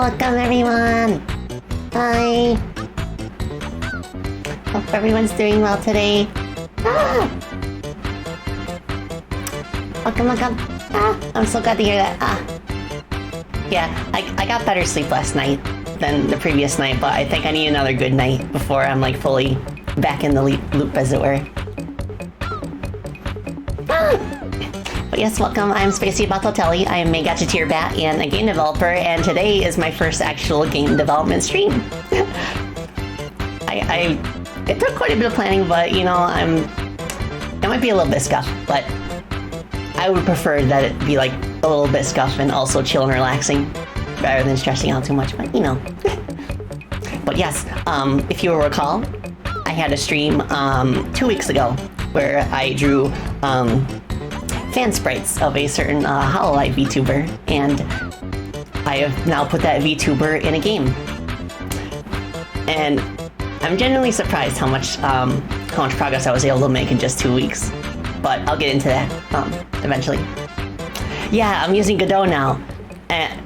welcome everyone! Hi! Hope everyone's doing well today. Ah! Welcome. Ah! I'm so glad to hear that. Ah! Yeah, I got better sleep last night than the previous night, but I think I need another good night before I'm like fully back in the loop, as it were. Ah! But yes, welcome. I'm Spacey Batelli. I am a gadgeteer bat and a game developer, and today is my first actual game development stream. It took quite a bit of planning, but you know, it might be a little bit scuff, but I would prefer that it be like a little bit scuff and also chill and relaxing rather than stressing out too much, but you know. But yes, if you will recall, I had a stream 2 weeks ago where I drew fan sprites of a certain hololive VTuber, and I have now put that VTuber in a game. And I'm genuinely surprised how much progress I was able to make in just 2 weeks. But I'll get into that eventually. Yeah, I'm using Godot now. And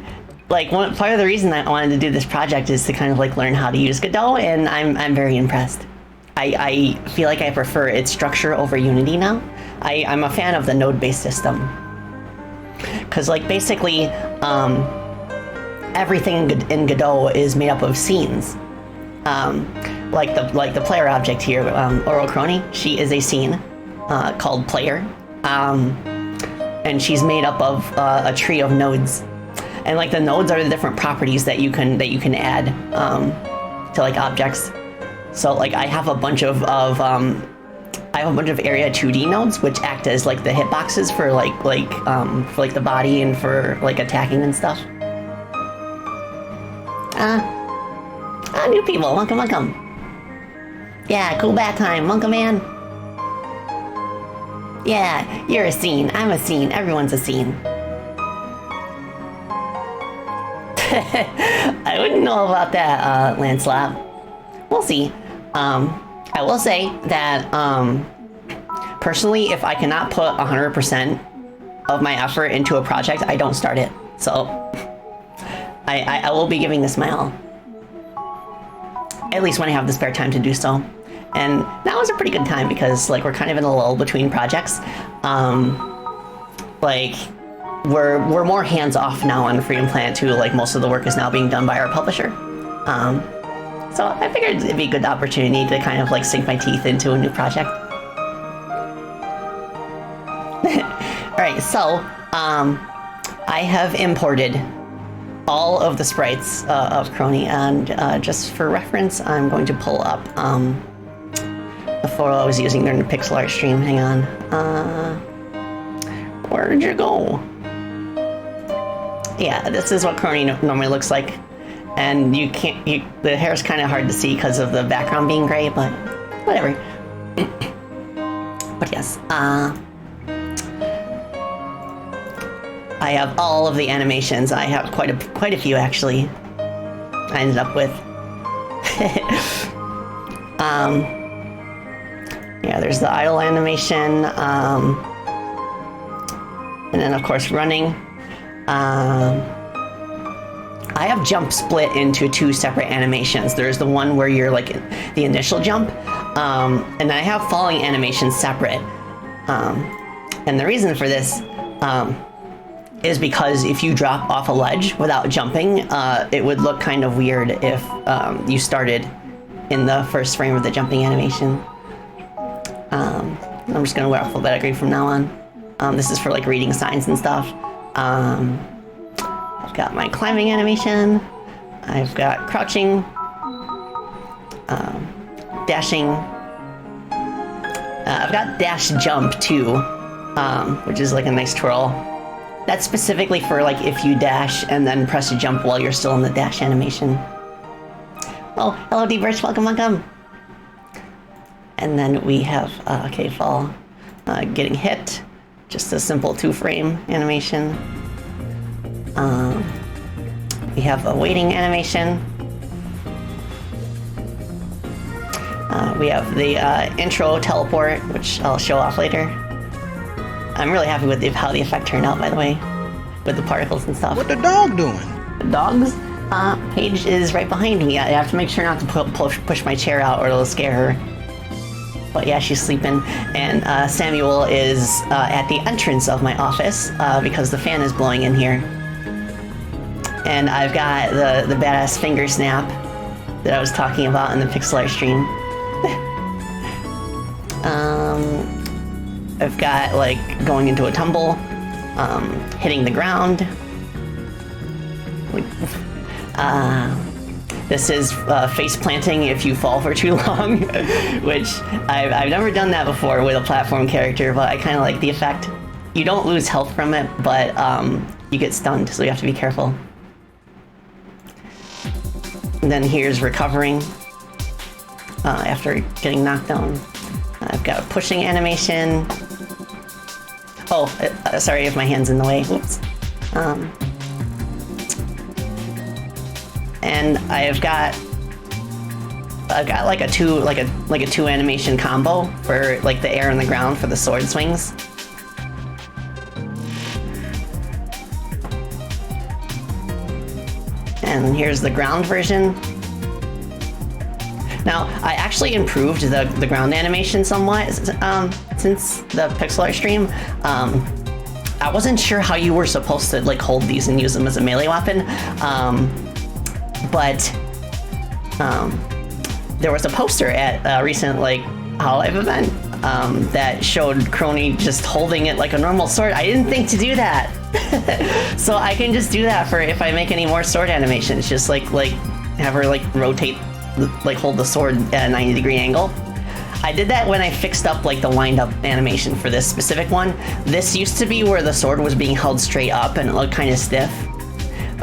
like part of the reason I wanted to do this project is to kind of like learn how to use Godot, and I'm very impressed. I feel like I prefer its structure over Unity now. I'm a fan of the node-based system. Cause like basically everything in Godot is made up of scenes. Like the player object here, Crony, she is a scene called player, and she's made up of a tree of nodes, and like the nodes are the different properties that you can add to like objects. So like I have a bunch of area 2D nodes which act as like the hitboxes for for the body and for like attacking and stuff. New people, welcome. Yeah, cool bat time, welcome man. Yeah, you're a scene, I'm a scene, everyone's a scene. I wouldn't know about that, Lancelot. We'll see. I will say that, personally, if I cannot put 100% of my effort into a project, I don't start it. So, I will be giving this my all. At least when I have the spare time to do so. And now is a pretty good time because like we're kind of in a lull between projects. Like we're more hands off now on Freedom Planet 2. Like most of the work is now being done by our publisher. So I figured it'd be a good opportunity to kind of like sink my teeth into a new project. All right, so I have imported all of the sprites of Crony, and just for reference, I'm going to pull up the photo I was using during the pixel art stream. Hang on. Where did you go? Yeah, this is what Crony normally looks like. And the hair is kind of hard to see because of the background being gray, but whatever. But yes, I have all of the animations. I have quite a few actually. I ended up with. Yeah, there's the idle animation, and then of course running. I have jump split into 2 separate animations. There's the one where you're like the initial jump, and then I have falling animations separate. And the reason for this is because if you drop off a ledge without jumping, it would look kind of weird if you started in the first frame of the jumping animation. I'm just gonna wear alphabetically from now on. This is for like reading signs and stuff. I've got my climbing animation. I've got crouching, dashing. I've got dash jump too, which is like a nice twirl. That's specifically for like if you dash and then press a jump while you're still in the dash animation. Oh, hello D-Birch, welcome. And then we have, okay, fall, getting hit, just a simple 2-frame animation. We have a waiting animation. We have the intro teleport, which I'll show off later. I'm really happy with how the effect turned out, by the way, with the particles and stuff. What the dog doing? The dogs? Paige is right behind me. I have to make sure not to push my chair out or it'll scare her. But yeah, she's sleeping. And Samuel is at the entrance of my office because the fan is blowing in here. And I've got the badass finger snap that I was talking about in the pixel art stream. I've got like going into a tumble, hitting the ground. This is face planting if you fall for too long, which I've never done that before with a platform character, but I kind of like the effect. You don't lose health from it, but you get stunned, so you have to be careful. And then here's recovering after getting knocked down. I've got a pushing animation. Oh, sorry if my hand's in the way. Whoops. And I've got like a two animation combo for like the air and the ground for the sword swings. And here's the ground version. Now, I actually improved the ground animation somewhat since the pixel art stream. I wasn't sure how you were supposed to like hold these and use them as a melee weapon, but there was a poster at a recent like hololive event that showed Chrony just holding it like a normal sword. I didn't think to do that. So I can just do that for if I make any more sword animations, just like have her like rotate, like hold the sword at a 90-degree angle. I did that when I fixed up like the wind-up animation for this specific one. This used to be where the sword was being held straight up and it looked kind of stiff,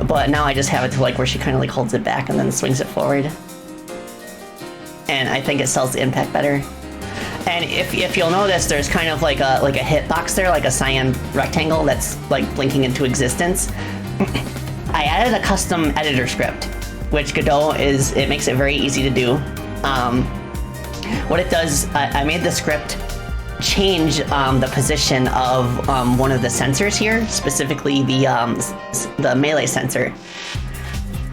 but now I just have it to like where she kind of like holds it back and then swings it forward. And I think it sells the impact better. And if you'll notice, there's kind of like a hitbox there, like a cyan rectangle that's like blinking into existence. I added a custom editor script, which Godot it makes it very easy to do. What it does, I made the script change the position of one of the sensors here, specifically the melee sensor.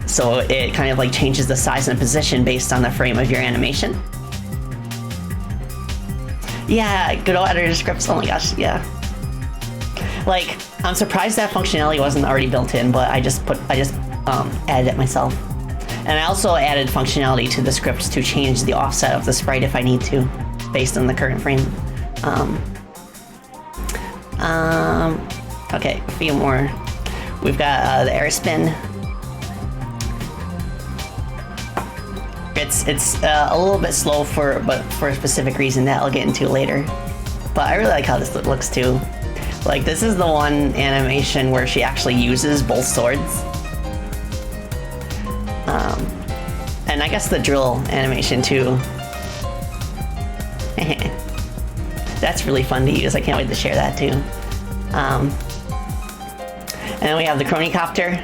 So it kind of like changes the size and position based on the frame of your animation. Yeah, Godot editor scripts, oh my gosh, yeah. Like, I'm surprised that functionality wasn't already built in, but I just added it myself. And I also added functionality to the scripts to change the offset of the sprite if I need to, based on the current frame. Okay, a few more. We've got the air spin. It's a little bit slow but for a specific reason that I'll get into later. But I really like how this looks too. Like, this is the one animation where she actually uses both swords. And I guess the drill animation too. That's really fun to use. I can't wait to share that too. And then we have the Chronicopter.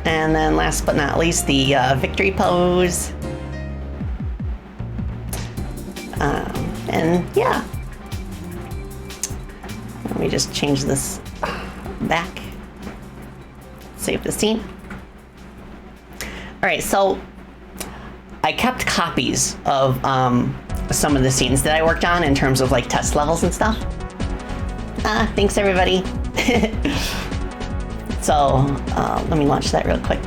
And then last but not least, the victory pose. And yeah. Let me just change this back. Save the scene. All right, so I kept copies of some of the scenes that I worked on in terms of like test levels and stuff. Thanks everybody. So let me launch that real quick.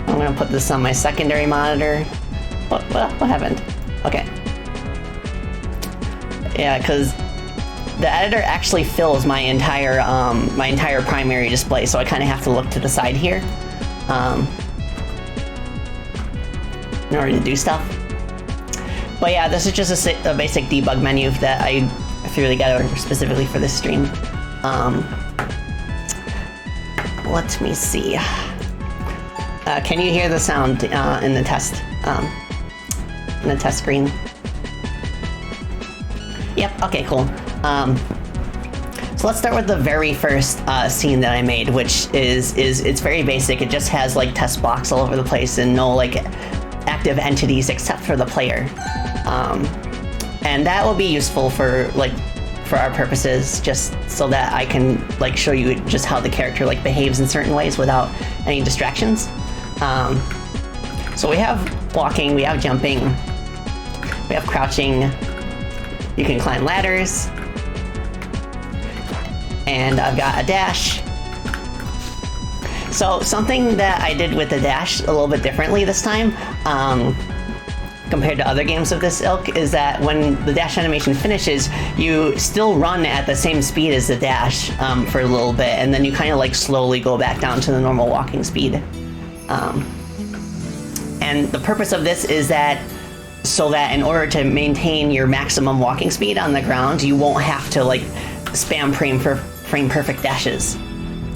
I'm gonna put this on my secondary monitor. What happened? Okay. Yeah, because the editor actually fills my entire primary display, so I kind of have to look to the side here in order to do stuff. But yeah, this is just a basic debug menu that I threw together specifically for this stream. Let me see. Can you hear the sound in the test screen? Yep. Okay. Cool. So let's start with the very first scene that I made, which it's very basic. It just has like test blocks all over the place and no like active entities except for the player. And that will be useful for like for our purposes, just so that I can like show you just how the character like behaves in certain ways without any distractions. So we have walking, we have jumping, we have crouching, you can climb ladders, and I've got a dash. So something that I did with the dash a little bit differently this time, compared to other games of this ilk, is that when the dash animation finishes, you still run at the same speed as the dash for a little bit, and then you kind of like slowly go back down to the normal walking speed. And the purpose of this is that so that in order to maintain your maximum walking speed on the ground, you won't have to like spam frame perfect dashes.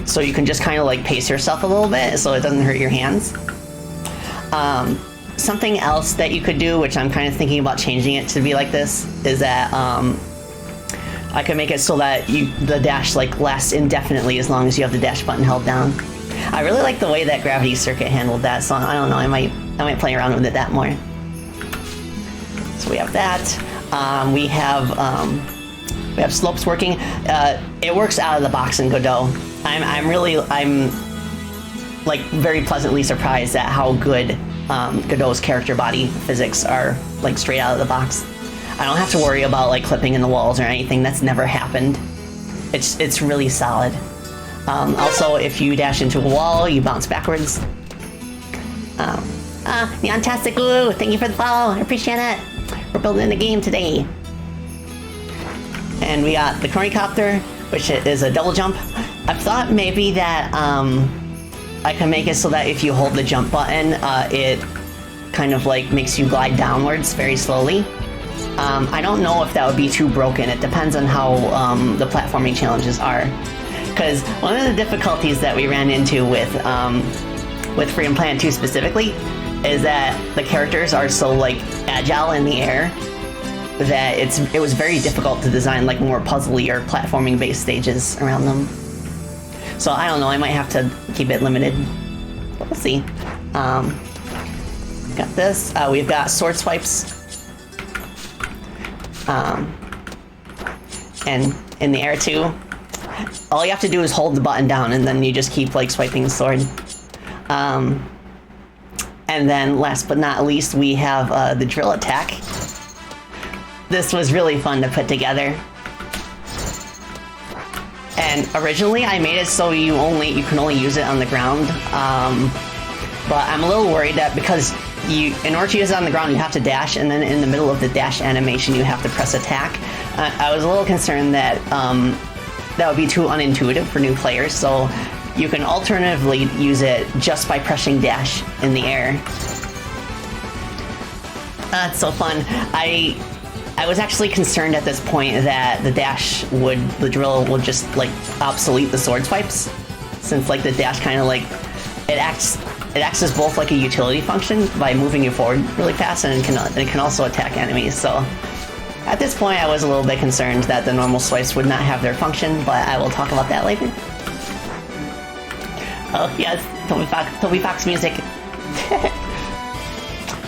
So you can just kind of like pace yourself a little bit so it doesn't hurt your hands. Something else that you could do, which I'm kind of thinking about changing it to be like this, is that I could make it so that the dash like lasts indefinitely as long as you have the dash button held down. I really like the way that Gravity Circuit handled that, so I don't know, I might play around with it that more. So we have that. We have slopes working. It works out of the box in Godot. I'm like very pleasantly surprised at how good Godot's character body physics are, like straight out of the box. I don't have to worry about like clipping in the walls or anything. That's never happened. It's really solid. Also, if you dash into a wall, you bounce backwards. Neontastic Glue, thank you for the follow. I appreciate it. We're building a game today. And we got the Chronicopter, which is a double jump. I thought maybe that I can make it so that if you hold the jump button, it kind of like makes you glide downwards very slowly. I don't know if that would be too broken. It depends on how the platforming challenges are. Because one of the difficulties that we ran into with Freedom Planet 2 specifically is that the characters are so like agile in the air that it was very difficult to design like more puzzly or platforming based stages around them. So I don't know, I might have to keep it limited, but we'll see. Got this. We've got sword swipes. And in the air too. All you have to do is hold the button down and then you just keep like swiping the sword. And then last but not least, we have the drill attack. This was really fun to put together. And originally I made it so you can only use it on the ground. But I'm a little worried that because in order to use it on the ground, you have to dash, and then in the middle of the dash animation, you have to press attack. I was a little concerned that that would be too unintuitive for new players, so you can alternatively use it just by pressing dash in the air. It's so fun. I was actually concerned at this point that the drill would just like obsolete the sword swipes, since like the dash kind of like it acts as both like a utility function by moving you forward really fast, and it can also attack enemies. So at this point, I was a little bit concerned that the normal swipes would not have their function, but I will talk about that later. Oh yes, Toby Fox music.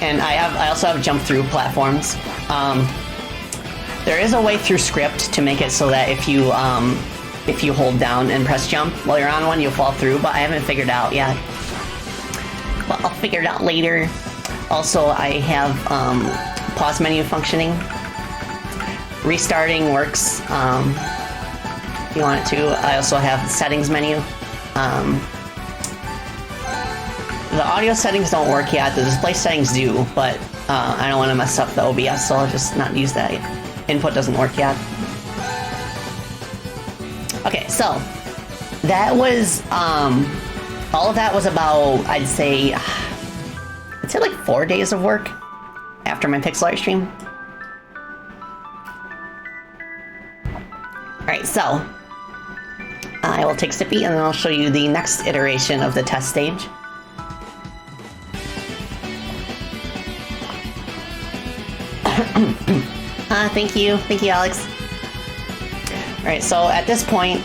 And I also have jump through platforms. There is a way through script to make it so that if you hold down and press jump while you're on one, you'll fall through, but I haven't figured it out yet. But I'll figure it out later. Also, I have pause menu functioning. Restarting works if you want it to. I also have the settings menu. The audio settings don't work yet. The display settings do, but I don't want to mess up the OBS, so I'll just not use that. Input doesn't work yet. Okay, so that was all of that was about, I'd say like 4 days of work after my pixel art stream. Alright, so I will take Sippy and then I'll show you the next iteration of the test stage. Thank you, Alex. Alright, so at this point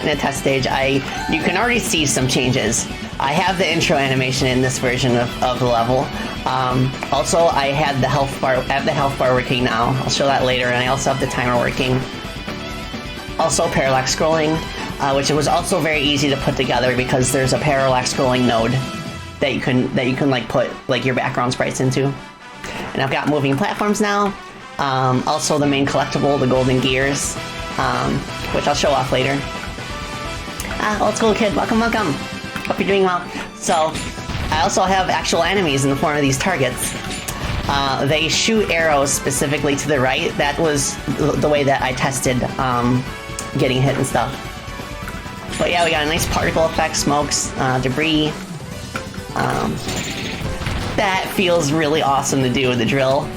in the test stage, you can already see some changes. I have the intro animation in this version of the level. Also, I have the health bar working now. I'll show that later, and I also have the timer working. Also, parallax scrolling, which was also very easy to put together because there's a parallax scrolling node that you can like put like your background sprites into. And I've got moving platforms now. Also, the main collectible, the golden gears, which I'll show off later. Old school kid, welcome, welcome. Hope you're doing well. So, I also have actual enemies in the form of these targets. They shoot arrows specifically to the right. That was the way that I tested getting hit and stuff. But yeah, we got a nice particle effect, smokes, debris. That feels really awesome to do with the drill.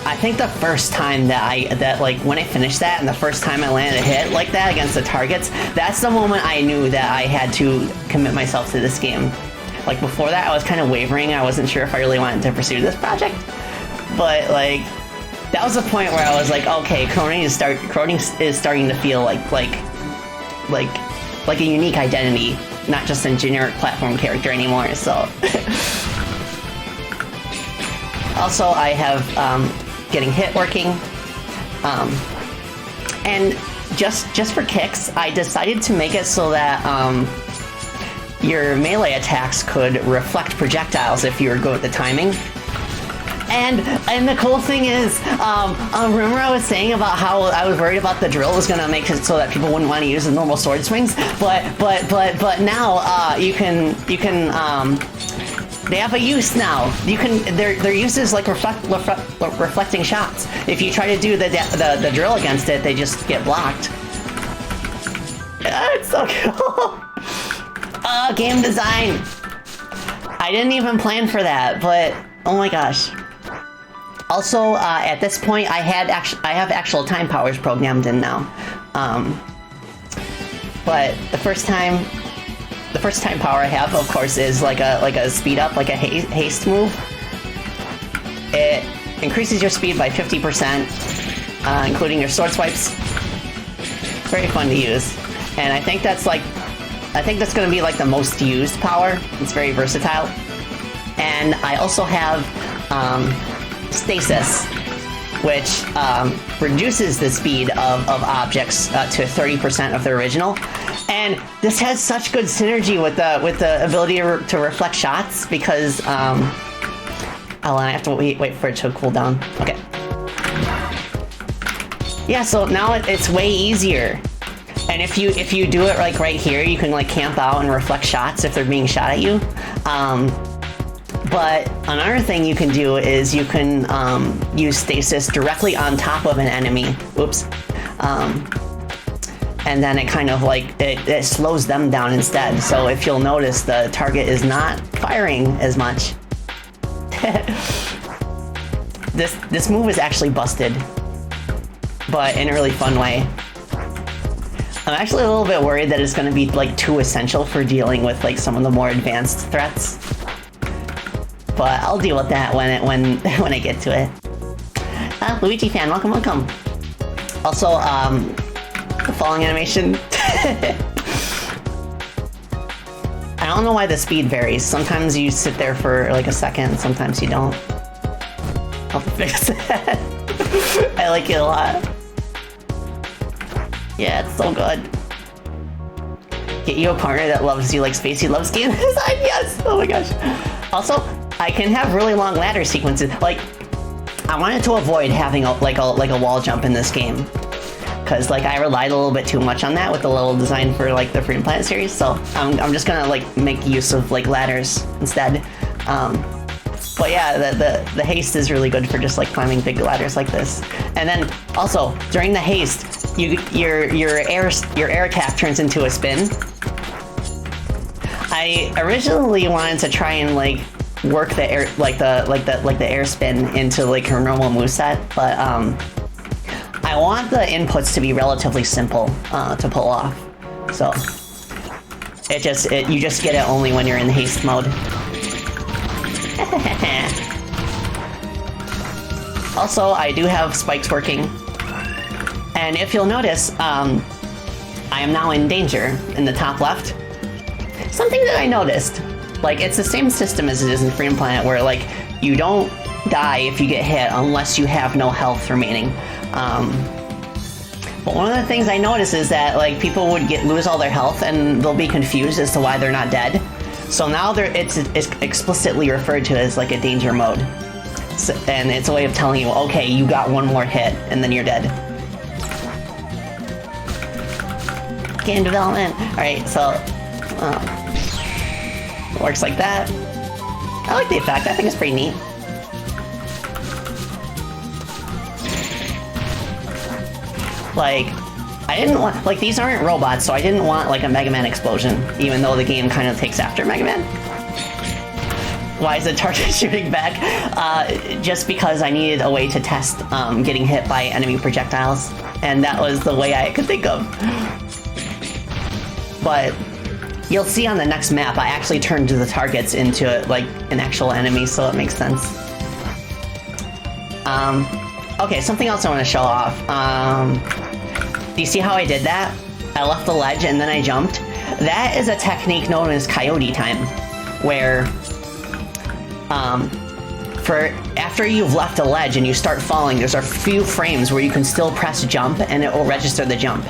I think the first time when I finished that and the first time I landed a hit like that against the targets, that's the moment I knew that I had to commit myself to this game. Like before that, I was kind of wavering. I wasn't sure if I really wanted to pursue this project. But like, that was the point where I was like, okay, Chrono is starting to feel like a unique identity, not just a generic platform character anymore. So, also I have getting hit working, and just for kicks, I decided to make it so that your melee attacks could reflect projectiles if you were good at the timing. And the cool thing is, remember I was saying about how I was worried about the drill was gonna make it so that people wouldn't want to use the normal sword swings, but now you can they have a use now. You can their use is like reflecting shots. If you try to do the drill against it, they just get blocked. It's so cool. Game design. I didn't even plan for that, but oh my gosh. Also, at this point, I have actual time powers programmed in now. But the first time power I have, of course, is like a speed up, like a haste move. It increases your speed by 50%, including your sword swipes. Very fun to use, and I think that's going to be like the most used power. It's very versatile. And I also have stasis, which reduces the speed of objects to 30% of the original. And this has such good synergy with the ability to reflect shots because I have to wait for it to cool down. Okay. Yeah, so now it's way easier. And if you do it like right here, you can like camp out and reflect shots if they're being shot at you. But another thing you can do is you can use stasis directly on top of an enemy. Oops. And then it kind of like, it slows them down instead. So if you'll notice, the target is not firing as much. This move is actually busted, but in a really fun way. I'm actually a little bit worried that it's going to be like too essential for dealing with like some of the more advanced threats. But I'll deal with that when I get to it. Luigi fan, welcome. Also, the falling animation. I don't know why the speed varies. Sometimes you sit there for like a second, sometimes you don't. I'll fix that. I like it a lot. Yeah, it's so good. Get you a partner that loves you like Spacey loves game design. Yes. Oh my gosh. Also, I can have really long ladder sequences. Like, I wanted to avoid having a wall jump in this game, because like I relied a little bit too much on that with the level design for like the Freedom Planet series. So I'm just gonna like make use of like ladders instead. But yeah, the haste is really good for just like climbing big ladders like this. And then also during the haste, your air attack turns into a spin. I originally wanted to try and like work the air the air spin into like her normal moveset, but I want the inputs to be relatively simple to pull off. So you just get it only when you're in haste mode. Also, I do have spikes working, and if you'll notice, I am now in danger in the top left. Something that I noticed, like, it's the same system as it is in Freedom Planet, where, like, you don't die if you get hit unless you have no health remaining. But one of the things I noticed is that, like, people would lose all their health and they'll be confused as to why they're not dead. So now it's explicitly referred to as, like, a danger mode. So, and it's a way of telling you, okay, you got one more hit and then you're dead. Game development. Alright, so it works like that. I like the effect. I think it's pretty neat. Like, I didn't want, like, these aren't robots, so I didn't want, like, a Mega Man explosion, even though the game kind of takes after Mega Man. Why is the target shooting back? Just because I needed a way to test getting hit by enemy projectiles, and that was the way I could think of. But you'll see on the next map, I actually turned the targets into, like, an actual enemy, so it makes sense. Okay, something else I want to show off. Do you see how I did that? I left the ledge and then I jumped. That is a technique known as coyote time, where after you've left a ledge and you start falling, there's a few frames where you can still press jump and it will register the jump.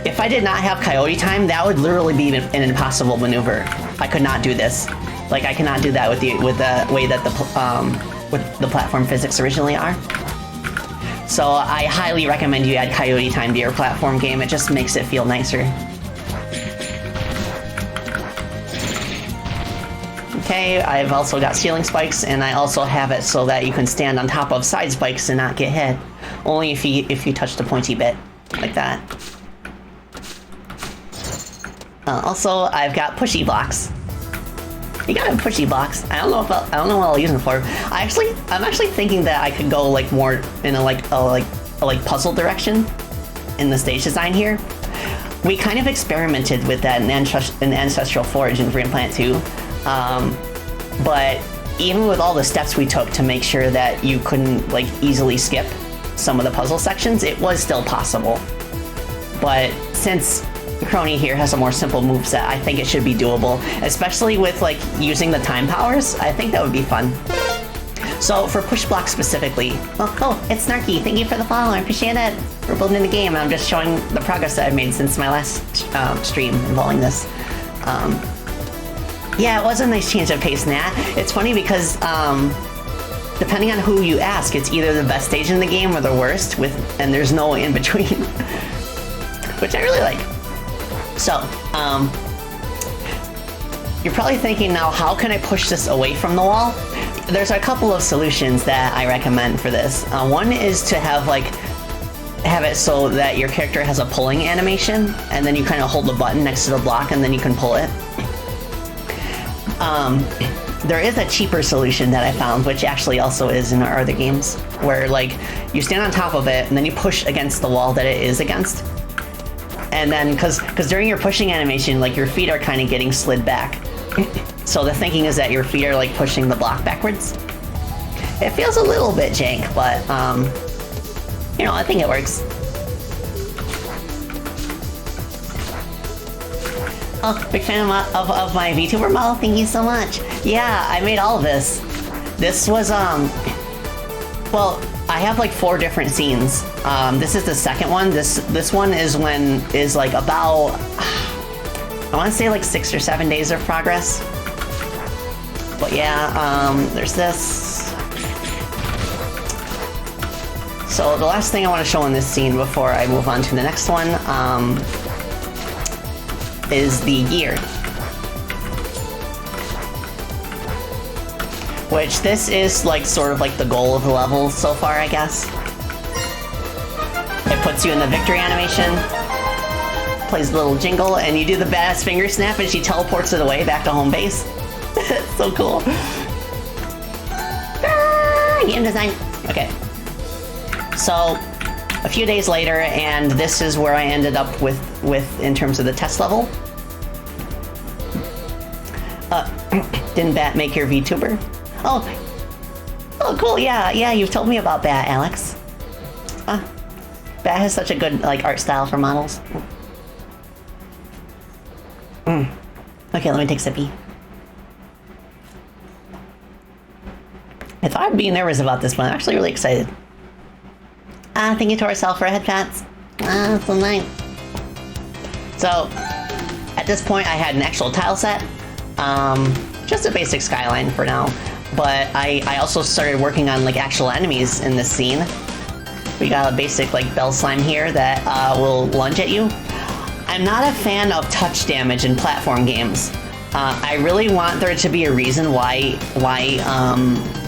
If I did not have coyote time, that would literally be an impossible maneuver. I could not do this. Like, I cannot do that with the way that the platform physics originally are. So I highly recommend you add coyote time to your platform game. It just makes it feel nicer. Okay, I've also got ceiling spikes, and I also have it so that you can stand on top of side spikes and not get hit. Only if you touch the pointy bit, like that. Also, I've got pushy blocks. You gotta have pushy blocks. I don't know what I'll use them for. I'm actually thinking that I could go, like, more in a puzzle direction in the stage design here. We kind of experimented with that in Ancestral Forge in Freedom Planet 2, but even with all the steps we took to make sure that you couldn't, like, easily skip some of the puzzle sections, it was still possible. But since Crony here has a more simple moveset, I think it should be doable, especially with, like, using the time powers. I think that would be fun. So for push blocks specifically, oh, it's Snarky. Thank you for the follow. I appreciate it. We're building the game. I'm just showing the progress that I've made since my last stream involving this. Yeah, it was a nice change of pace, Nat. It's funny because depending on who you ask, it's either the best stage in the game or the worst, and there's no in between, which I really like. So, you're probably thinking now, how can I push this away from the wall? There's a couple of solutions that I recommend for this. One is to have it so that your character has a pulling animation, and then you kind of hold the button next to the block, and then you can pull it. There is a cheaper solution that I found, which actually also is in our other games, where, like, you stand on top of it, and then you push against the wall that it is against. And then, because during your pushing animation, like, your feet are kind of getting slid back. So the thinking is that your feet are, like, pushing the block backwards. It feels a little bit jank, but, you know, I think it works. Oh, big fan of my VTuber model. Thank you so much. Yeah, I made all of this. This was, well, I have, like, 4 different scenes. This is the second one. This one is like about, I want to say, like, 6 or 7 days of progress. But yeah, there's this. So the last thing I want to show in this scene before I move on to the next one is the gear. Which this is, like, sort of like the goal of the level so far, I guess. It puts you in the victory animation, plays a little jingle, and you do the badass finger snap and she teleports it away back to home base. It's so cool. Game design. Okay. So, a few days later, and this is where I ended up with in terms of the test level. Didn't Bat make your VTuber? Oh, cool. Yeah, you've told me about Bat, Alex. Bat has such a good, like, art style for models. Okay, let me take sippy. I thought I'd be nervous about this one. I'm actually really excited. Thank you to ourselves for head pats. So nice. So, at this point, I had an actual tile set. Just a basic skyline for now. But I also started working on like actual enemies in this scene. We got a basic like bell slime here that will lunge at you. I'm not a fan of touch damage in platform games. I really want there to be a reason why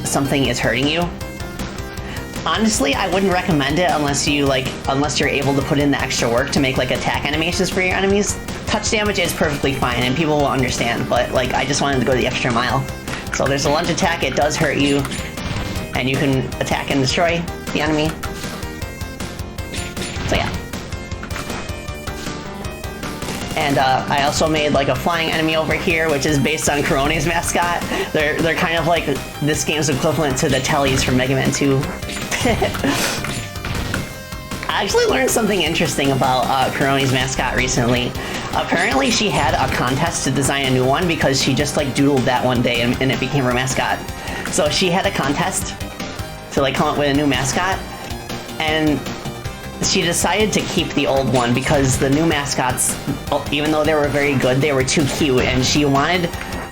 something is hurting you. Honestly, I wouldn't recommend it unless you're able to put in the extra work to make like attack animations for your enemies. Touch damage is perfectly fine and people will understand, but like I just wanted to go the extra mile. So there's a lunge attack, it does hurt you, and you can attack and destroy the enemy. So yeah. And I also made like a flying enemy over here, which is based on CHRONO's mascot. They're kind of like this game's equivalent to the Tellys from Mega Man 2. I actually learned something interesting about CHRONO's mascot recently. Apparently she had a contest to design a new one because she just like doodled that one day and it became her mascot. So she had a contest to like come up with a new mascot, and she decided to keep the old one because the new mascots, even though they were very good, they were too cute, and she wanted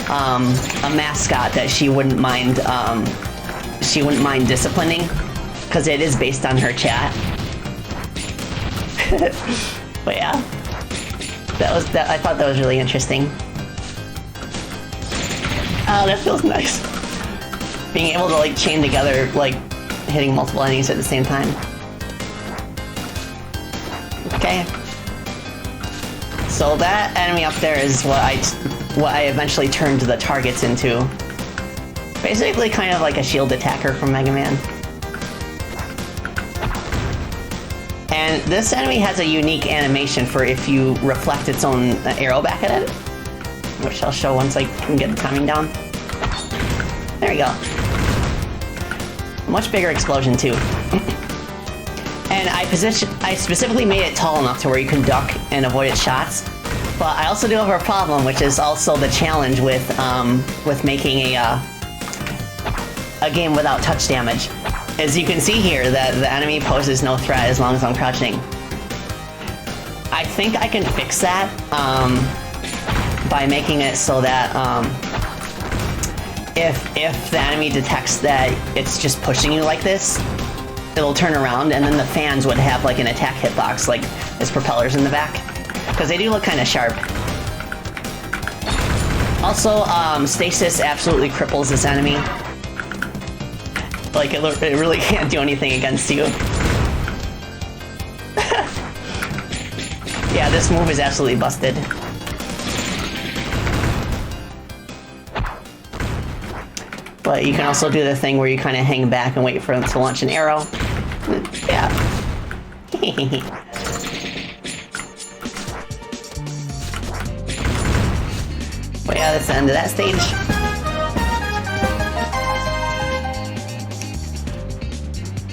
a mascot that she wouldn't mind disciplining because it is based on her chat. But yeah, I thought that was really interesting. Oh, that feels nice. Being able to like chain together, like hitting multiple enemies at the same time. Okay. So that enemy up there is what I eventually turned the targets into. Basically kind of like a shield attacker from Mega Man. And this enemy has a unique animation for if you reflect its own arrow back at it, which I'll show once I can get the timing down. There we go. Much bigger explosion too. And I specifically made it tall enough to where you can duck and avoid its shots. But I also do have a problem, which is also the challenge with making a game without touch damage. As you can see here, that the enemy poses no threat as long as I'm crouching. I think I can fix that by making it so that if the enemy detects that it's just pushing you like this, it'll turn around, and then the fans would have like an attack hitbox, like its propellers in the back, because they do look kind of sharp. Also, stasis absolutely cripples this enemy. Like it really can't do anything against you. Yeah, this move is absolutely busted. But you can also do the thing where you kind of hang back and wait for them to launch an arrow. Yeah. But yeah, that's the end of that stage.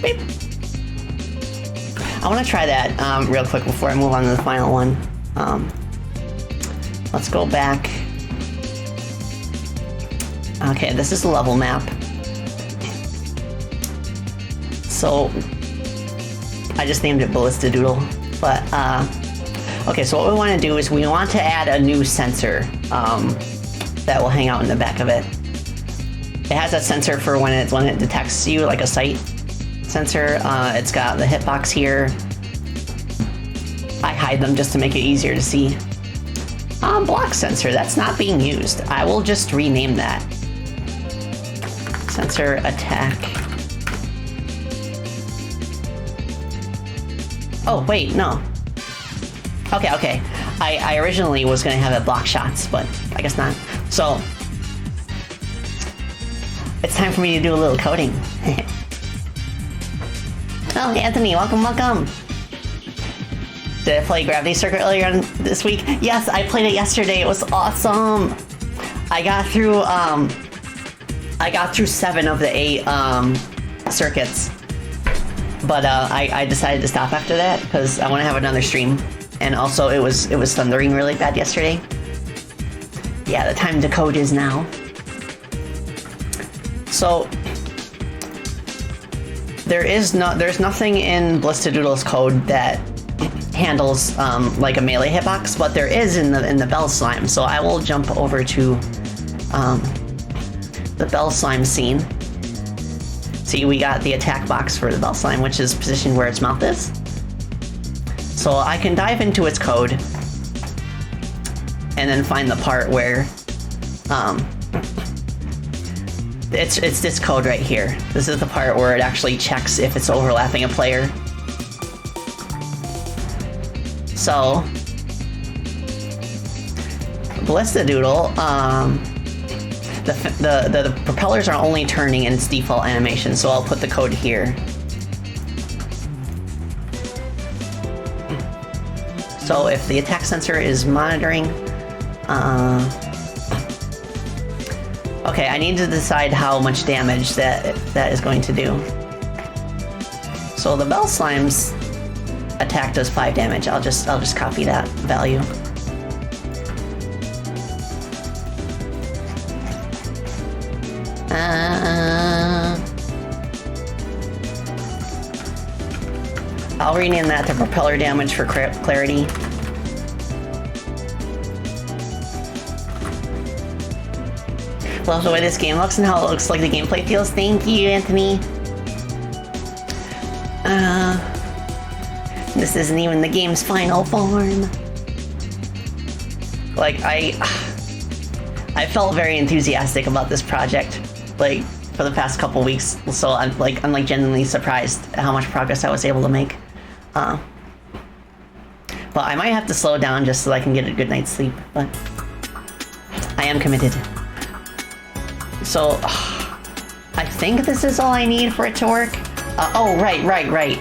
Beep. I want to try that real quick before I move on to the final one. Let's go back. Okay, this is the level map. So, I just named it Ballista Doodle. But, okay, so what we want to do is we want to add a new sensor that will hang out in the back of it. It has a sensor for when it detects you, like a sight sensor. It's got the hitbox here. I hide them just to make it easier to see. Block sensor, that's not being used. I will just rename that. Sensor attack. Oh, wait, no. Okay. I originally was gonna have it block shots, but I guess not. So, it's time for me to do a little coding. Oh, Anthony, welcome. Did I play Gravity Circuit earlier this week? Yes, I played it yesterday. It was awesome. I got through 7 of the 8 circuits, but I decided to stop after that because I want to have another stream, and also it was thundering really bad yesterday. Yeah, the time to code is now. So there's nothing in Blistadoodle's code that handles like a melee hitbox, but there is in the Bell Slime. So I will jump over to the Bell Slime scene. See, we got the attack box for the Bell Slime, which is positioned where its mouth is. So I can dive into its code and then find the part where it's this code right here. This is the part where it actually checks if it's overlapping a player. So Blistadoodle, the propellers are only turning in its default animation, so I'll put the code here. So if the attack sensor is monitoring, okay, I need to decide how much damage that is going to do. So the Bell Slime's attack does 5 damage. I'll just copy that value. I'll rename that to propeller damage for clarity. Love the way this game looks and how it looks like the gameplay feels. Thank you, Anthony. This isn't even the game's final form. Like, I felt very enthusiastic about this project, like, for the past couple weeks. So I'm genuinely surprised at how much progress I was able to make. But I might have to slow down just so I can get a good night's sleep, but I am committed. So, I think this is all I need for it to work. Oh, right.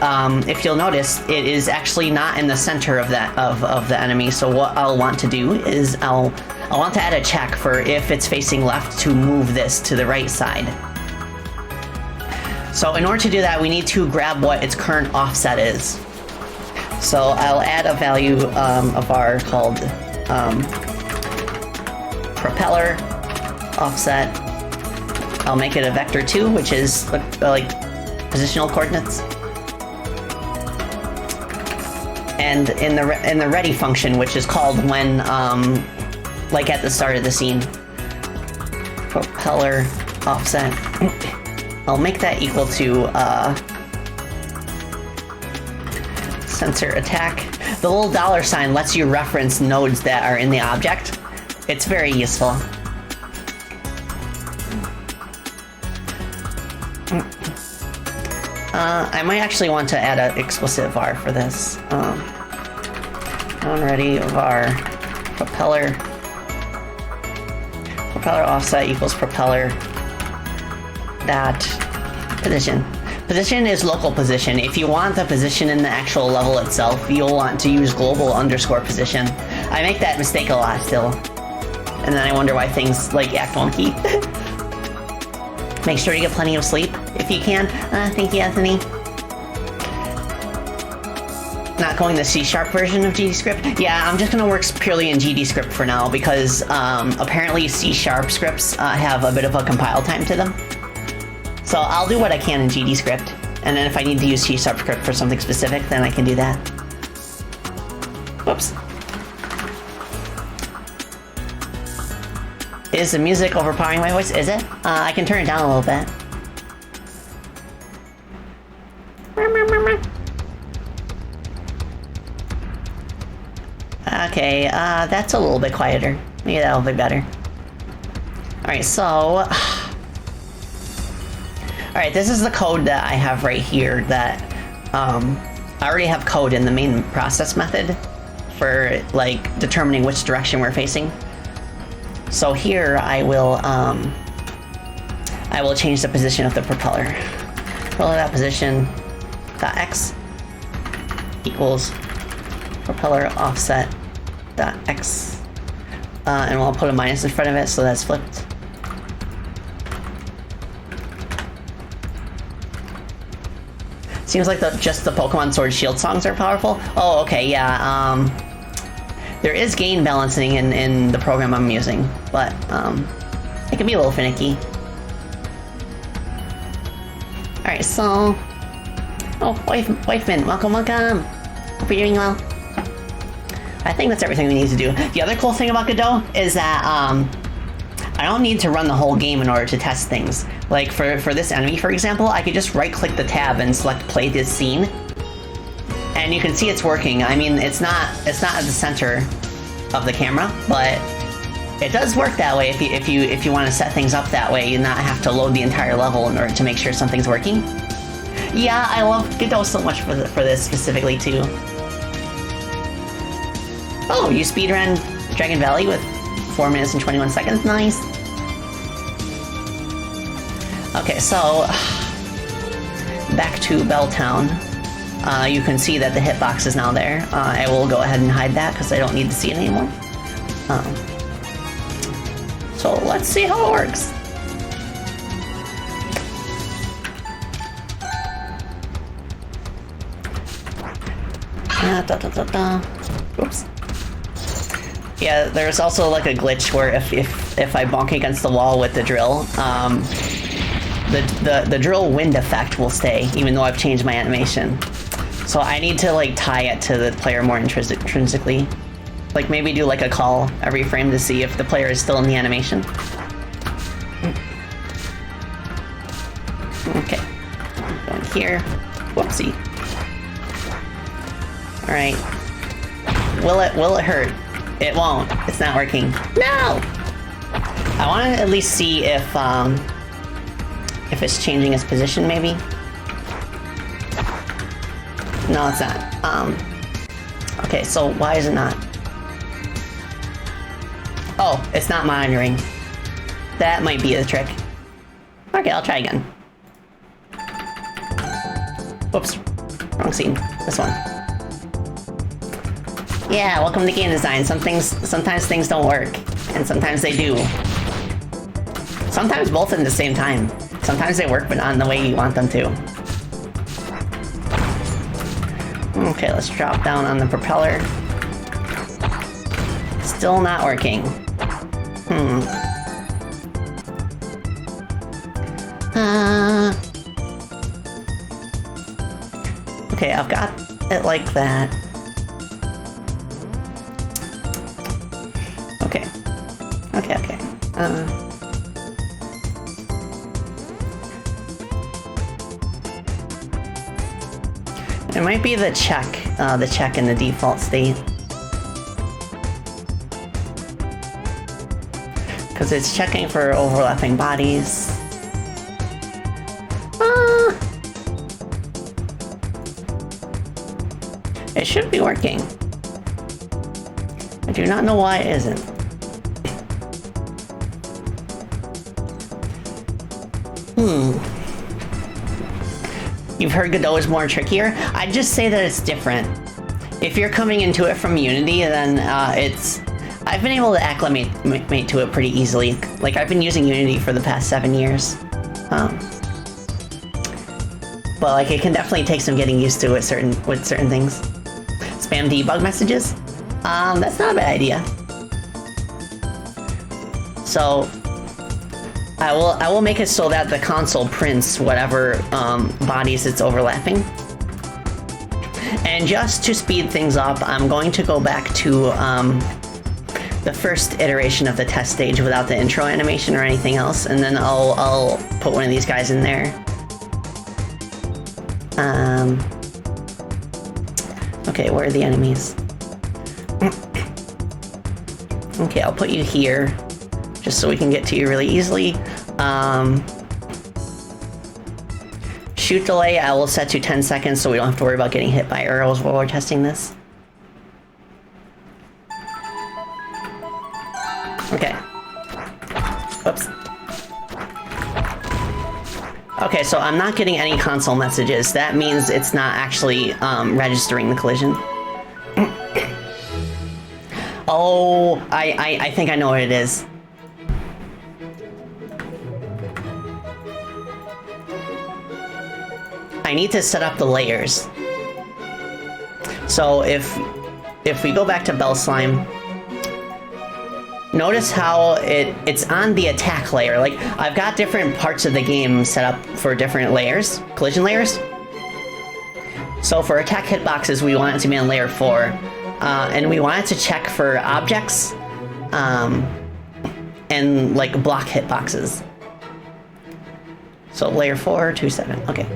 If you'll notice, it is actually not in the center of the enemy. So what I'll want to do is I'll want to add a check for if it's facing left to move this to the right side. So in order to do that, we need to grab what its current offset is. So I'll add a value of our called propeller offset. I'll make it a vector 2, which is like positional coordinates. And in the ready function, which is called when like at the start of the scene, propeller offset. I'll make that equal to sensor attack. The little $sign lets you reference nodes that are in the object. It's very useful. I might actually want to add an explicit var for this. Ready var propeller offset equals propeller dot position. Position is local position. If you want the position in the actual level itself, you'll want to use global underscore position. I make that mistake a lot still, and then I wonder why things like act wonky. Make sure you get plenty of sleep if you can. Thank you, Anthony. Not going the C# version of GDScript? Yeah, I'm just going to work purely in GDScript for now because apparently C# scripts have a bit of a compile time to them. So I'll do what I can in GDScript, and then if I need to use C# script for something specific, then I can do that. Whoops. Is the music overpowering my voice? Is it? I can turn it down a little bit. Okay, that's a little bit quieter. Maybe that'll be better. Alright, so... Alright, this is the code that I have right here that... I already have code in the main process method for, like, determining which direction we're facing. So here I will change the position of the propeller. Propeller dot position dot x equals propeller offset dot x, and we'll put a minus in front of it so that's flipped. Seems like just the Pokemon Sword Shield songs are powerful. Oh, okay, yeah. There is gain balancing in the program I'm using. but it can be a little finicky. Alright, so... Oh, Wifeman, welcome, welcome! Hope you're doing well. I think that's everything we need to do. The other cool thing about Godot is that, I don't need to run the whole game in order to test things. Like, for this enemy, for example, I could just right-click the tab and select Play This Scene. And you can see it's working. I mean, it's not at the center of the camera, but it does work that way if you want to set things up that way and not have to load the entire level in order to make sure something's working. Yeah, I love Godot so much for this specifically too. Oh, you speedrun Dragon Valley with 4 minutes and 21 seconds. Nice. Okay, so back to Belltown. You can see that the hitbox is now there. I will go ahead and hide that because I don't need to see it anymore. So let's see how it works. Oops. Yeah, there's also like a glitch where if I bonk against the wall with the drill, the drill wind effect will stay, even though I've changed my animation. So I need to like tie it to the player more intrinsically. Like maybe do like a call every frame to see if the player is still in the animation. Okay, going here. Whoopsie. All right. Will it hurt? It won't. It's not working. No. I want to at least see if it's changing its position, maybe. No, it's not. Okay, so why is it not? Oh, it's not monitoring. That might be the trick. Okay, I'll try again. Whoops, wrong scene. This one. Yeah, welcome to game design. Sometimes things don't work, and sometimes they do. Sometimes both at the same time. Sometimes they work, but not in the way you want them to. Okay, let's drop down on the propeller. Still not working. Okay, I've got it like that. Okay. It might be the check in the default state. Because it's checking for overlapping bodies. It should be working. I do not know why it isn't. You've heard Godot is more trickier? I'd just say that it's different. If you're coming into it from Unity, then I've been able to acclimate to it pretty easily. Like, I've been using Unity for the past 7 years. But like, it can definitely take some getting used to with certain things. Spam debug messages? That's not a bad idea. So I will make it so that the console prints whatever bodies it's overlapping. And just to speed things up, I'm going to go back to the first iteration of the test stage without the intro animation or anything else, and then I'll put one of these guys in there. Okay, where are the enemies? Okay, I'll put you here, just so we can get to you really easily. Shoot delay, I will set to 10 seconds so we don't have to worry about getting hit by arrows while we're testing this. Okay. Oops. Okay, so I'm not getting any console messages. That means it's not actually registering the collision. Oh, I think I know what it is. I need to set up the layers. So if we go back to Bell Slime, notice how it's on the attack layer. Like, I've got different parts of the game set up for different layers, collision layers. So for attack hitboxes, we want it to be on layer 4. And we want it to check for objects and like block hitboxes. So layer 4, 2, 7, okay.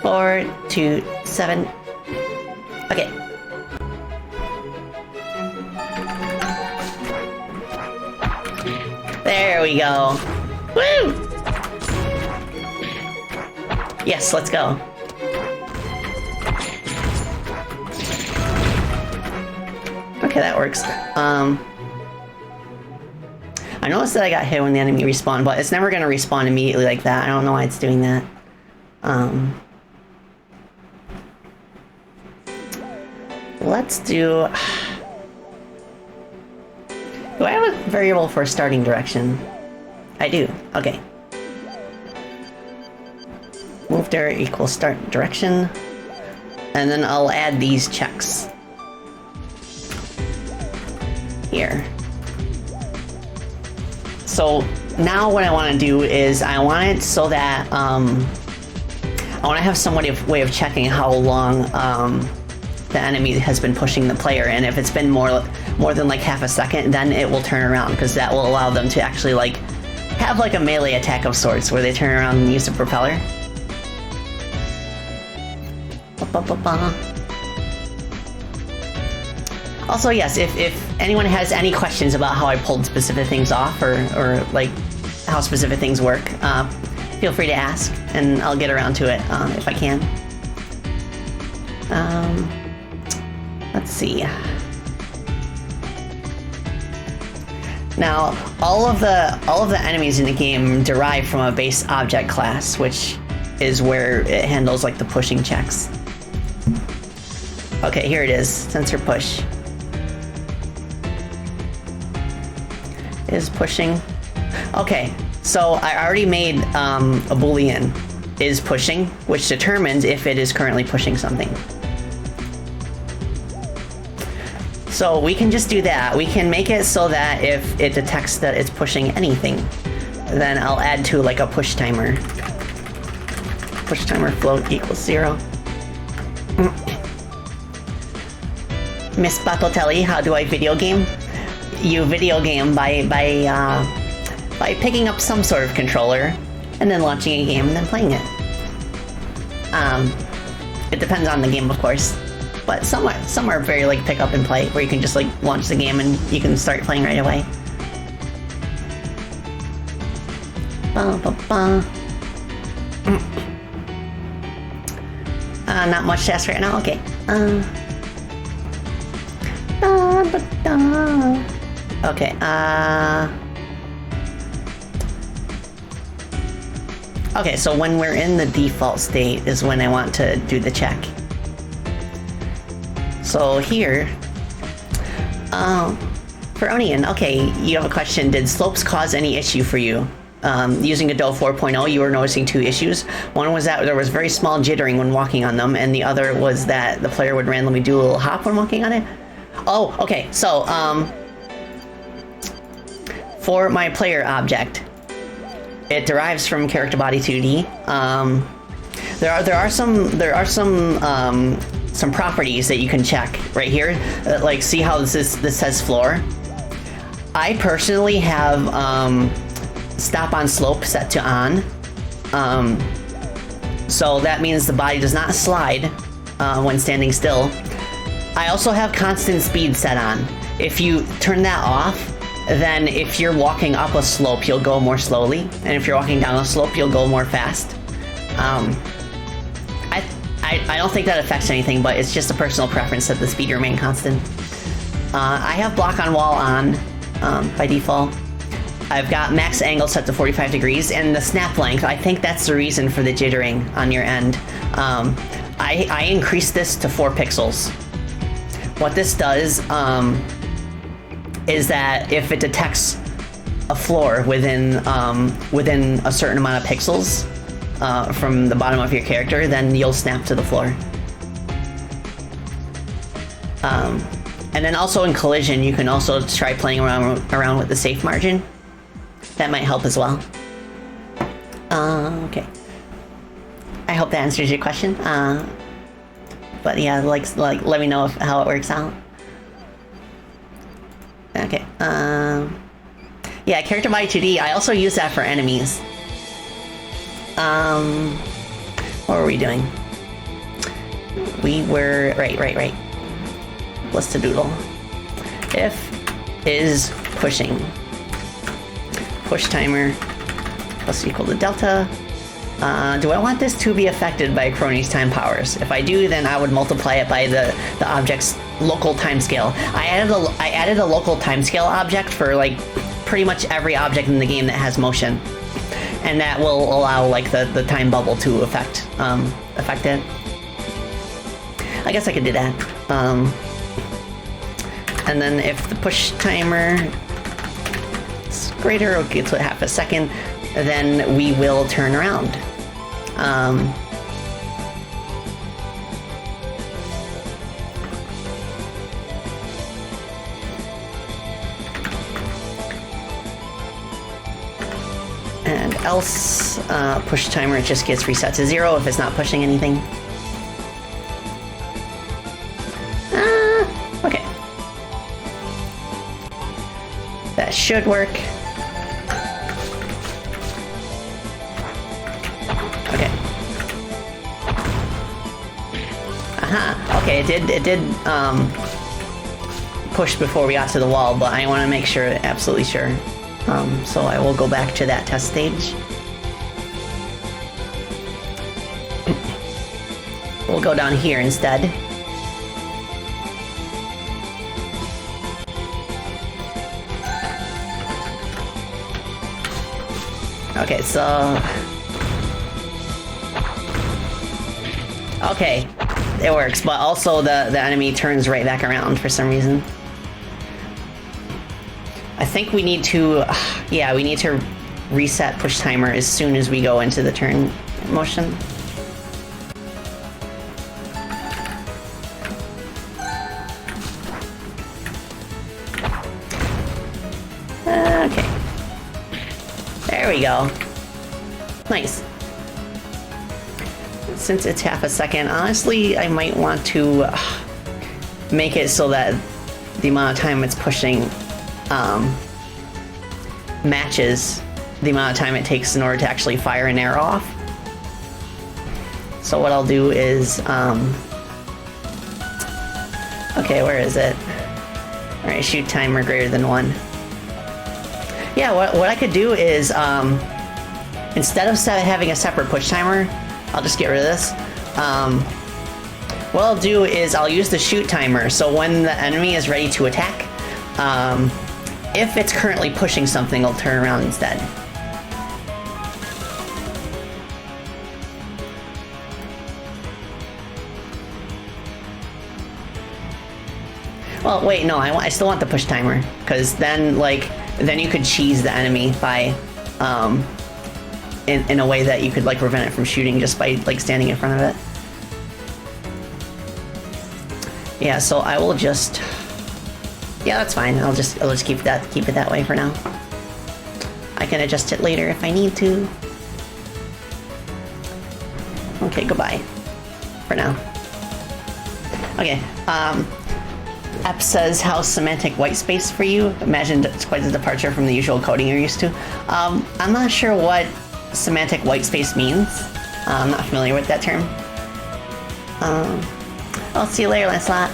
4, 2, 7, okay. There we go. Woo! Yes, let's go. Okay, that works. I noticed that I got hit when the enemy respawned, but it's never gonna respawn immediately like that. I don't know why it's doing that. Let's do... Do I have a variable for starting direction? I do. Okay. Move there equals start direction. And then I'll add these checks. Here. So now what I want to do is I want it so that I want to have some way of checking how long the enemy has been pushing the player, and if it's been more than like half a second, then it will turn around, because that will allow them to actually like have like a melee attack of sorts where they turn around and use the propeller. Also, yes, if anyone has any questions about how I pulled specific things off, or like how specific things work, feel free to ask, and I'll get around to it if I can. Let's see. Now, all of the enemies in the game derive from a base object class, which is where it handles like the pushing checks. Okay, here it is. Sensor push. Is pushing. Okay, so I already made a boolean is pushing, which determines if it is currently pushing something. So we can just do that. We can make it so that if it detects that it's pushing anything, then I'll add to like a push timer. Push timer float equals 0. Miss Batotelli, how do I video game? You video game by picking up some sort of controller and then launching a game and then playing it. It depends on the game, of course, but some are very like pick up and play, where you can just like launch the game and you can start playing right away. Not much to ask right now. Okay. Okay, okay, so when we're in the default state is when I want to do the check. So here, for Onion, okay, you have a question. Did slopes cause any issue for you? Using Godot 4.0, you were noticing 2 issues. One was that there was very small jittering when walking on them, and the other was that the player would randomly do a little hop when walking on it. Oh, okay, so, for my player object, it derives from character body 2D. There are some properties that you can check right here. Like, see how this says floor? I personally have stop on slope set to on. So that means the body does not slide when standing still. I also have constant speed set on. If you turn that off, then if you're walking up a slope, you'll go more slowly, and if you're walking down a slope, you'll go more fast. I don't think that affects anything, but it's just a personal preference that the speed remain constant. I have block on wall on by default. I've got max angle set to 45 degrees, and the snap length, I think that's the reason for the jittering on your end. I increased this to 4 pixels. What this does is that if it detects a floor within a certain amount of pixels from the bottom of your character, then you'll snap to the floor. And then also in collision, you can also try playing around with the safe margin. That might help as well. Okay. I hope that answers your question. But yeah, like let me know how it works out. Okay. Yeah, character body 2D. I also use that for enemies. What were we doing? We were right. Let's doodle. If is pushing. Push timer plus equal to delta. Do I want this to be affected by Crony's time powers? If I do, then I would multiply it by the object's local timescale. I added a local timescale object for like pretty much every object in the game that has motion, and that will allow like the time bubble to affect it. I guess I could do that. And then if the push timer is greater, okay, to half a second, then we will turn around. And else, push timer, it just gets reset to 0 if it's not pushing anything. Okay. That should work. Okay. Okay, it did push before we got to the wall, but I want to make sure, absolutely sure. So I will go back to that test stage. We'll go down here instead. Okay, so... Okay, it works, but also the enemy turns right back around for some reason. I think we need to... Yeah, we need to reset push timer as soon as we go into the turn motion. Okay. There we go. Nice. Since it's half a second, honestly, I might want to make it so that the amount of time it's pushing matches the amount of time it takes in order to actually fire an arrow off. So what I'll do is, okay, where is it? All right, shoot timer greater than 1. Yeah, what I could do is, instead of having a separate push timer, I'll just get rid of this. What I'll do is I'll use the shoot timer, so when the enemy is ready to attack, if it's currently pushing something, I'll turn around instead. Well, wait, no, I still want the push timer, because then, then you could cheese the enemy by, in a way that you could, prevent it from shooting just by, standing in front of it. Yeah, so I will just... Yeah, that's fine. I'll just keep it that way for now. I can adjust it later if I need to. Okay, goodbye. For now. Okay, Ep says, how's semantic white space for you? Imagine it's quite a departure from the usual coding you're used to. I'm not sure what semantic white space means. I'm not familiar with that term. I'll see you later, Lancelot.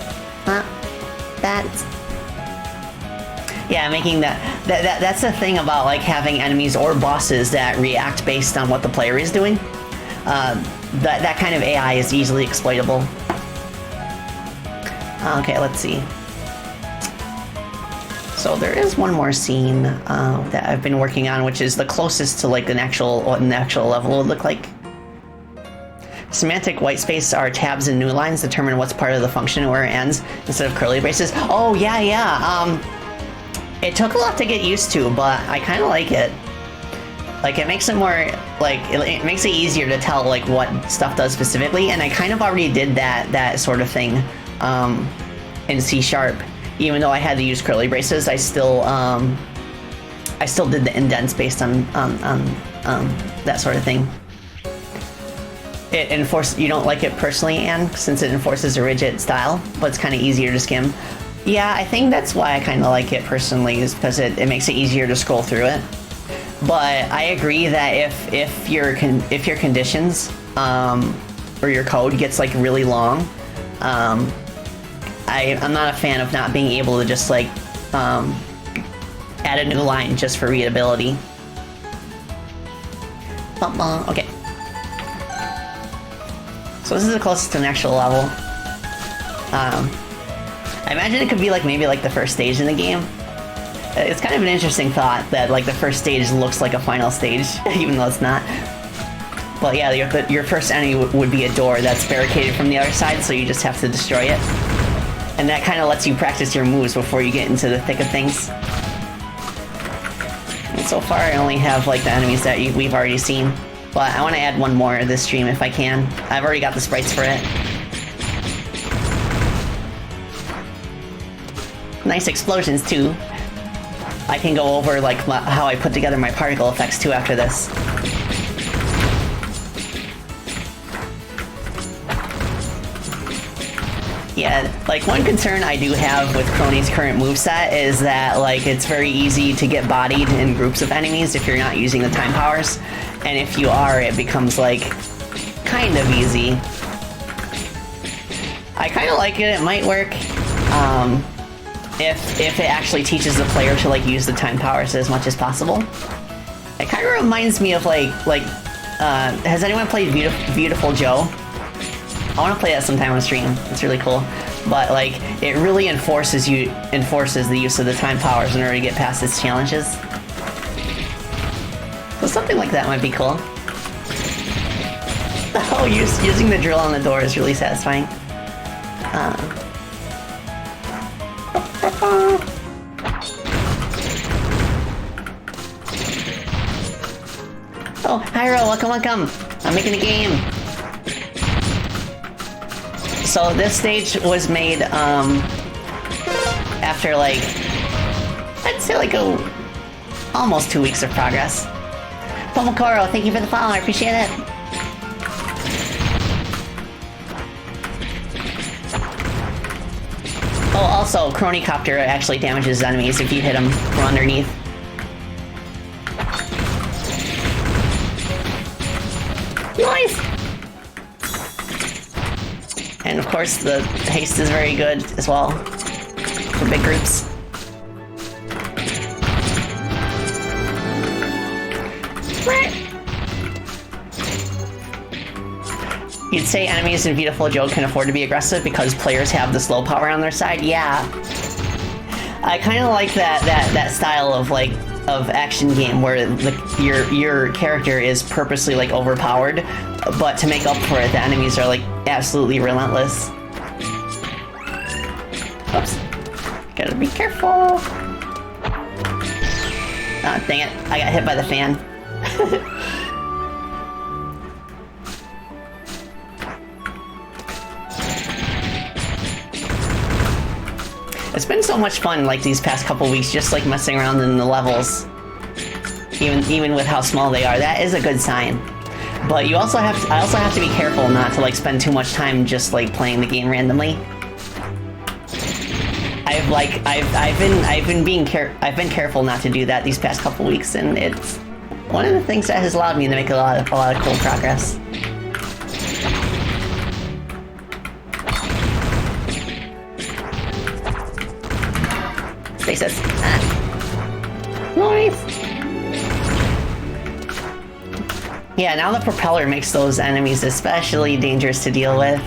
Yeah, making that's the thing about having enemies or bosses that react based on what the player is doing. That kind of AI is easily exploitable. Okay, let's see. So there is one more scene that I've been working on, which is the closest to what an actual level would look like. Semantic white space are tabs and new lines determine what's part of the function and where it ends instead of curly braces. Oh yeah. It took a lot to get used to, but I kind of like it. It makes it more it makes it easier to tell what stuff does specifically, and I kind of already did that sort of thing in C#. even though I had to use curly braces, I still did the indents based on that sort of thing. It enforces, you don't like it personally, Anne, since it enforces a rigid style, but it's kind of easier to skim. Yeah, I think that's why I kind of like it personally, is because it makes it easier to scroll through it. But I agree that if your conditions or your code gets like really long, I'm not a fan of not being able to just like add a new line just for readability. Okay. So this is the closest to an actual level. I imagine it could be like maybe like the first stage in the game. It's kind of an interesting thought that like the first stage looks like a final stage, even though it's not. But yeah, your first enemy would be a door that's barricaded from the other side, so you just have to destroy it. And that kind of lets you practice your moves before you get into the thick of things. And so far I only have like the enemies that we've already seen. But I want to add one more this stream if I can. I've already got the sprites for it. Nice explosions too. I can go over like how I put together my particle effects too after this. Yeah, like one concern I do have with Crony's current moveset is that like it's very easy to get bodied in groups of enemies if you're not using the time powers. And if you are, it becomes like kind of easy. I kind of like it might work. If it actually teaches the player to like use the time powers as much as possible. It kind of reminds me of has anyone played Beautiful Joe? I want to play that sometime on stream. It's really cool. But like it really enforces the use of the time powers in order to get past its challenges. So something like that might be cool. Oh, using the drill on the door is really satisfying. Oh, Hyro, welcome. I'm making a game. So this stage was made after like, I'd say like almost 2 weeks of progress. Pomokoro, thank you for the follow, I appreciate it. Oh, also, Chronicopter actually damages enemies if you hit them from underneath. Nice! And of course, the haste is very good as well for big groups. You'd say enemies in Beautiful Joe can afford to be aggressive because players have the slow power on their side? Yeah. I kind of like that style of action game where your character is purposely like overpowered, but to make up for it, the enemies are like absolutely relentless. Oops. Gotta be careful. Ah, dang it. I got hit by the fan. It's been so much fun, like, these past couple weeks, just, like, messing around in the levels. Even with how small they are. That is a good sign. But I also have to be careful not to, like, spend too much time just, like, playing the game randomly. I've been careful not to do that these past couple weeks, and it's one of the things that has allowed me to make a lot of cool progress. Stasis. Nice. Yeah, now the propeller makes those enemies especially dangerous to deal with.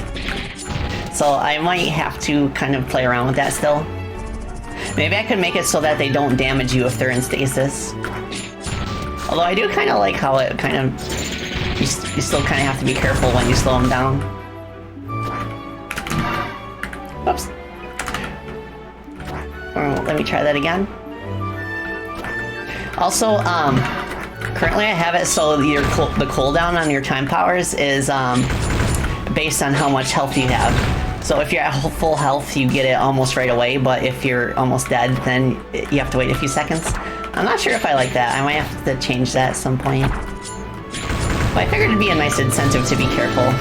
So I might have to kind of play around with that still. Maybe I could make it so that they don't damage you if they're in stasis. Although I do kind of like how it kind of... You still kind of have to be careful when you slow them down. Oops. Let me try that again. Also, currently I have it so the cooldown on your time powers is based on how much health you have. So if you're at full health, you get it almost right away, but if you're almost dead, then you have to wait a few seconds. I'm not sure if I like that. I might have to change that at some point. But I figured it'd be a nice incentive to be careful.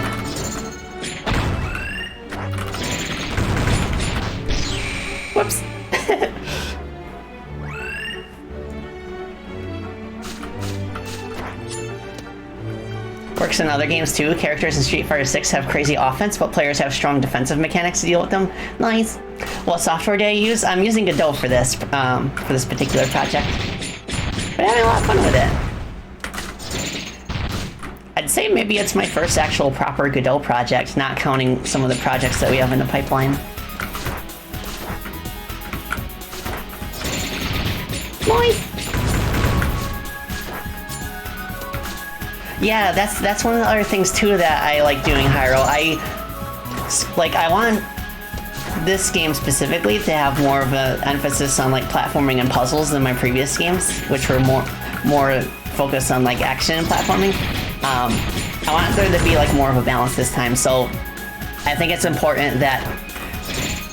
Whoops. Works in other games too. Characters in Street Fighter 6 have crazy offense, but players have strong defensive mechanics to deal with them. Nice. What software do I use? I'm using Godot for this particular project. But I'm having a lot of fun with it. I'd say maybe it's my first actual proper Godot project, not counting some of the projects that we have in the pipeline. Nice. Yeah, that's one of the other things too that I like doing, Hyro. I want this game specifically to have more of an emphasis on like platforming and puzzles than my previous games, which were more focused on like action and platforming. I want there to be like more of a balance this time, so I think it's important that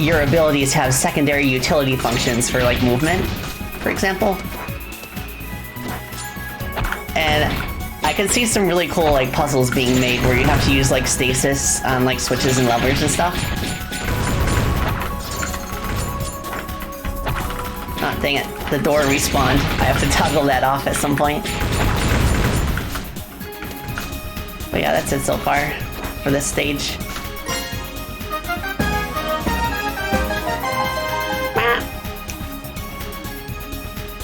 your abilities have secondary utility functions for like movement, for example. And I can see some really cool like puzzles being made where you have to use like stasis on like switches and levers and stuff. Ah, dang it, the door respawned. I have to toggle that off at some point. But yeah, that's it so far for this stage.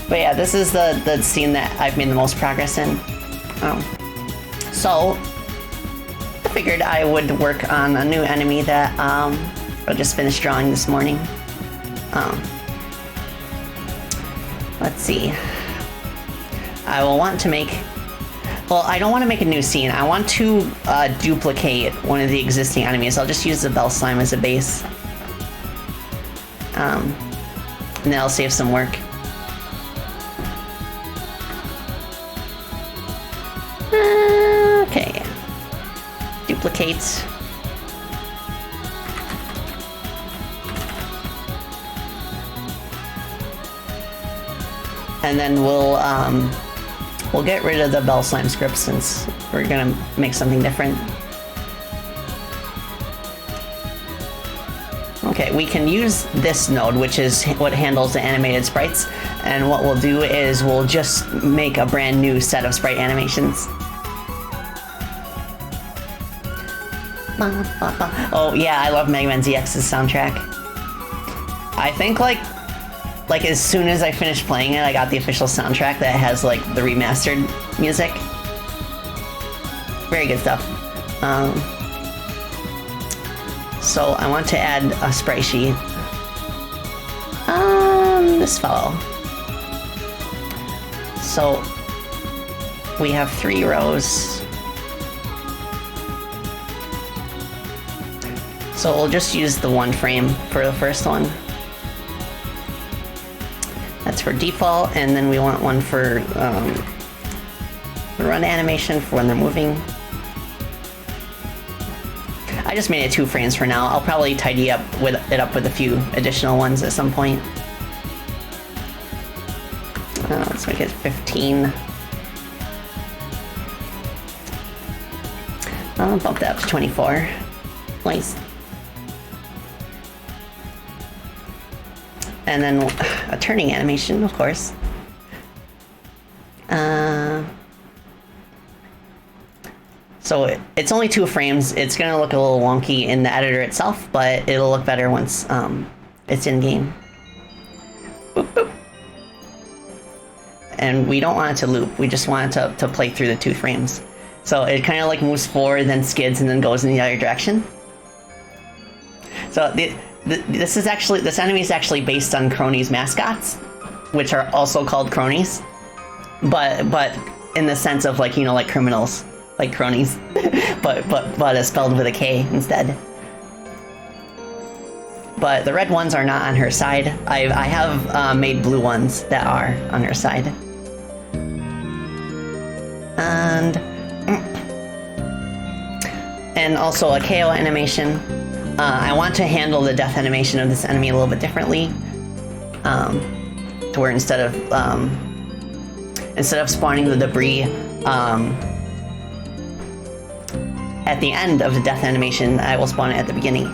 But yeah, this is the scene that I've made the most progress in. So I figured I would work on a new enemy that I just finished drawing this morning. Let's see. I will want to make... Well, I don't want to make a new scene. I want to duplicate one of the existing enemies. I'll just use the bell slime as a base. And then I'll save some work. Okay. Duplicate. And then we'll get rid of the bell slime script since we're gonna make something different. Okay, we can use this node, which is what handles the animated sprites, and what we'll do is we'll just make a brand new set of sprite animations. Oh yeah, I love Mega Man ZX's soundtrack. I think like as soon as I finished playing it, I got the official soundtrack that has like the remastered music. Very good stuff. So I want to add a sprite sheet. This fellow. So we have 3 rows. So we'll just use the 1 frame for the first one. That's for default, and then we want one for run animation for when they're moving. I just made it 2 frames for now. I'll probably tidy it up with a few additional ones at some point. Let's make it 15. I'll bump that up to 24. Nice. And then a turning animation, of course. So it's only 2 frames. It's gonna look a little wonky in the editor itself, but it'll look better once it's in game. Boop, boop. And we don't want it to loop. We just want it to play through the 2 frames. So it kind of like moves forward, then skids, and then goes in the other direction. So this enemy is actually based on Cronies mascots, which are also called cronies, but in the sense of like, you know, like criminals, like cronies, but it's spelled with a K instead. But the red ones are not on her side. I have made blue ones that are on her side. And also a KO animation. I want to handle the death animation of this enemy a little bit differently. To where instead of spawning the debris at the end of the death animation, I will spawn it at the beginning.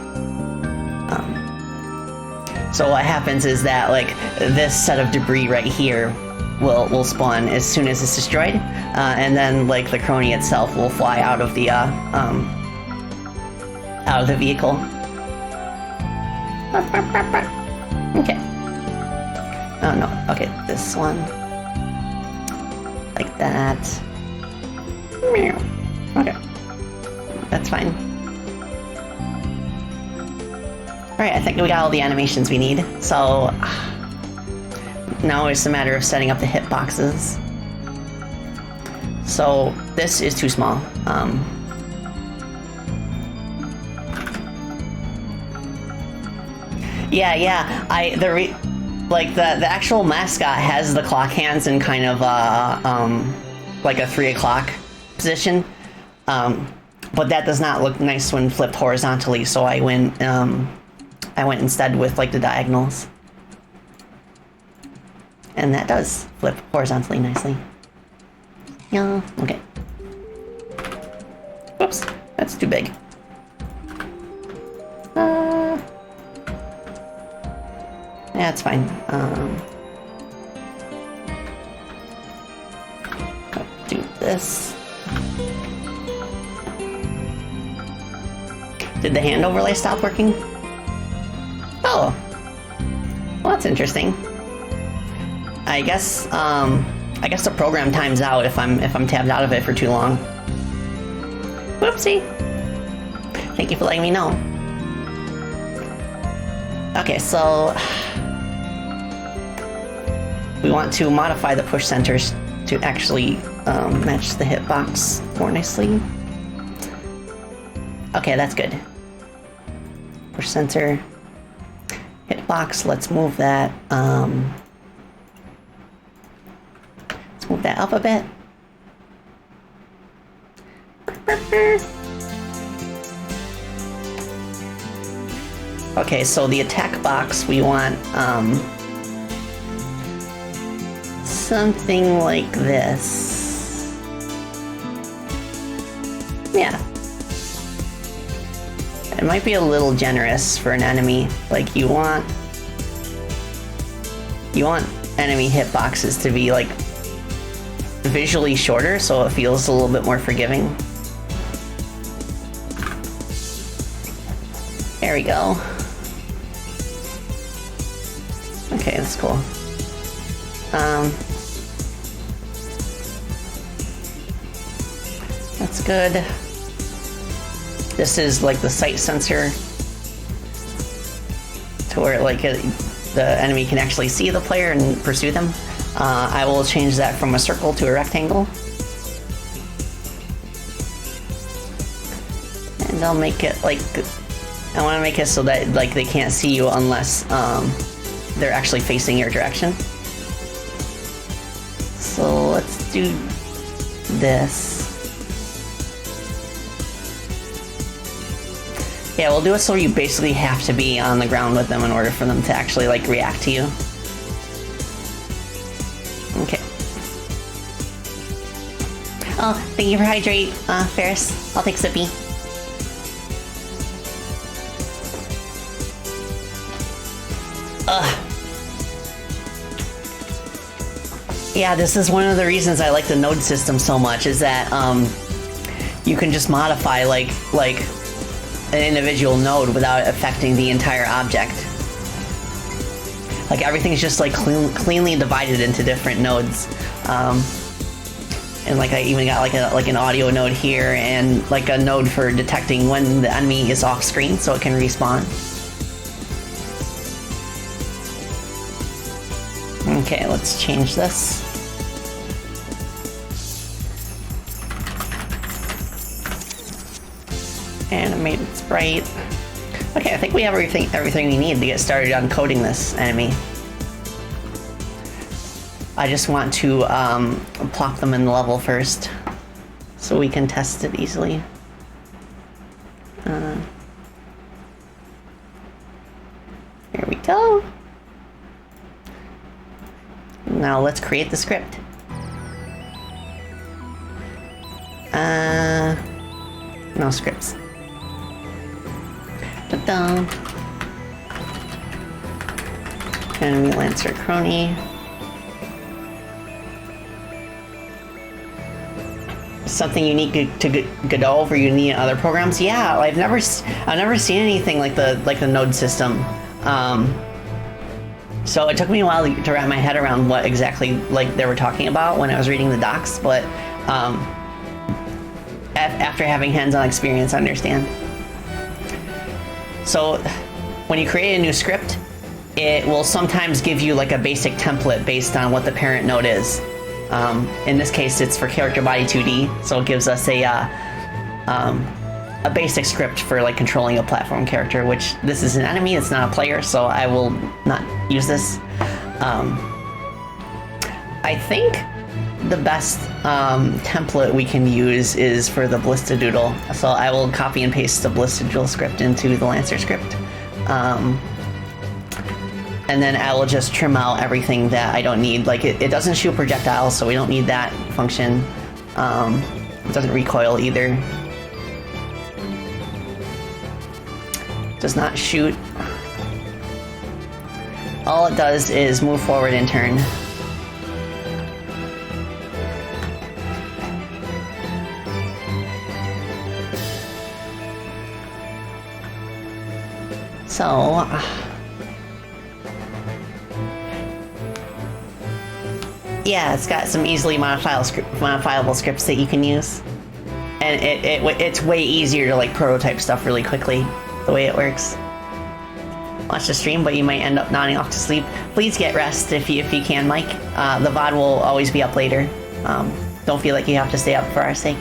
So what happens is that like this set of debris right here will spawn as soon as it's destroyed, and then like the crony itself will fly out of the vehicle. Okay. Oh no. Okay, this one. Like that. Okay. That's fine. Alright, I think we got all the animations we need. So now it's a matter of setting up the hitboxes. So this is too small. Yeah. The actual mascot has the clock hands in kind of like a 3 o'clock position, but that does not look nice when flipped horizontally. So I went instead with like the diagonals, and that does flip horizontally nicely. Yeah. Okay. Whoops, that's too big. Yeah, it's fine. Do this. Did the hand overlay stop working? Oh, well, that's interesting. I guess the program times out if I'm tabbed out of it for too long. Whoopsie. Thank you for letting me know. Okay, so we want to modify the push centers to actually match the hitbox more nicely. Okay, that's good. Push center, hitbox, let's move that. Let's move that up a bit. Okay, so the attack box, we want something like this. Yeah. It might be a little generous for an enemy. Like you want enemy hitboxes to be like visually shorter so it feels a little bit more forgiving. There we go. Okay, that's cool. That's good. This is like the sight sensor to where like the enemy can actually see the player and pursue them. I will change that from a circle to a rectangle. And I'll make it like, I want to make it so that like they can't see you unless they're actually facing your direction. So let's do this. Yeah, we'll do it so you basically have to be on the ground with them in order for them to actually like react to you. Okay. Oh, thank you for hydrate, Ferris. I'll take sippy. Ugh. Yeah, this is one of the reasons I like the node system so much, is that you can just modify like an individual node without affecting the entire object. Like everything's just like cleanly divided into different nodes. And like I even got like an audio node here and like a node for detecting when the enemy is off screen so it can respawn. Okay, let's change this. Animated sprite. Okay, I think we have everything we need to get started on coding this enemy. I just want to plop them in the level first, so we can test it easily. now let's create the script. No scripts. Da-da. Enemy Lancer Crony. Something unique to Godot over you need in other programs? Yeah, I've never seen anything like the node system. So it took me a while to wrap my head around what exactly like they were talking about when I was reading the docs, but after having hands-on experience, I understand. So when you create a new script, it will sometimes give you like a basic template based on what the parent node is. In this case, it's for character body 2D, so it gives us a basic script for like controlling a platform character, which this is an enemy, it's not a player, so I will not use this. I think the best template we can use is for the Blistadoodle, so I will copy and paste the Blistadoodle script into the Lancer script. And then I will just trim out everything that I don't need. Like it doesn't shoot projectiles, so we don't need that function. It doesn't recoil either. Does not shoot. All it does is move forward and turn. So yeah, it's got some easily modifiable scripts that you can use, and it's way easier to like prototype stuff really quickly the way it works. Watch the stream, but you might end up nodding off to sleep. Please get rest if you can, Mike. The VOD will always be up later. Don't feel like you have to stay up for our sake.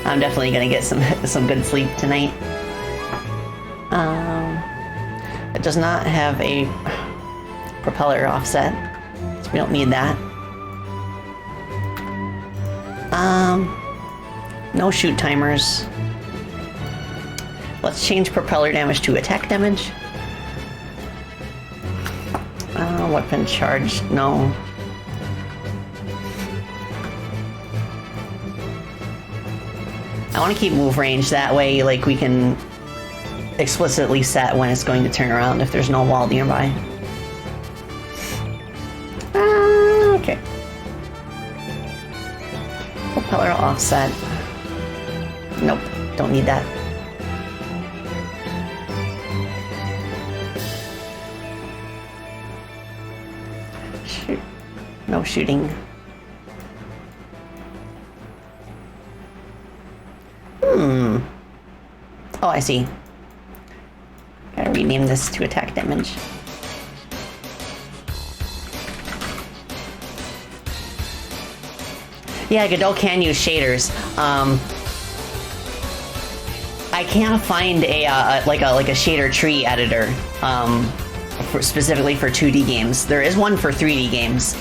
I'm definitely gonna get some good sleep tonight. It does not have a propeller offset, so we don't need that. No shoot timers. Let's change propeller damage to attack damage. Weapon charge, no. I want to keep move range, that way like we can explicitly set when it's going to turn around if there's no wall nearby. Okay. Propeller offset. Nope, don't need that. Shoot. No shooting. Oh, I see. Gotta rename this to attack damage. Yeah, Godot can use shaders. I can't find a shader tree editor specifically for 2D games. There is one for 3D games,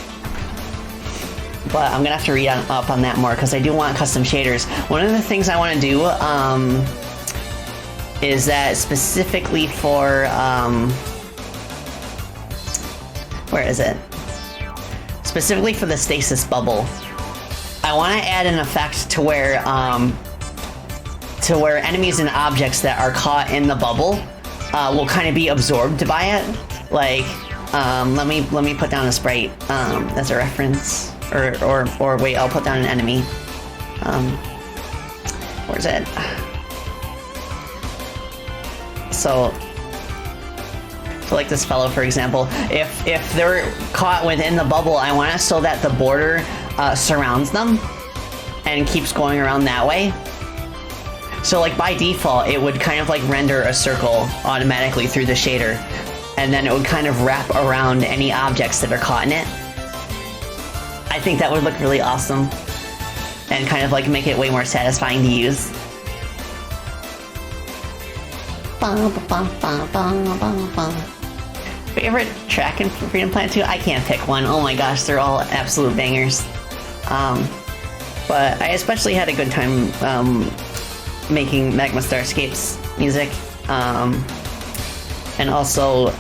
but I'm gonna have to read up on that more because I do want custom shaders. One of the things I want to do is that specifically for where is it? Specifically for the stasis bubble, I want to add an effect to where enemies and objects that are caught in the bubble will kind of be absorbed by it. Like, let me put down a sprite as a reference, or wait, I'll put down an enemy. Where's it? So like this fellow, for example, if they're caught within the bubble, I want it so that the border surrounds them and keeps going around that way. So like by default, it would kind of like render a circle automatically through the shader, and then it would kind of wrap around any objects that are caught in it. I think that would look really awesome and kind of like make it way more satisfying to use. Favorite track in Freedom Planet 2? I can't pick one. Oh my gosh, they're all absolute bangers. But I especially had a good time making Magma Starscape's music, and also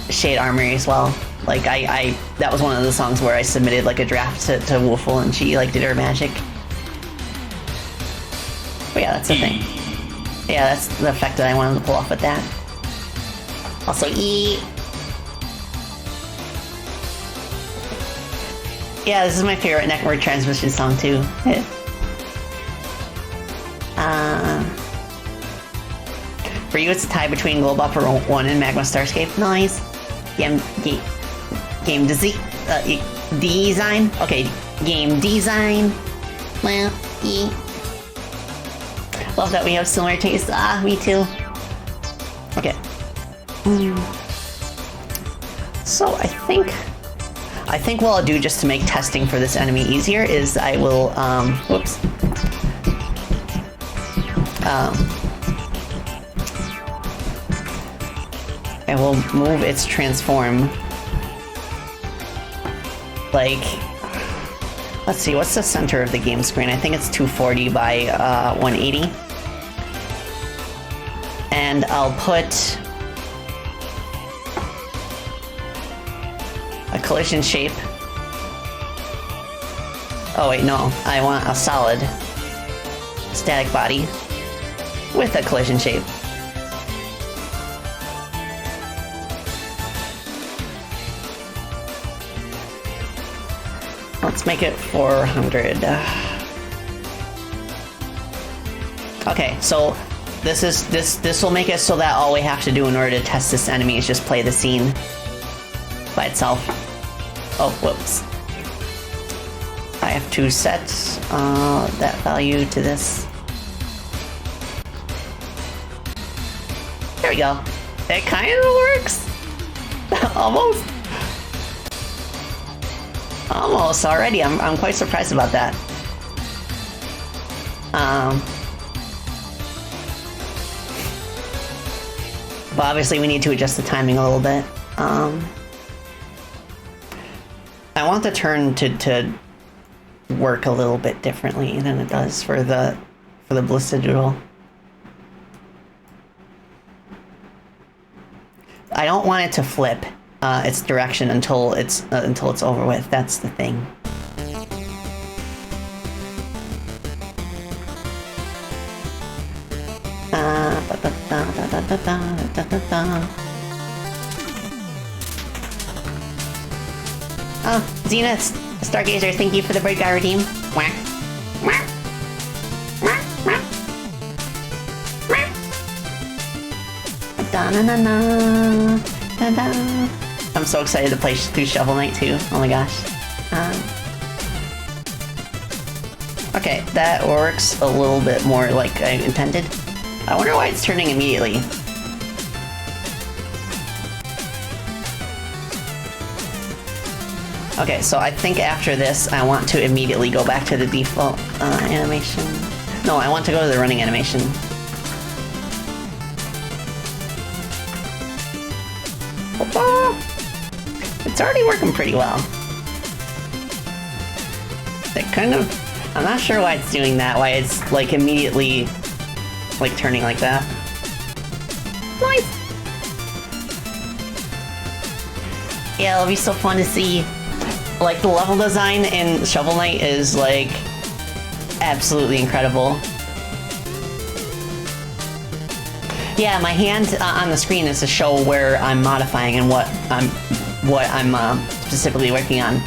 Shade Armory as well. Like that was one of the songs where I submitted like a draft to Woofle and she like did her magic. But yeah, that's the thing. Yeah, that's the effect that I wanted to pull off with that. Also, E. Yeah, this is my favorite network transmission song too. For you, it's a tie between Globopper 1 and Magma Starscape. Nice. Game design. Okay, game design. Well, love that we have similar tastes. Ah, me too. Okay. So I think what I'll do just to make testing for this enemy easier is I will whoops. I will move its transform. Like, let's see, what's the center of the game screen? I think it's 240 by 180. And I'll put a collision shape. Oh wait, no, I want a solid static body with a collision shape. Let's make it 400. Okay, so this will make it so that all we have to do in order to test this enemy is just play the scene by itself. Oh, whoops. I have to set that value to this. There we go. It kind of works. Almost. Almost already. I'm quite surprised about that. But obviously we need to adjust the timing a little bit. I want the turn to work a little bit differently than it does for the Bliss Digital. I don't want it to flip its direction until it's over with. That's the thing. Oh, Zenith, Stargazer, thank you for the bird guy redeem. I'm so excited to play through Shovel Knight too. Oh my gosh. Okay, that works a little bit more like I intended. I wonder why it's turning immediately. Okay, so I think after this, I want to immediately go back to the default animation. No, I want to go to the running animation. It's already working pretty well. It kind of... I'm not sure why it's doing that, why it's like immediately like turning like that. Nice! Yeah, it'll be so fun to see. Like, the level design in Shovel Knight is like absolutely incredible. Yeah, my hand on the screen is to show where I'm modifying and what I'm specifically working on.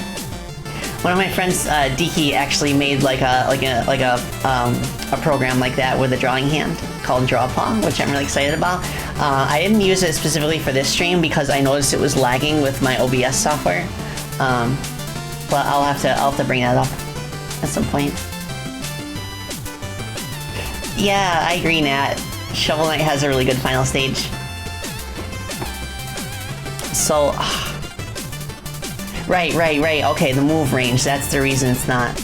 One of my friends, Diki, actually made like a program like that with a drawing hand called Drawpaw, which I'm really excited about. I didn't use it specifically for this stream because I noticed it was lagging with my OBS software. But I'll have to bring that up at some point. Yeah, I agree, Nat. Shovel Knight has a really good final stage. So, right. Okay, the move range. That's the reason it's not.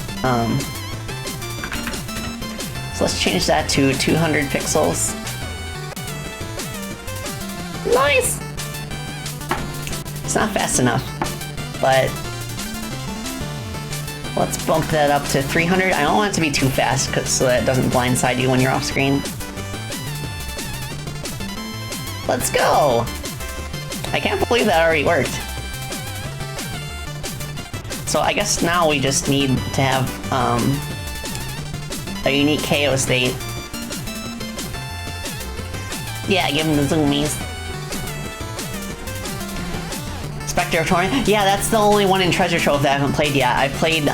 So let's change that to 200 pixels. Nice. It's not fast enough, but let's bump that up to 300. I don't want it to be too fast, so that it doesn't blindside you when you're off screen. Let's go! I can't believe that already worked. So I guess now we just need to have a unique KO state. Yeah, give him the zoomies. Spectre of Torrent? Yeah, that's the only one in Treasure Trove that I haven't played yet. I've played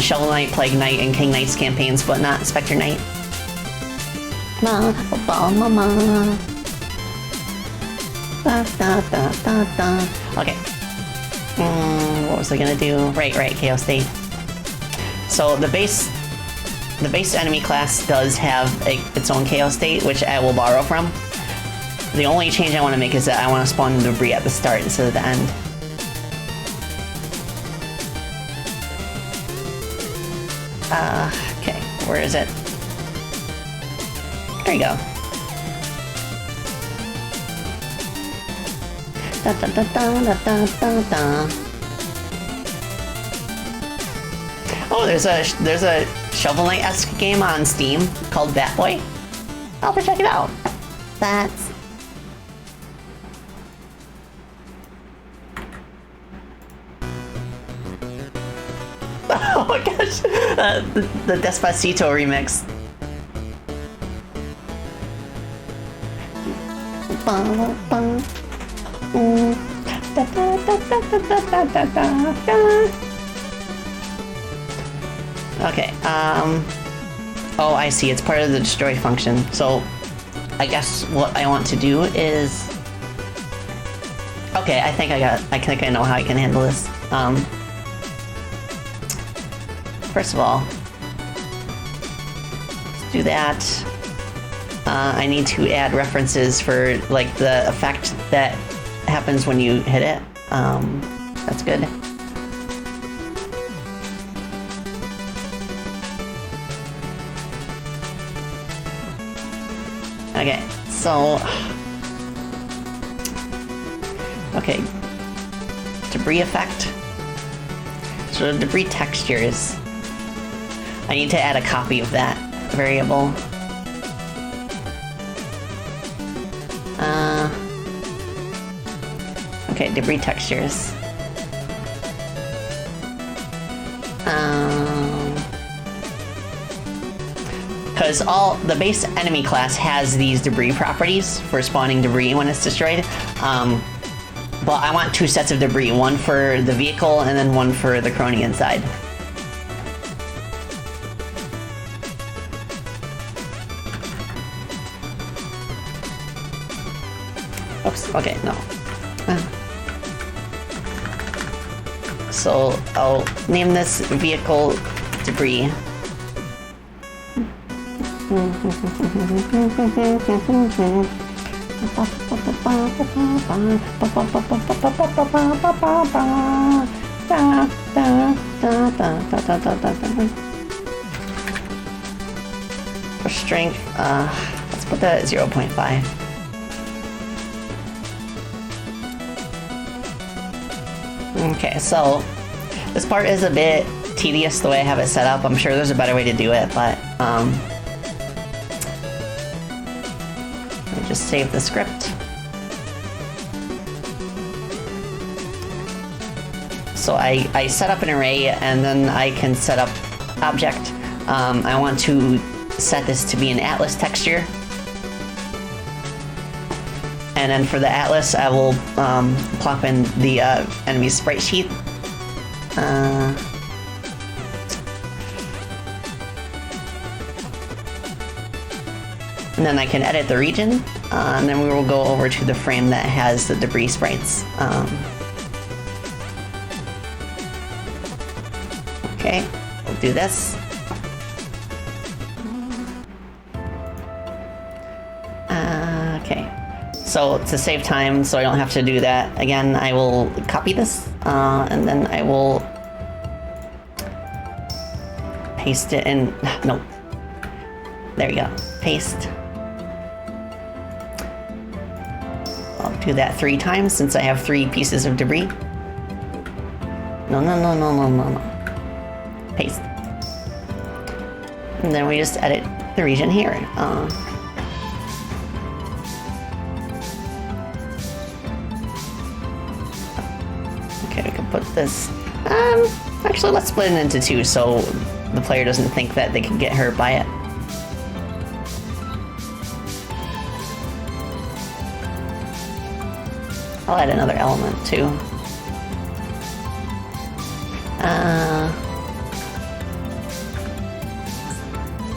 Shovel Knight, Plague Knight, and King Knight's campaigns, but not Spectre Knight. Ma, ba, ma, ma. Da, da, da, da, da. Okay. What was I gonna do? Right, KO state. So the base enemy class does have its own KO state, which I will borrow from. The only change I want to make is that I want to spawn the debris at the start instead of the end. Okay, where is it? There you go. Da, da, da, da, da, da, da. Oh, there's a Shovel Knight-esque game on Steam called Batboy. I'll have to check it out. That's... Oh my gosh! The Despacito remix. Okay, oh, I see, it's part of the destroy function. So, I guess what I want to do is... Okay, I think I know how I can handle this. First of all, let's do that. I need to add references for, like, the effect that happens when you hit it. That's good. Okay, so... Okay. Debris effect. So the debris textures. I need to add a copy of that variable. Okay, debris textures. Because the base enemy class has these debris properties for spawning debris when it's destroyed. But I want two sets of debris, one for the vehicle and then one for the crony inside. Oops, okay, no. So I'll name this vehicle debris. For strength, let's put that at 0.5. Okay, so this part is a bit tedious the way I have it set up. I'm sure there's a better way to do it, but let me just save the script. So I set up an array and then I can set up object. I want to set this to be an atlas texture. And then for the atlas, I will plop in the enemy sprite sheet. And then I can edit the region, and then we will go over to the frame that has the debris sprites. Okay, we'll do this. Okay. So to save time, so I don't have to do that again, I will copy this, and then I will paste it in. No. There you go. Paste. I'll do that 3 times since I have 3 pieces of debris. No. Paste. And then we just edit the region here. Okay, we can this? Actually, let's split it into two so the player doesn't think that they can get hurt by it. I'll add another element too.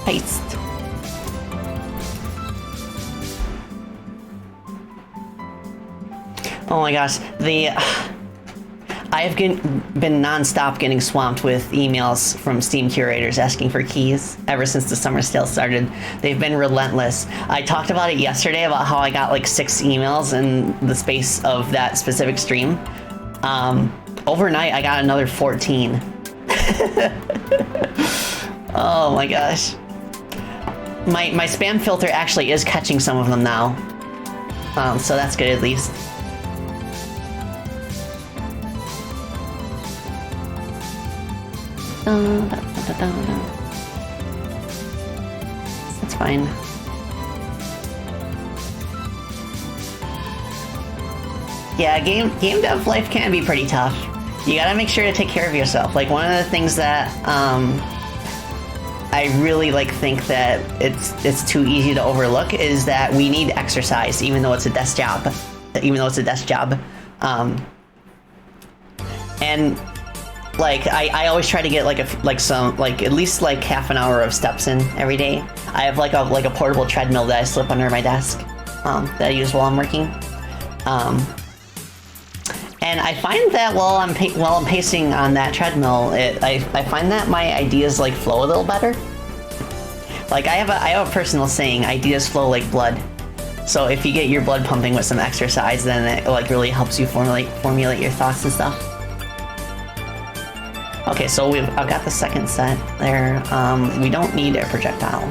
Paste. Oh my gosh, I've been non-stop getting swamped with emails from Steam curators asking for keys ever since the summer sale started. They've been relentless. I talked about it yesterday about how I got like 6 emails in the space of that specific stream. Overnight, I got another 14. Oh my gosh. My spam filter actually is catching some of them now. So that's good at least. That's fine. Yeah, game dev life can be pretty tough. You gotta make sure to take care of yourself. Like, one of the things that I really think that it's too easy to overlook is that we need exercise, even though it's a desk job. And I always try to get at least half an hour of steps in every day. I have a portable treadmill that I slip under my desk that I use while I'm working. And I find that while I'm pacing on that treadmill, I find that my ideas flow a little better. I have a personal saying: ideas flow like blood. So if you get your blood pumping with some exercise, then it really helps you formulate your thoughts and stuff. Okay, so I've got the second set there. We don't need a projectile.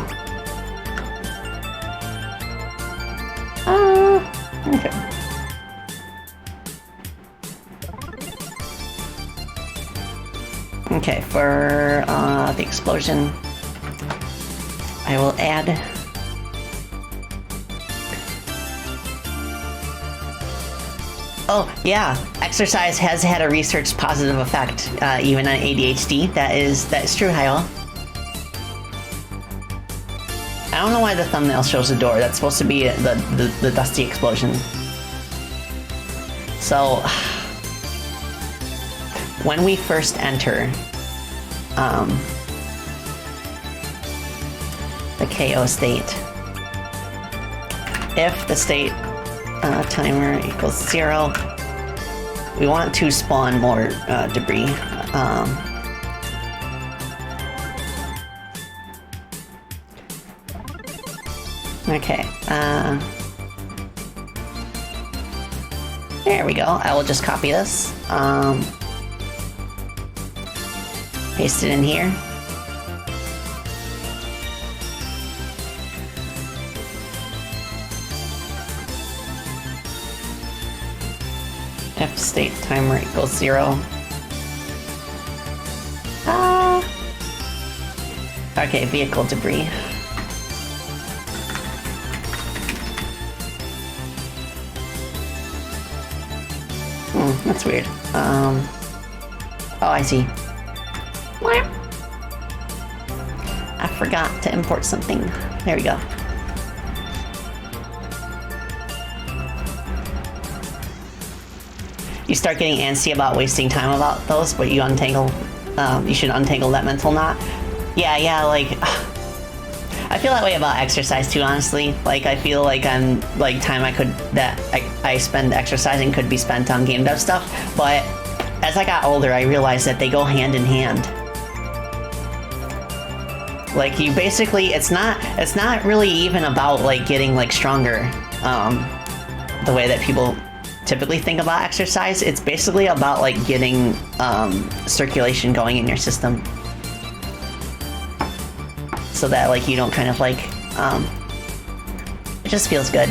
Okay. Okay, for the explosion, I will add oh yeah, exercise has had a researched positive effect, even on ADHD. That is true, Hyo. I don't know why the thumbnail shows the door. That's supposed to be the dusty explosion. So when we first enter the KO state, if the state timer equals 0, we want to spawn more debris. Okay, there we go. I will just copy this, paste it in here. If state timer equals 0. Okay, vehicle debris. That's weird. Oh, I see. I forgot to import something. There we go. You start getting antsy about wasting time about those, but you should untangle that mental knot. Yeah, I feel that way about exercise too, honestly. I feel I'm time I spend exercising could be spent on game dev stuff, but as I got older, I realized that they go hand in hand. You basically, it's not really even about getting stronger, the way that people typically think about exercise. It's basically about getting circulation going in your system, so that you don't kind of it just feels good.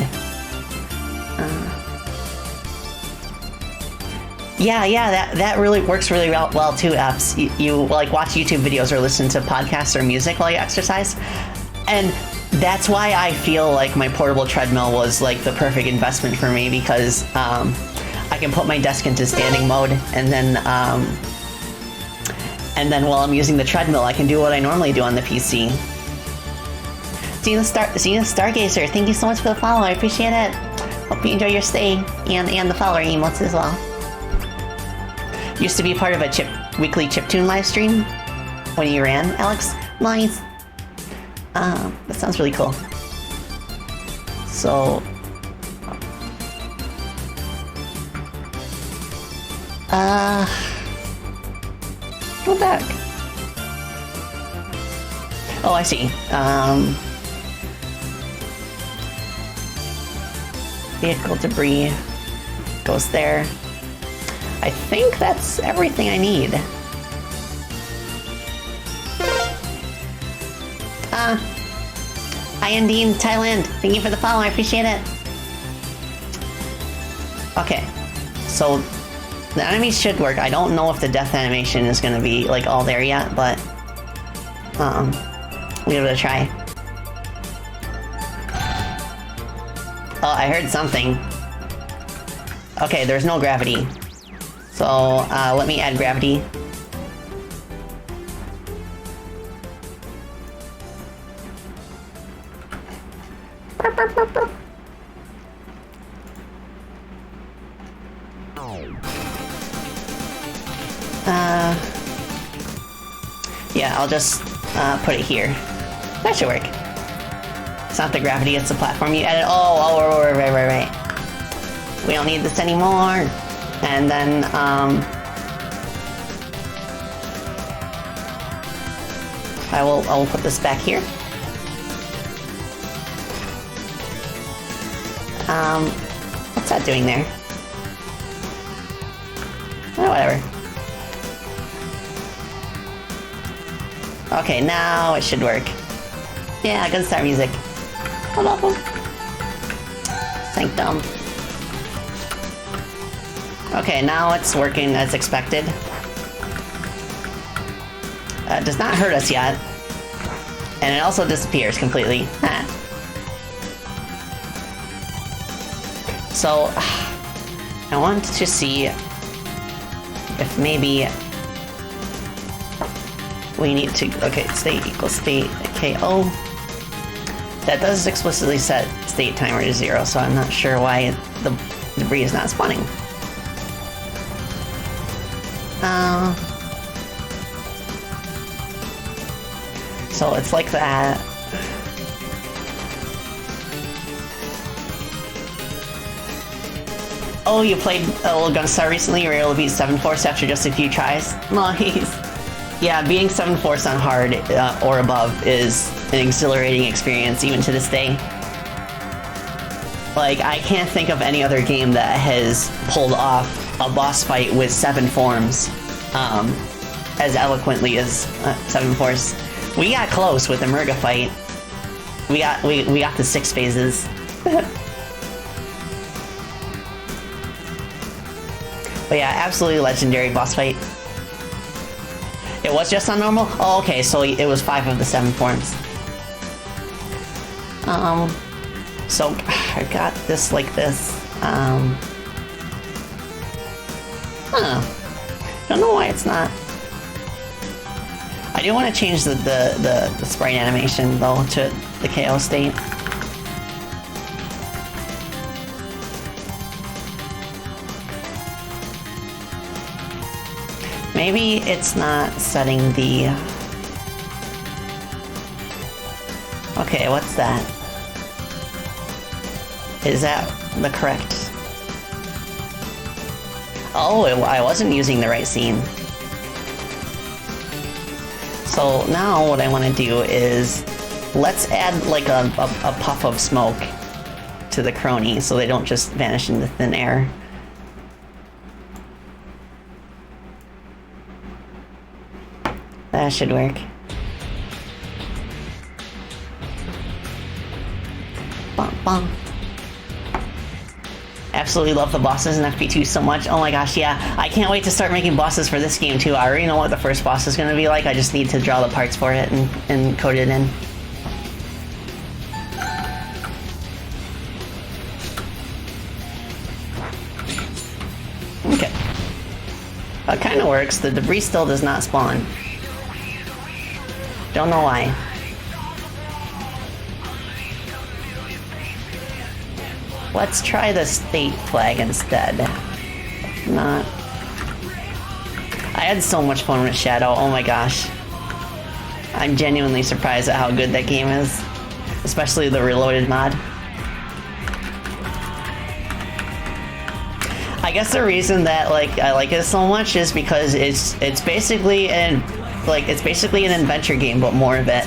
That really works really well too, Eps. You watch YouTube videos or listen to podcasts or music while you exercise, and that's why I feel my portable treadmill was the perfect investment for me, because I can put my desk into standing mode, and then while I'm using the treadmill, I can do what I normally do on the PC. Xena Stargazer, thank you so much for the follow. I appreciate it. Hope you enjoy your stay and the follower emotes as well. Used to be part of a weekly chiptune live stream when you ran, Alex. Nice. That sounds really cool. So, go back. Oh, I see. Vehicle debris goes there. I think that's everything I need. Hi, Indine, Thailand. Thank you for the follow. I appreciate it. Okay, so the enemies should work. I don't know if the death animation is going to be like all there yet, but we'll give it a try. Oh, I heard something. Okay, there's no gravity. So, let me add gravity. Yeah, I'll just put it here. That should work. It's not the gravity, it's the platform you edit. Oh, right. We don't need this anymore. And then, I will put this back here. What's that doing there? Oh, whatever. Okay, now it should work. Yeah, good start music. Hello. Sanctum. Okay, now it's working as expected. It does not hurt us yet. And it also disappears completely. So, I want to see if maybe we need to, okay, state equals state KO. That does explicitly set state timer to 0, so I'm not sure why the debris is not spawning. So it's like that. Oh, you played a little Gunstar recently? You were able to beat 7 Force after just a few tries? Nice. Yeah, beating 7 Force on hard or above is an exhilarating experience even to this day. Like, I can't think of any other game that has pulled off a boss fight with 7 forms as eloquently as 7 Force. We got close with the Murga fight. We got the 6 phases. But yeah, absolutely legendary boss fight. It was just on normal? Oh, okay, so it was 5 of the 7 forms. So I've got this like this. Don't know why it's not. I do want to change the sprite animation though to the KO state. Maybe it's not setting the... Okay, what's that? Is that the correct... Oh, I wasn't using the right scene. So now what I want to do is... Let's add like a puff of smoke to the crony so they don't just vanish into thin air. That should work. Bum, bum. Absolutely love the bosses in FP2 so much. Oh my gosh, yeah. I can't wait to start making bosses for this game too. I already know what the first boss is going to be like. I just need to draw the parts for it and code it in. works, the debris still does not spawn. Don't know why. Let's try the state flag instead. Not. I had so much fun with Shadow, oh my gosh. I'm genuinely surprised at how good that game is. Especially the reloaded mod. I guess the reason that I like it so much is because it's basically an adventure game, but more of it.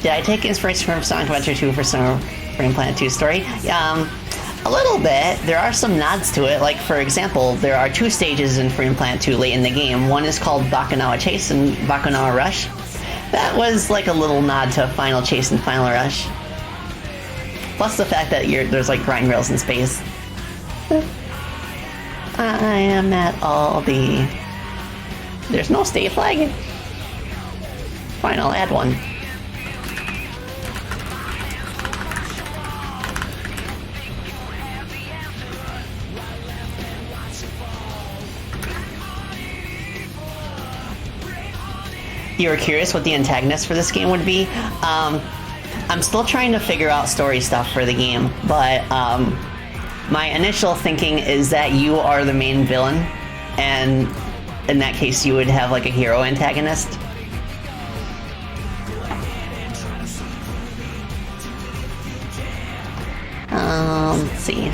Did I take inspiration from Sonic Adventure 2 for some Frame Planet 2 story? A little bit. There are some nods to it. Like, for example, there are 2 stages in Frame Planet 2 late in the game. One is called Bakunawa Chase and Bakunawa Rush. That was like a little nod to Final Chase and Final Rush. Plus the fact that there's like grind rails in space. I am at Aldi. There's no state flag. Fine, I'll add one. You were curious what the antagonist for this game would be? I'm still trying to figure out story stuff for the game, but my initial thinking is that you are the main villain, and in that case you would have like a hero antagonist. Let's see.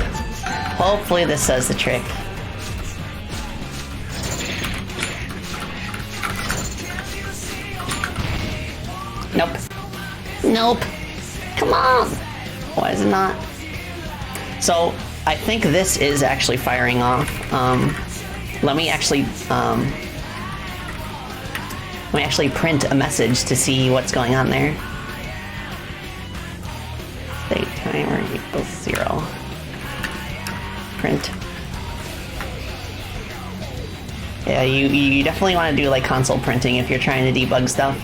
Hopefully this does the trick. Nope. Nope. Come on! Why is it not? So, I think this is actually firing off. Let me actually print a message to see what's going on there. State timer equals 0. Print. Yeah, you definitely want to do like console printing if you're trying to debug stuff.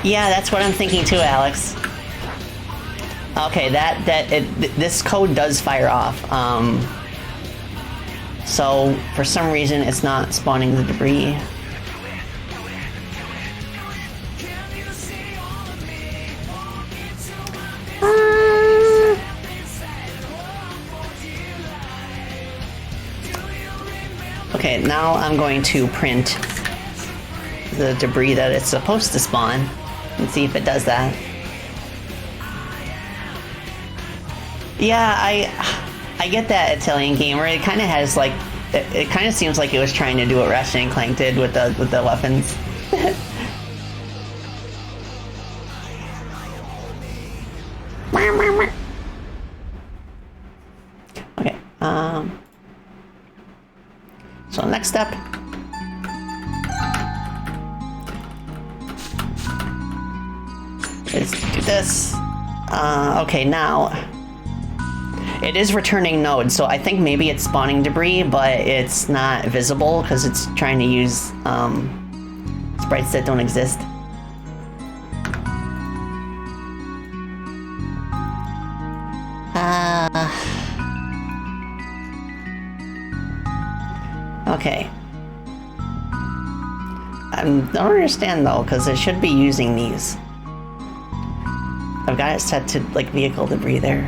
Yeah, that's what I'm thinking too, Alex. Okay, this code does fire off. So for some reason it's not spawning the debris. Okay, now I'm going to print the debris that it's supposed to spawn. And see if it does that. Yeah, I get that Italian gamer. It kind of has like, it kind of seems like it was trying to do what Ratchet and Clank did with the weapons. Okay. So next step. Let's do this. Okay, now it is returning nodes, so I think maybe it's spawning debris, but it's not visible because it's trying to use sprites that don't exist. Okay. I don't understand though, because it should be using these. I've got it set to, like, vehicle debris there.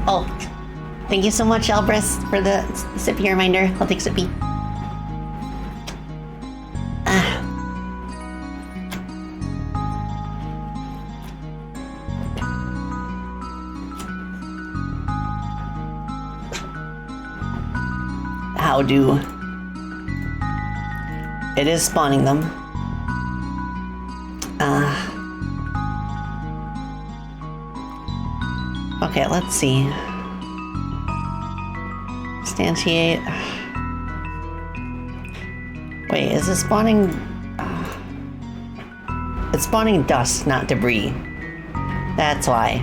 Oh, thank you so much, Albris, for the sippy reminder. I'll take sippy. How do? It is spawning them. Okay, let's see. Instantiate. Wait, is it spawning? It's spawning dust, not debris. That's why.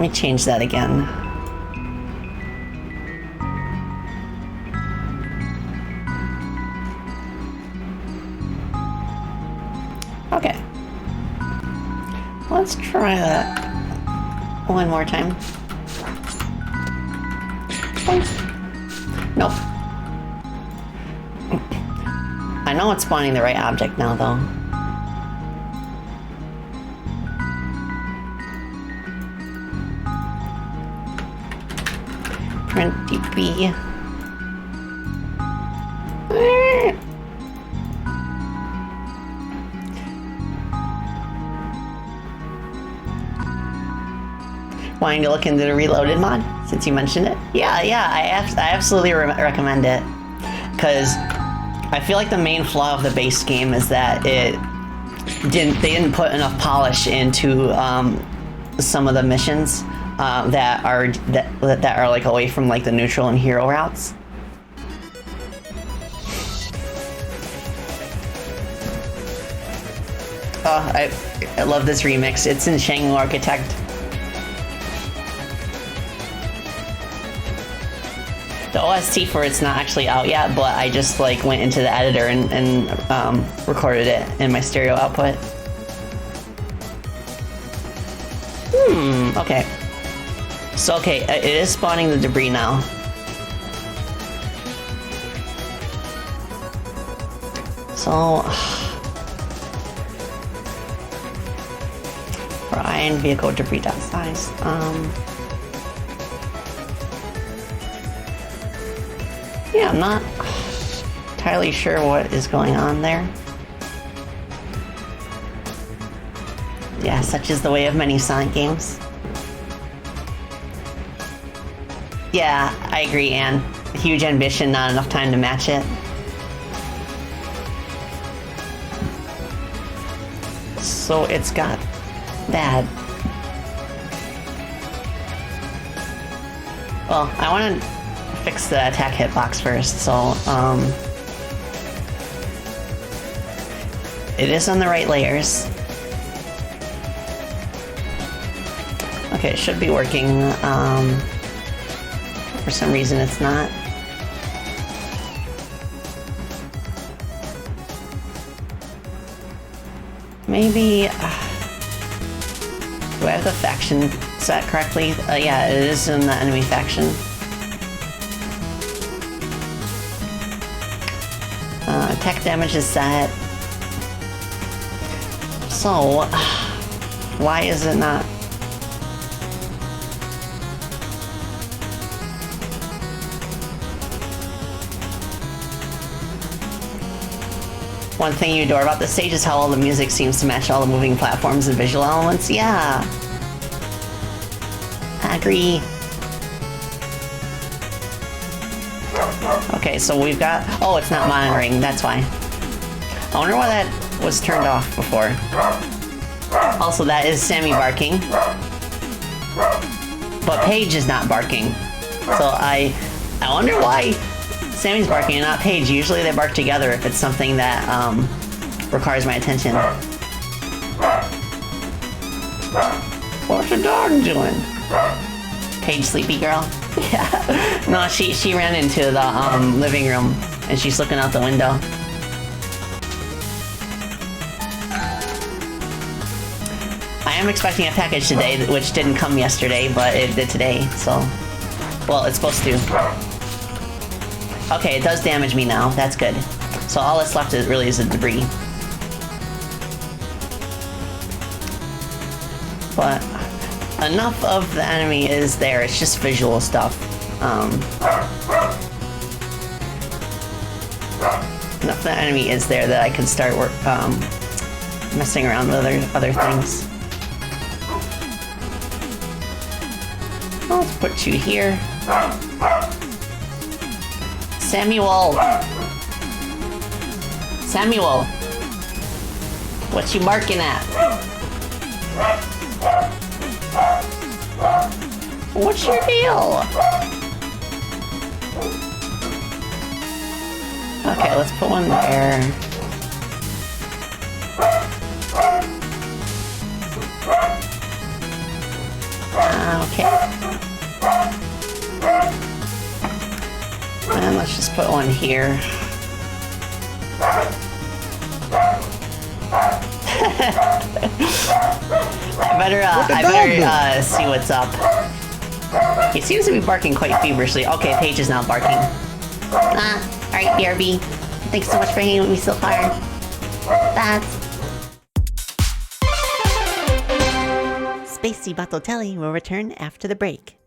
me change that again. Okay. Let's try that one more time. Nope. I know it's spawning the right object now, though. Print DB. Wanting to look into the Reloaded mod, since you mentioned it? Yeah, I absolutely recommend it. Because I feel like the main flaw of the base game is that they didn't put enough polish into some of the missions that are like away from like the neutral and hero routes. Oh, I love this remix. It's in Shanghai Architect. The OST for it's not actually out yet, but I just like went into the editor and recorded it in my stereo output. Okay. So, okay, it is spawning the debris now. So, for iron vehicle debris dot size, yeah, I'm not entirely sure what is going on there. Yeah, such is the way of many Sonic games. Yeah, I agree, Anne. Huge ambition, not enough time to match it. So it's got that. Well, I want to fix the attack hitbox first, so it is on the right layers. Okay, it should be working. For some reason it's not. Maybe do I have the faction set correctly? Yeah, it is in the enemy faction. Attack damage is set. So, why is it not? One thing you adore about the stage is how all the music seems to match all the moving platforms and visual elements. Yeah. I agree. Okay, so we've got... Oh, it's not monitoring. That's why. I wonder why that was turned off before. Also, that is Sammy barking. But Paige is not barking. So I wonder why Sammy's barking and not Paige. Usually they bark together if it's something that requires my attention. What's the dog doing? Paige, sleepy girl? Yeah. No, she ran into the living room and she's looking out the window. I am expecting a package today, which didn't come yesterday, but it did today, so... Well, it's supposed to. Okay, it does damage me now. That's good. So all that's left is really the debris. But enough of the enemy is there. It's just visual stuff. Enough of the enemy is there that I can start messing around with other things. Let's put you here. Samuel! Samuel! What you barking at? What's your deal? Okay, let's put one there. Okay. And let's just put one here. I better see what's up. He seems to be barking quite feverishly. Okay, Paige is now barking. Alright, BRB. Thanks so much for hanging with me so far. That's... Spacey Bottotelli will return after the break.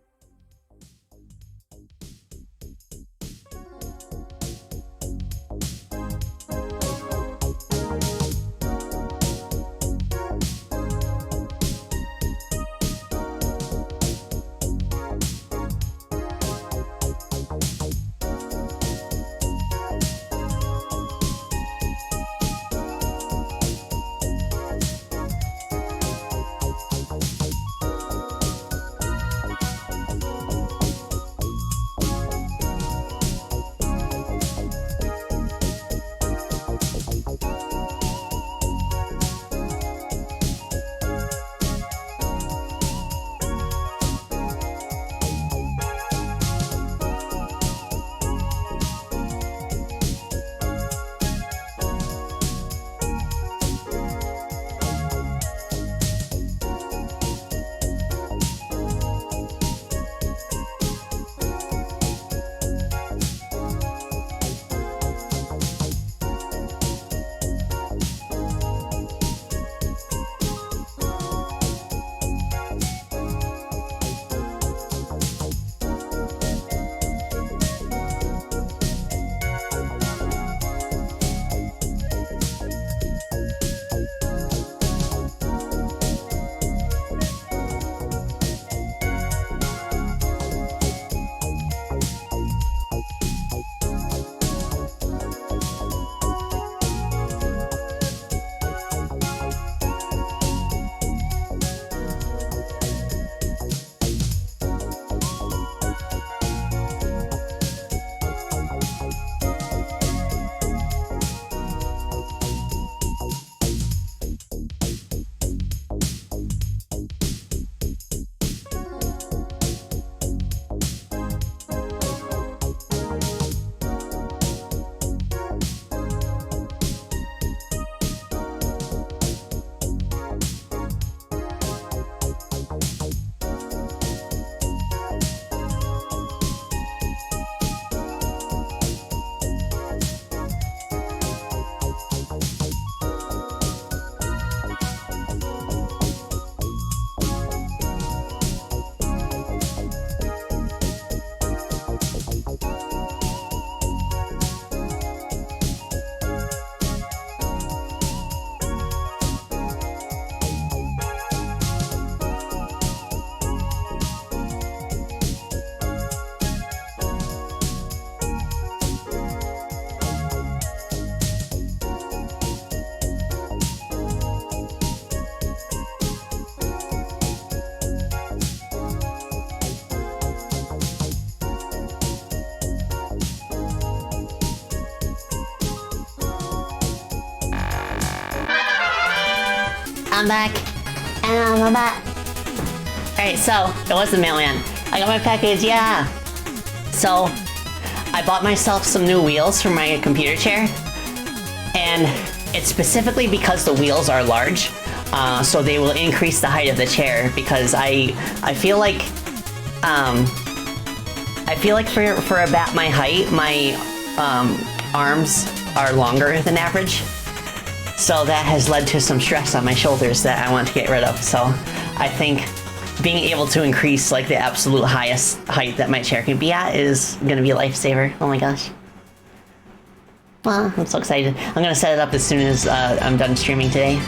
I'm back. And I'm back. Alright, so, it was the mailman. I got my package, yeah! So, I bought myself some new wheels for my computer chair. And it's specifically because the wheels are large. So they will increase the height of the chair because I feel like for about my height, my arms are longer than average. So that has led to some stress on my shoulders that I want to get rid of. So I think being able to increase like the absolute highest height that my chair can be at is going to be a lifesaver. Oh my gosh. Well, I'm so excited. I'm going to set it up as soon as I'm done streaming today.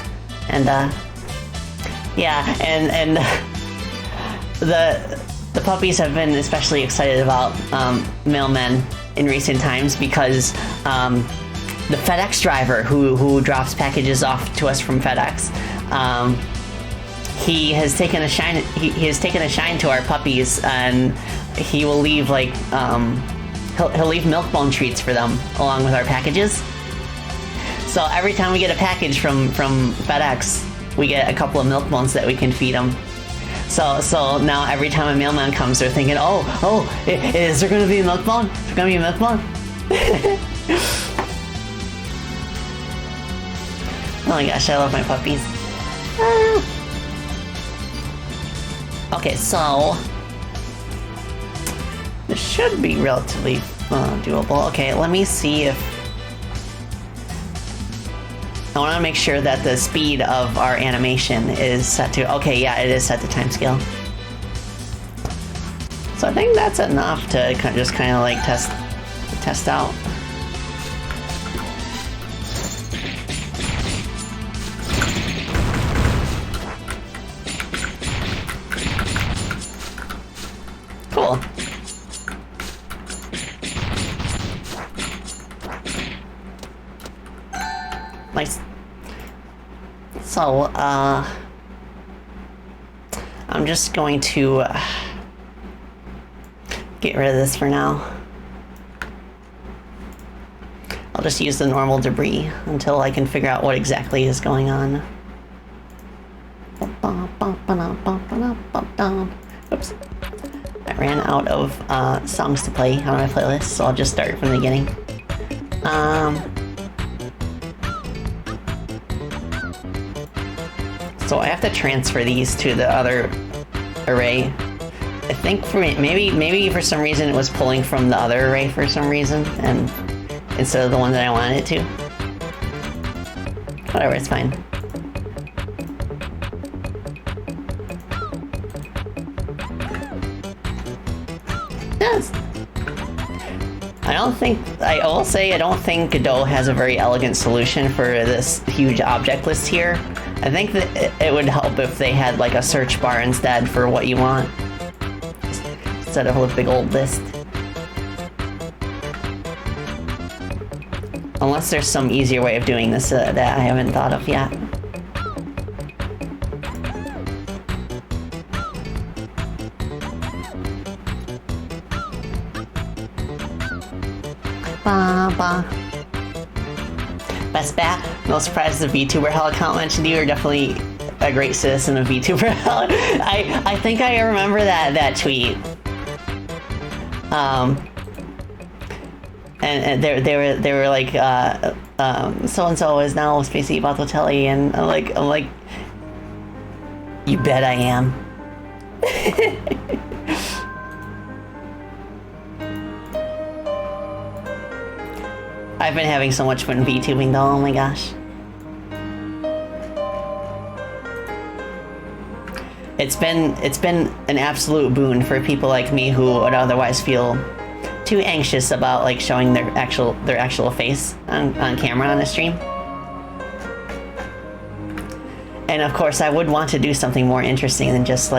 And yeah, and the puppies have been especially excited about mailmen in recent times because the FedEx driver who drops packages off to us from FedEx, he has taken a shine. He has taken a shine to our puppies, and he will leave like he'll leave milk bone treats for them along with our packages. So every time we get a package from FedEx, we get a couple of milk bones that we can feed them. So now every time a mailman comes, they're thinking, is there gonna be a milk bone? Is there gonna be a milk bone? Oh my gosh, I love my puppies. Okay, so this should be relatively doable. Okay, let me see if I want to make sure that the speed of our animation is set to. Okay, yeah, it is set to time scale. So I think that's enough to just kind of like test out. Cool. Nice. So, I'm just going to get rid of this for now. I'll just use the normal debris until I can figure out what exactly is going on. Oops. I ran out of songs to play on my playlist, so I'll just start from the beginning. So I have to transfer these to the other array. I think for maybe for some reason it was pulling from the other array for some reason, and instead of the one that I wanted it to. Whatever, it's fine. Yes. I will say I don't think Godot has a very elegant solution for this huge object list here. I think that it would help if they had like a search bar instead for what you want, instead of a big old list. Unless there's some easier way of doing this that I haven't thought of yet. Best bat. No surprise the VTuber Hell account mentioned you are definitely a great citizen of VTuber Hell. I think I remember that tweet. And they were like so and so is now Spacey Balotelli, and I'm like you bet I am. I've been having so much fun VTubing though, oh my gosh. It's been an absolute boon for people like me who would otherwise feel too anxious about like showing their actual face on camera on a stream. And of course I would want to do something more interesting than just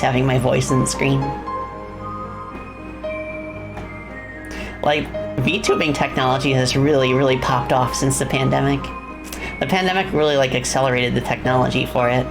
having my voice in the screen. Like, VTubing technology has really popped off since the pandemic. The pandemic really like accelerated the technology for it.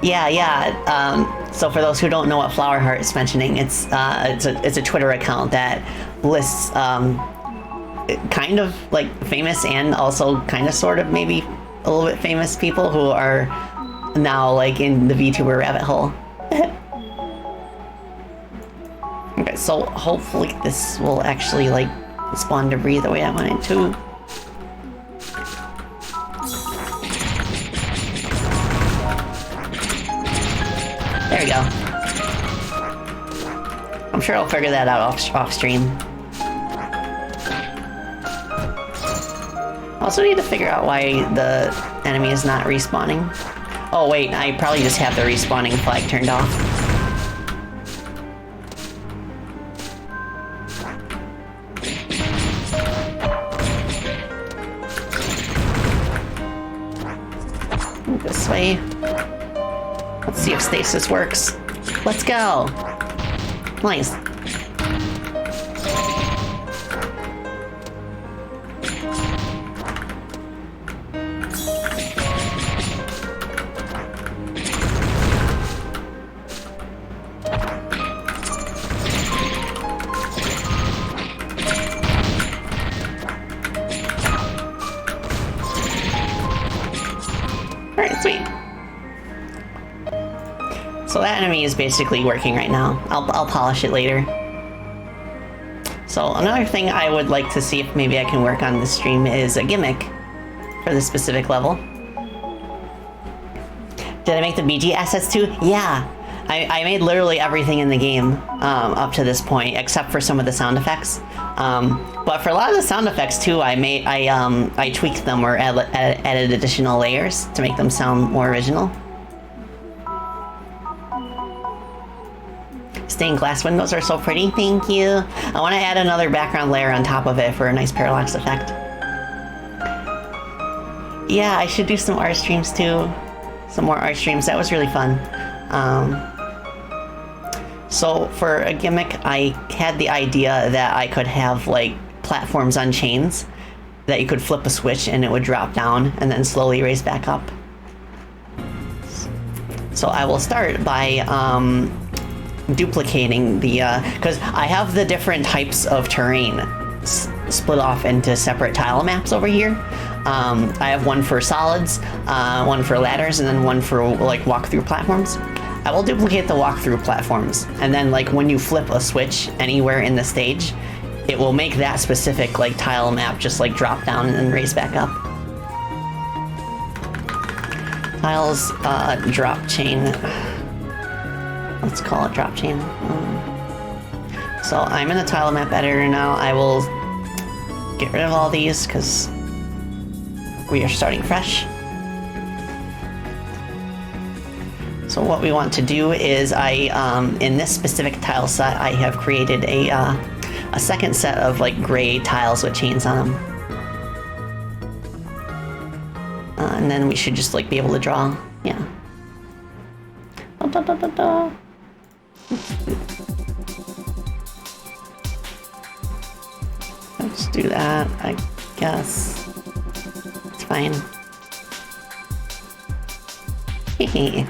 Yeah. So for those who don't know what Flowerheart is mentioning, it's a Twitter account that lists kind of like famous and also kind of sort of maybe a little bit famous people who are now like in the VTuber rabbit hole. Okay, so hopefully this will actually like spawn debris the way I want it to. There we go. I'm sure I'll figure that out off stream. I also need to figure out why the enemy is not respawning. Oh wait, I probably just have the respawning flag turned off. This way. Let's see if stasis works. Let's go. Nice. Alright, sweet. So that enemy is basically working right now. I'll polish it later. So another thing I would like to see if maybe I can work on this stream is a gimmick for this specific level. Did I make the BG assets too? Yeah. I made literally everything in the game up to this point, except for some of the sound effects. But for a lot of the sound effects too, I tweaked them or added additional layers to make them sound more original. Stained glass windows are so pretty, thank you. I want to add another background layer on top of it for a nice parallax effect. Yeah, I should do some art streams too. Some more art streams, that was really fun. So for a gimmick, I had the idea that I could have like platforms on chains that you could flip a switch and it would drop down and then slowly raise back up. So I will start by duplicating the, because I have the different types of terrain split off into separate tile maps over here. I have one for solids, one for ladders, and then one for like walk-through platforms. I will duplicate the walk-through platforms, and then like when you flip a switch anywhere in the stage, it will make that specific like tile map just like drop down and then raise back up. Tiles, drop chain. Let's call it drop chain. So I'm in the tile map editor now. I will get rid of all these because we are starting fresh. So what we want to do is in this specific tile set, I have created a second set of like gray tiles with chains on them. And then we should just like be able to draw, yeah. Let's do that, I guess. It's fine. Hehe.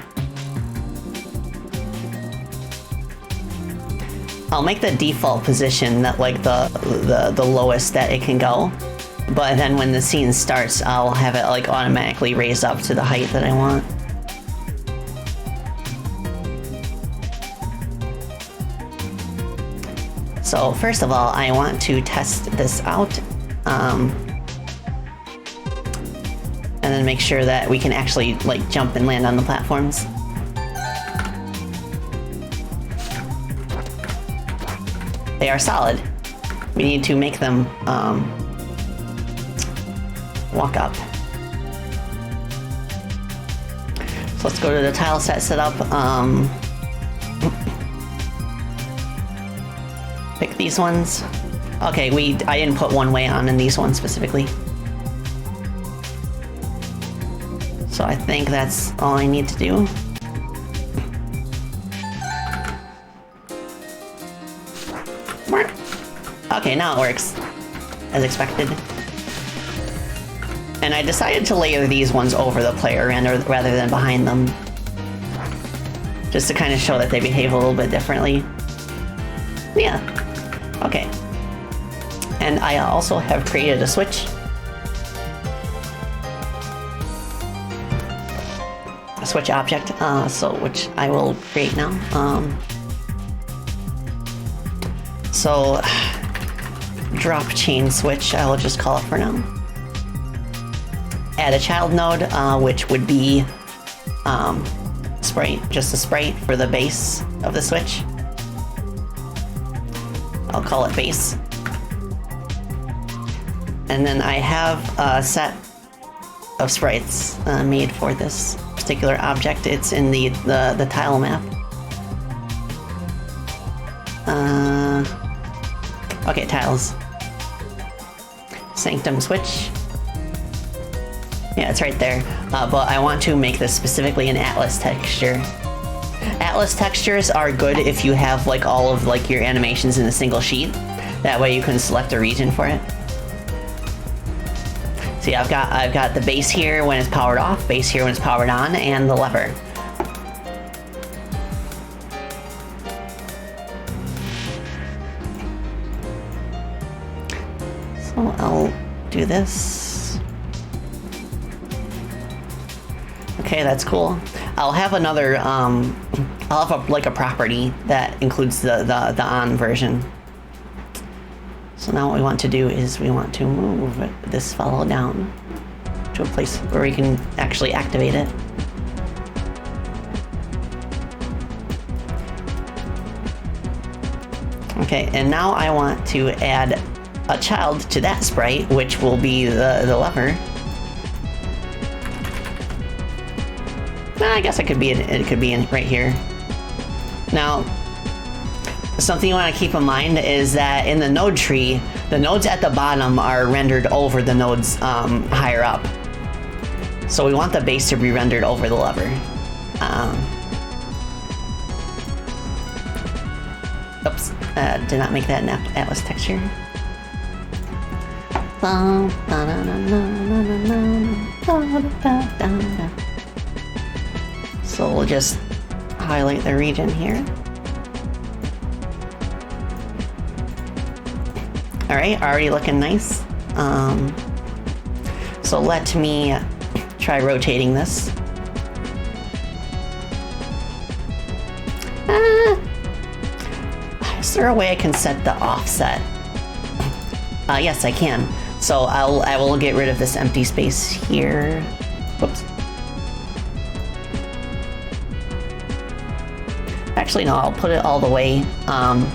I'll make the default position that like the lowest that it can go, but then when the scene starts, I'll have it like automatically raised up to the height that I want. So first of all, I want to test this out, and then make sure that we can actually like jump and land on the platforms. They are solid. We need to make them walk up. So let's go to the tile set setup. Pick these ones. Okay, I didn't put one way on in these ones specifically. So I think that's all I need to do. Okay, now it works, as expected. And I decided to layer these ones over the player rather than behind them. Just to kind of show that they behave a little bit differently. Yeah, okay. And I also have created a switch. A switch object, which I will create now. So, drop chain switch, I will just call it for now. Add a child node, which would be sprite, just a sprite for the base of the switch. I'll call it base. And then I have a set of sprites made for this particular object. It's in the tile map. Okay, tiles. Sanctum switch. Yeah, it's right there. But I want to make this specifically an atlas texture. Atlas textures are good if you have like all of like your animations in a single sheet. That way you can select a region for it. See, I've got the base here when it's powered off, base here when it's powered on, and the lever. So I'll do this. Okay, that's cool. I'll have another, I'll have like a property that includes the on version. So now what we want to do is we want to move this fellow down to a place where we can actually activate it. Okay, and now I want to add a child to that sprite, which will be the lever. I guess it could be in right here. Now, something you want to keep in mind is that in the node tree, the nodes at the bottom are rendered over the nodes higher up. So we want the base to be rendered over the lever. Oops, did not make that an Atlas texture. So we'll just highlight the region here. All right, already looking nice. So let me try rotating this. Is there a way I can set the offset? Yes, I can. So I will get rid of this empty space here. Whoops. Actually, no, I'll put it all the way. I'm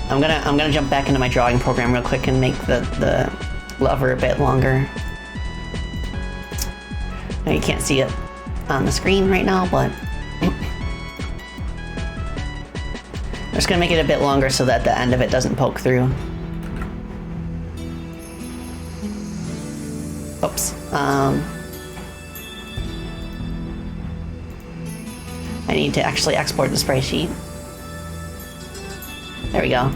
gonna jump back into my drawing program real quick and make the lever a bit longer. Now you can't see it on the screen right now, but I'm just gonna make it a bit longer so that the end of it doesn't poke through. Oops. I need to actually export the spray sheet. There we go.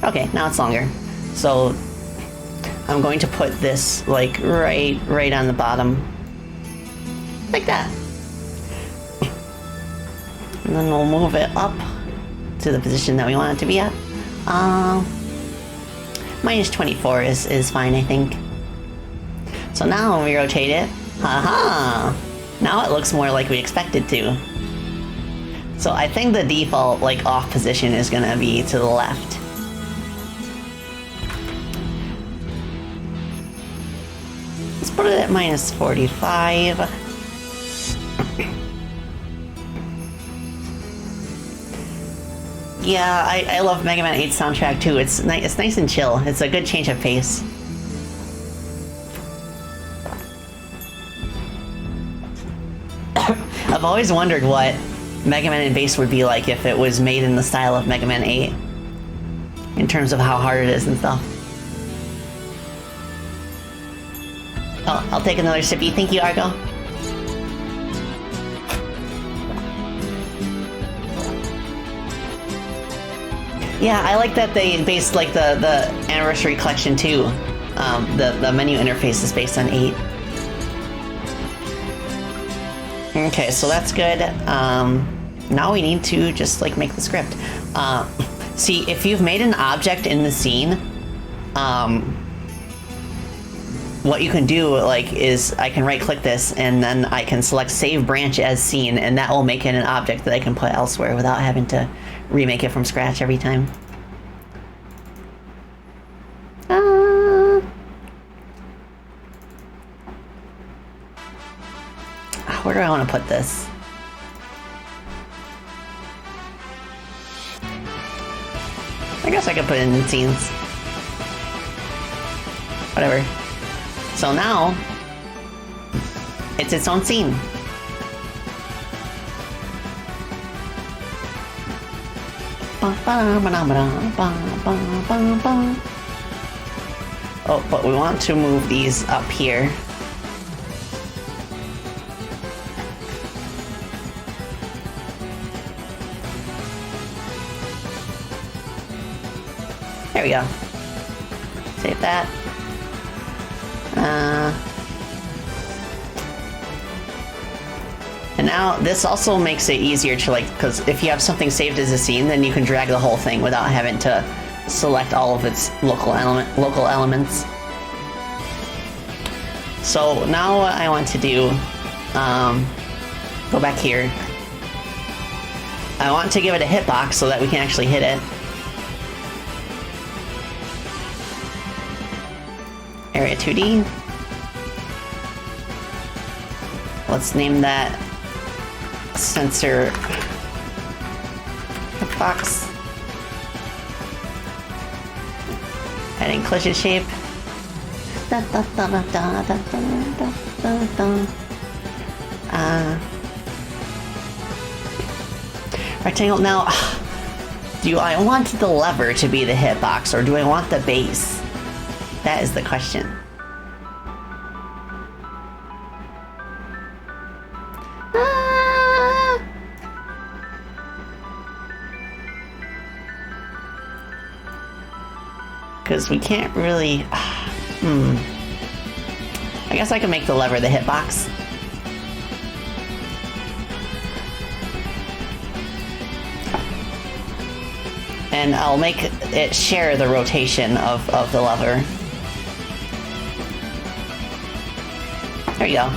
Okay, now it's longer. So I'm going to put this like right on the bottom. Like that. And then we'll move it up to the position that we want it to be at. Minus 24 is fine, I think. So now when we rotate it, haha! Now it looks more like we expected to. So I think the default like off position is gonna be to the left. Let's put it at minus 45. Yeah, I love Mega Man 8's soundtrack too. It's nice and chill. It's a good change of pace. I've always wondered what Mega Man and bass would be like if it was made in the style of Mega Man 8. In terms of how hard it is and stuff. Oh, I'll take another sippy. Thank you, Argo. Yeah, I like that they based like the Anniversary Collection too. The menu interface is based on 8. Okay, so that's good. Now we need to just like make the script. See, if you've made an object in the scene, what you can do like is I can right click this and then I can select save branch as scene, and that will make it an object that I can put elsewhere without having to remake it from scratch every time. Where do I want to put this? I guess I could put it in scenes. Whatever. So now, it's its own scene. Oh, but we want to move these up here. There we go. Save that. And now this also makes it easier to like, because if you have something saved as a scene, then you can drag the whole thing without having to select all of its local elements. So now what I want to do go back here. I want to give it a hitbox so that we can actually hit it. Area 2D. Let's name that sensor hitbox. Adding collision shape. Rectangle. Now, do I want the lever to be the hitbox, or do I want the base? That is the question. Because we can't really... I guess I can make the lever the hitbox. And I'll make it share the rotation of the lever. There you go.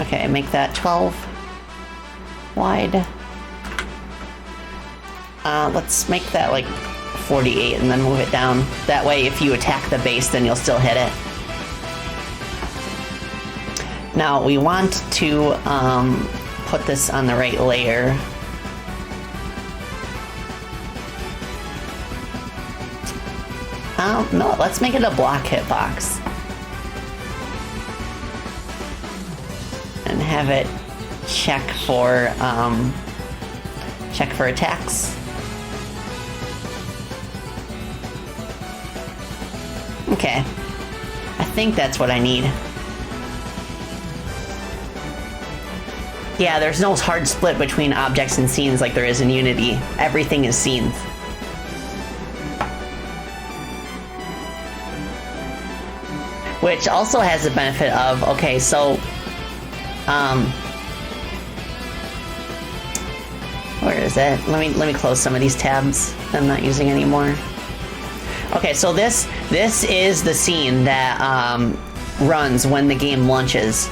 Okay, make that 12 wide. Let's make that like 48 and then move it down. That way if you attack the base, then you'll still hit it. Now we want to put this on the right layer. No, let's make it a block hitbox. And have it check for attacks. Okay, I think that's what I need. Yeah, there's no hard split between objects and scenes like there is in Unity. Everything is scenes. Which also has the benefit of, okay, so, where is it? Let me close some of these tabs I'm not using anymore. Okay, so this is the scene that runs when the game launches.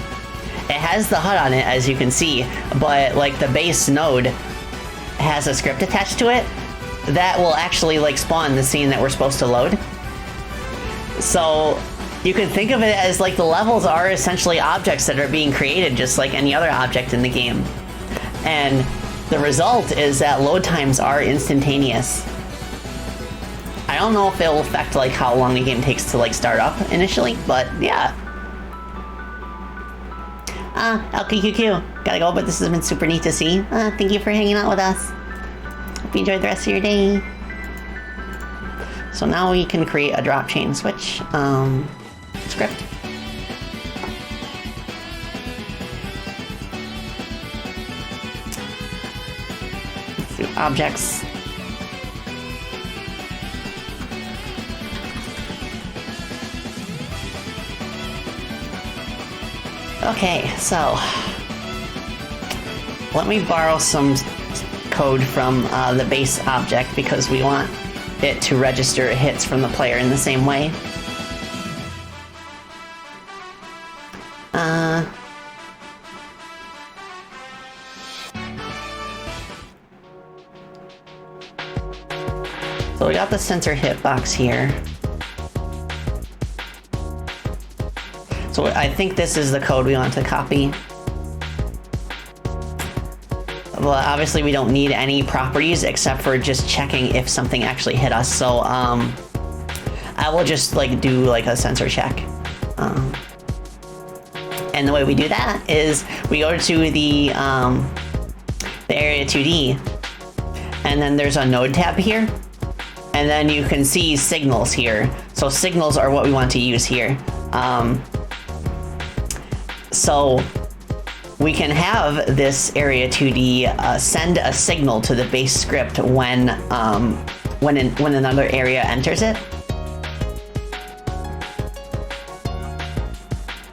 It has the HUD on it, as you can see, but like the base node has a script attached to it that will actually like spawn the scene that we're supposed to load. So you can think of it as like the levels are essentially objects that are being created just like any other object in the game. And the result is that load times are instantaneous. I don't know if it will affect like how long the game takes to like start up initially, but yeah. LKQQ, gotta go, but this has been super neat to see. Thank you for hanging out with us. Hope you enjoyed the rest of your day. So now we can create a drop chain switch script. Let's do objects. Okay, so let me borrow some code from the base object because we want it to register hits from the player in the same way. So we got the sensor hitbox here. So I think this is the code we want to copy. Well, obviously we don't need any properties except for just checking if something actually hit us. So I will just like do like a sensor check. And the way we do that is we go to the area 2D, and then there's a node tab here, and then you can see signals here. So signals are what we want to use here. So we can have this area 2D send a signal to the base script when another area enters it,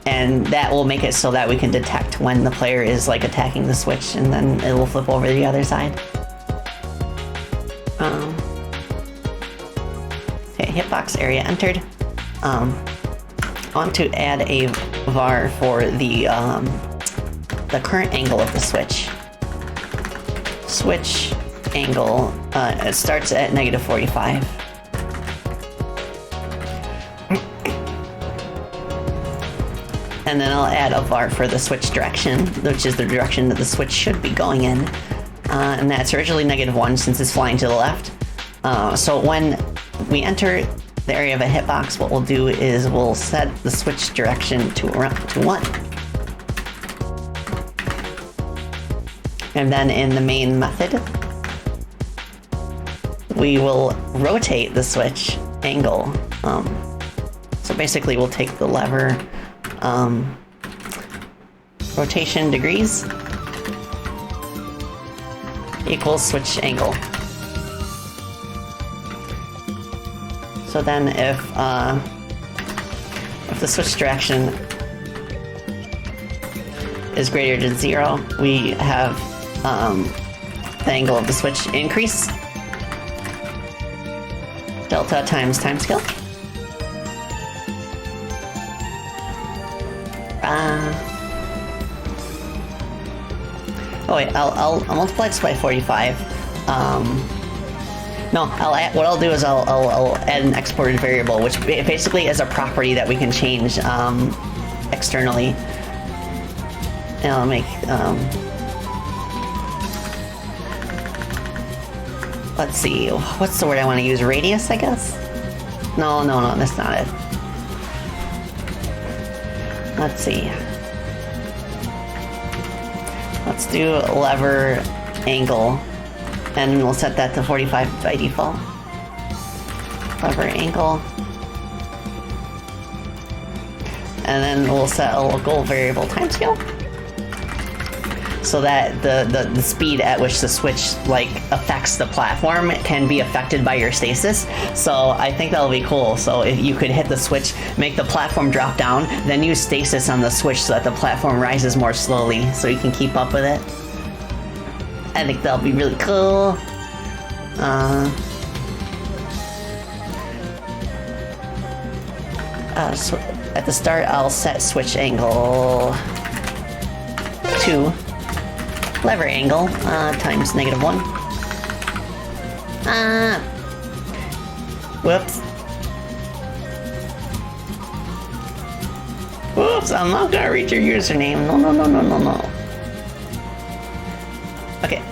and that will make it so that we can detect when the player is like attacking the switch, and then it will flip over to the other side. Okay, hitbox area entered. I want to add a var for the current angle of the switch. Switch angle, it starts at -45. And then I'll add a var for the switch direction, which is the direction that the switch should be going in. And that's originally -1 since it's flying to the left. So when we enter the area of a hitbox, what we'll do is we'll set the switch direction to 1. And then in the main method, we will rotate the switch angle. So basically we'll take the lever, rotation degrees equals switch angle. So then if the switch direction is greater than 0, we have the angle of the switch increase. Delta times timescale. Oh wait, I'll multiply this by 45. No, what I'll do is I'll add an exported variable, which basically is a property that we can change externally. And I'll make let's see, what's the word I want to use? Radius, I guess? No, that's not it. Let's see. Let's do lever angle, and we'll set that to 45 by default. Lever angle. And then we'll set a local variable timescale, so that the speed at which the switch affects the platform can be affected by your stasis. So I think that'll be cool. So if you could hit the switch, make the platform drop down, then use stasis on the switch so that the platform rises more slowly, so you can keep up with it. I think that'll be really cool. So at the start, I'll set switch angle to lever angle times -1. Whoops. Whoops, I'm not gonna read your username. No. Okay,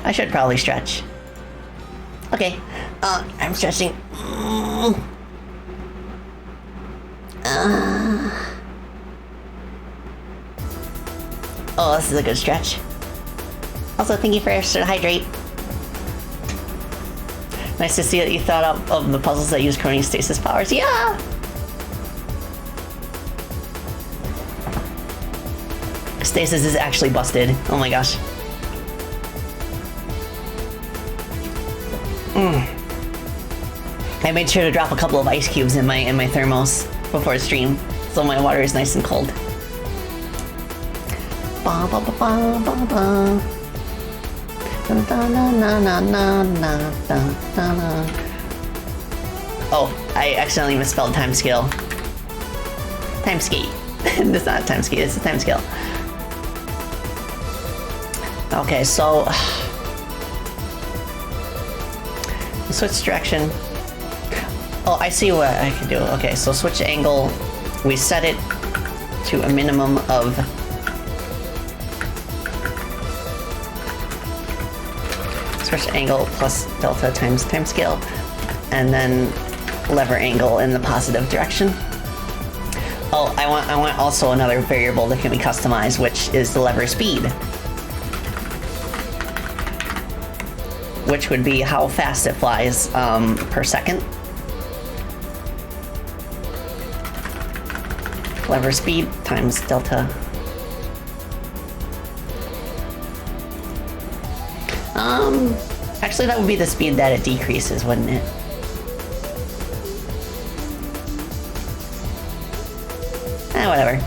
I should probably stretch. Okay, I'm stretching. Oh, this is a good stretch. Also, thank you for extra hydrate. Nice to see that you thought up of the puzzles that use Crony stasis powers. Yeah! Stasis is actually busted. Oh my gosh. I made sure to drop a couple of ice cubes in my thermos before the stream, so my water is nice and cold. Ba ba ba ba ba ba. Oh, I accidentally misspelled timescale. Timeskate. It's not timeskate, it's a timescale. Okay, so switch direction. Oh, I see what I can do. Okay, so switch angle, we set it to a minimum of switch angle plus delta times timescale, and then lever angle in the positive direction. Oh, I want also another variable that can be customized, which is the lever speed, which would be how fast it flies per second. Lever speed times delta. Actually, that would be the speed that it decreases, wouldn't it? Whatever.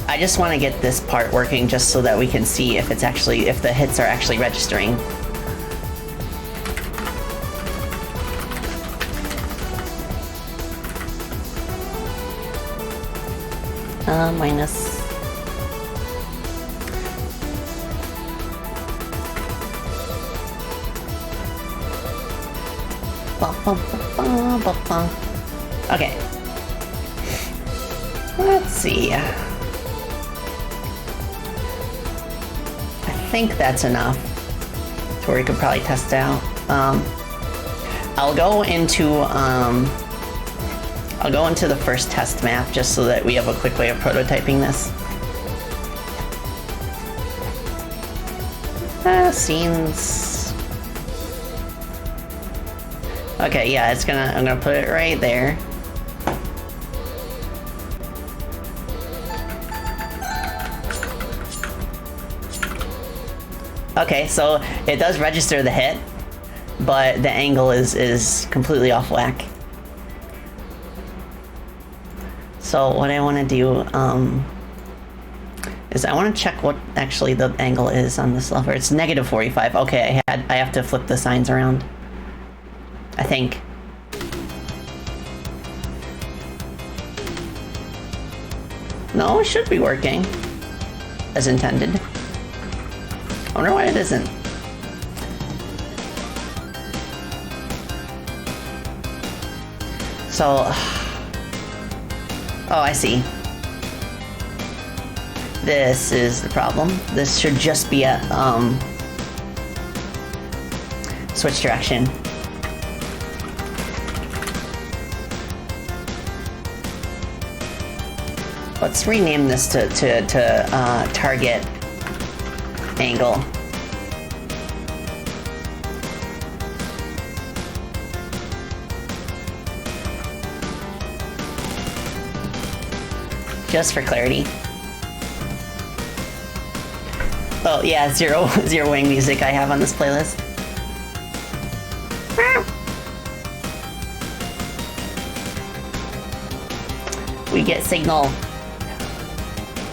I just want to get this part working just so that we can see if it's actually, if the hits are actually registering. Minus. Okay. Let's see. I think that's enough to where we could probably test out. I'll go into the first test map just so that we have a quick way of prototyping this. Scenes. Okay, yeah, I'm gonna put it right there. Okay, so it does register the hit, but the angle is completely off whack. So what I want to do is I want to check what actually the angle is on this lever. It's negative 45. Okay, I have to flip the signs around, I think. No, it should be working as intended. I wonder why it isn't. So, oh, I see. This is the problem. This should just be a switch direction. Let's rename this to target angle. Just for clarity. Oh yeah, zero wing music I have on this playlist. We get signal.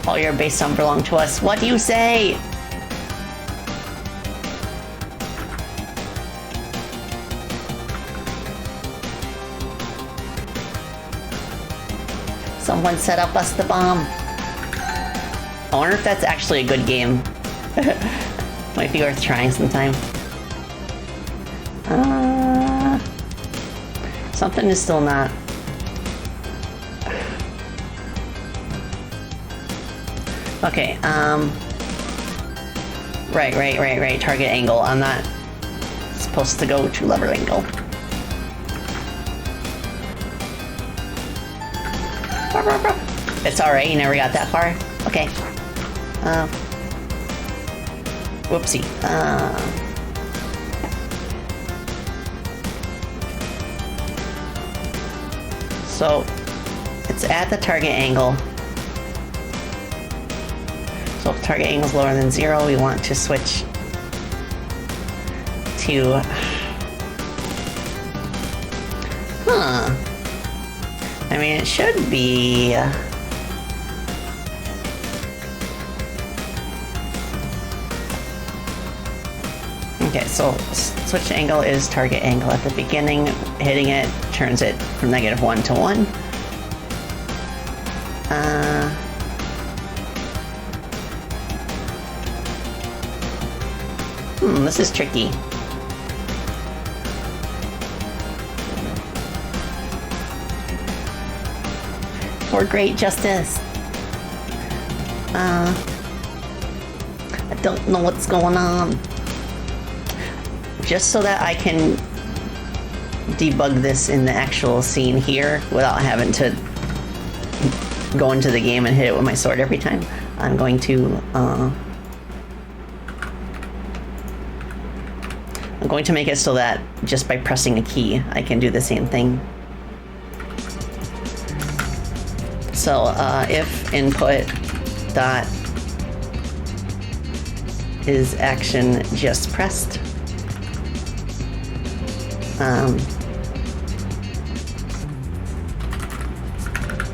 All your base sound belong to us. What do you say? Someone set up us the bomb. I wonder if that's actually a good game. Might be worth trying sometime. Something is still not. Okay, right, target angle. I'm not supposed to go to lever angle. It's alright, you never got that far? Okay. Whoopsie. So, it's at the target angle. So if target angle is lower than 0, we want to switch to... Huh. I mean, it should be... Okay, so switch angle is target angle at the beginning. Hitting it turns it from -1 to 1. This is tricky. For great justice. I don't know what's going on. Just so that I can debug this in the actual scene here without having to go into the game and hit it with my sword every time, I'm going to make it so that just by pressing a key, I can do the same thing. So if input dot is action just pressed,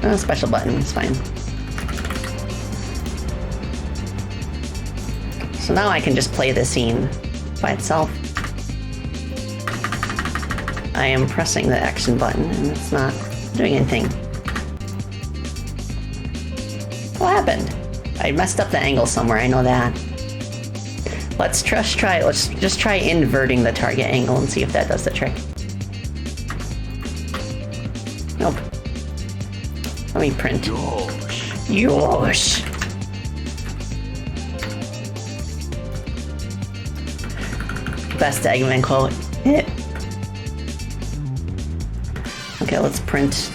a special button is fine. So now I can just play the scene by itself. I am pressing the action button and it's not doing anything. What happened? I messed up the angle somewhere, I know that. Let's just try inverting the target angle and see if that does the trick. Nope. Let me print. Yosh. Best Eggman quote. Okay, let's print.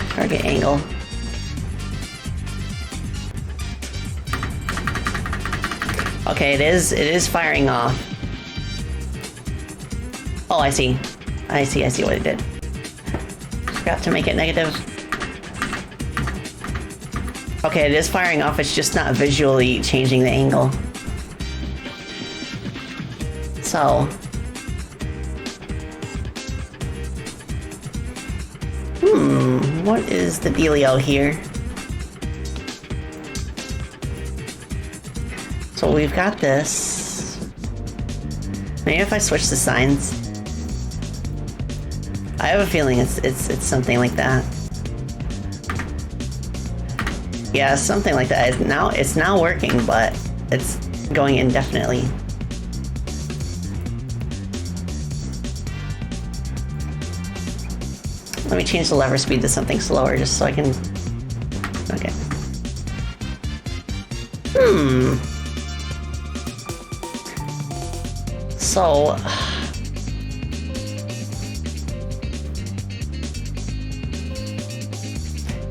Target angle. Okay, it is firing off. Oh, I see what it did. Forgot to make it negative. Okay, it is firing off, it's just not visually changing the angle. So... what is the dealio here? So we've got this. Maybe if I switch the signs. I have a feeling it's something like that. Yeah, something like that. It's now working, but it's going indefinitely. Let me change the lever speed to something slower just so I can... Okay. So...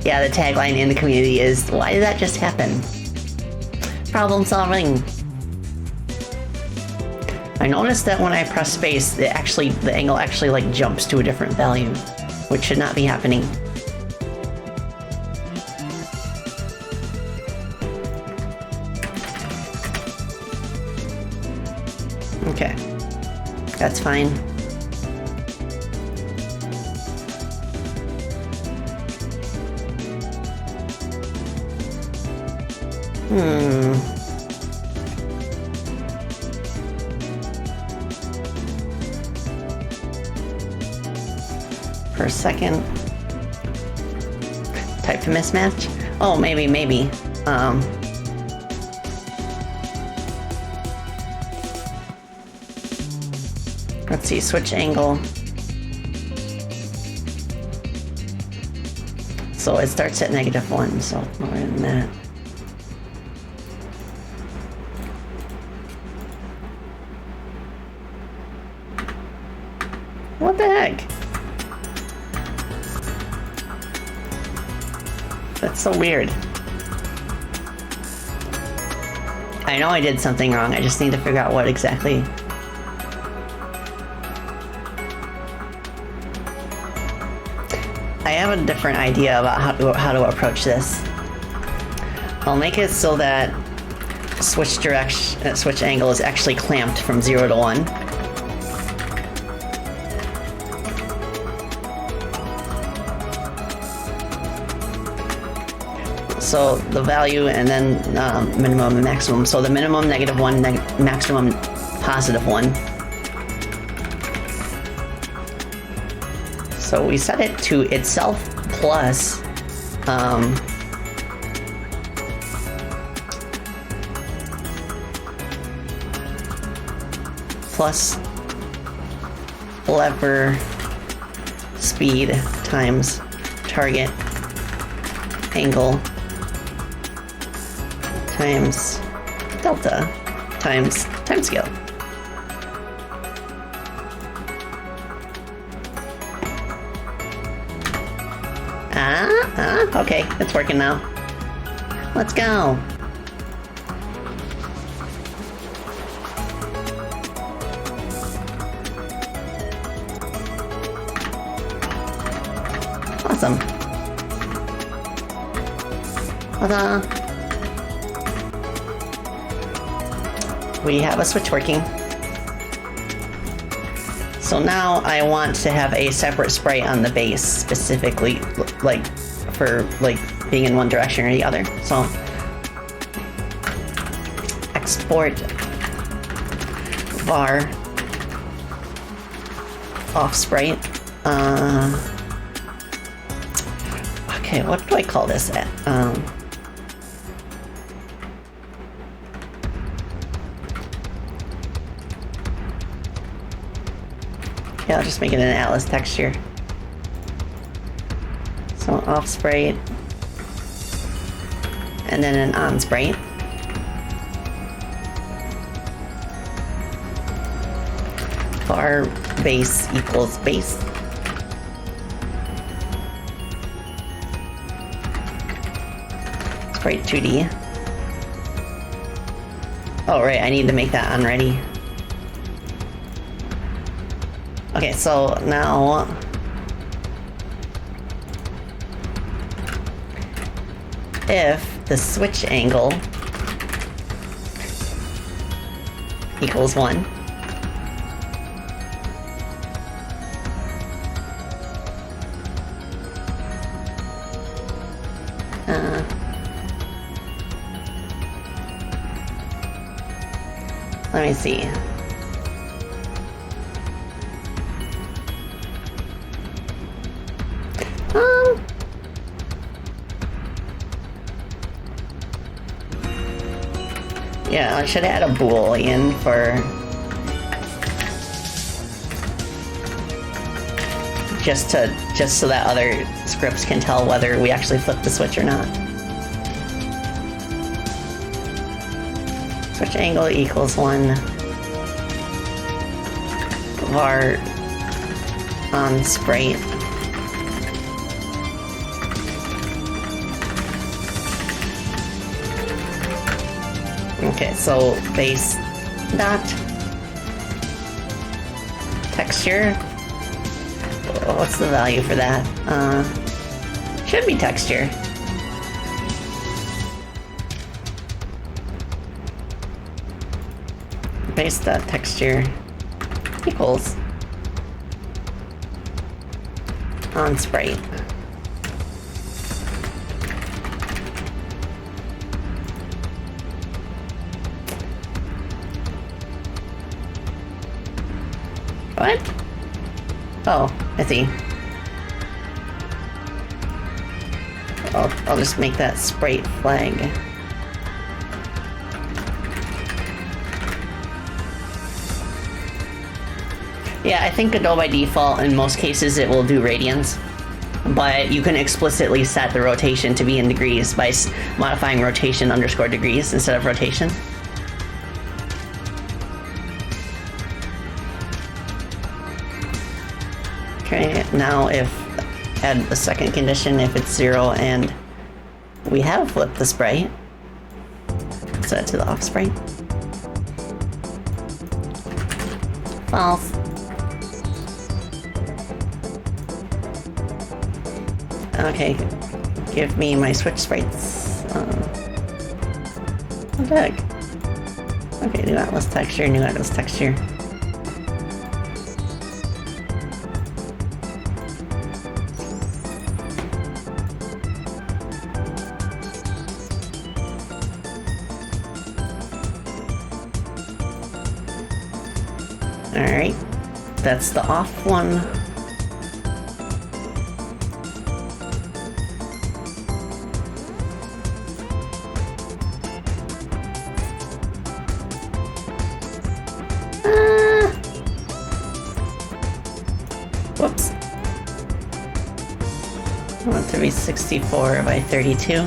yeah, the tagline in the community is, why did that just happen? Problem solving. I noticed that when I press space, the angle actually like jumps to a different value, which should not be happening. Okay, that's fine. Per second. Type mismatch? Oh, maybe. Let's see, switch angle. So it starts at -1, so more than that. What the heck? That's so weird. I know I did something wrong, I just need to figure out what exactly. I have a different idea about how to approach this. I'll make it so that switch angle is actually clamped from 0 to 1. So the value and then minimum and maximum. So the minimum -1, maximum +1. So we set it to itself plus plus lever speed times target angle times delta times timescale. Okay, it's working now. Let's go. Awesome. Ta-da. We have a switch working. So now I want to have a separate sprite on the base, specifically, like, for, like, being in one direction or the other. So export var off sprite. Okay, what do I call this at? Yeah, I'll just make it an atlas texture. So off sprite, and then an on sprite. Var base equals base. Sprite 2D. Oh right, I need to make that unready. Okay, so now if the switch angle equals 1, let me see. Yeah, I should add a boolean for just so that other scripts can tell whether we actually flip the switch or not. Switch angle equals 1 var on sprite. Okay, so base dot texture. What's the value for that? Should be texture. Base dot texture equals on sprite. What? Oh, I see. I'll just make that sprite flag. Yeah, I think Godot by default, in most cases, it will do radians. But you can explicitly set the rotation to be in degrees by modifying rotation underscore degrees instead of rotation. Okay, now add the second condition if it's 0 and we have flipped the sprite. Set it to the off sprite. False. Okay, give me my switch sprites. What the heck? Okay, new atlas texture, new atlas texture. Alright, that's the off one. Whoops. I want it to be 64 by 32.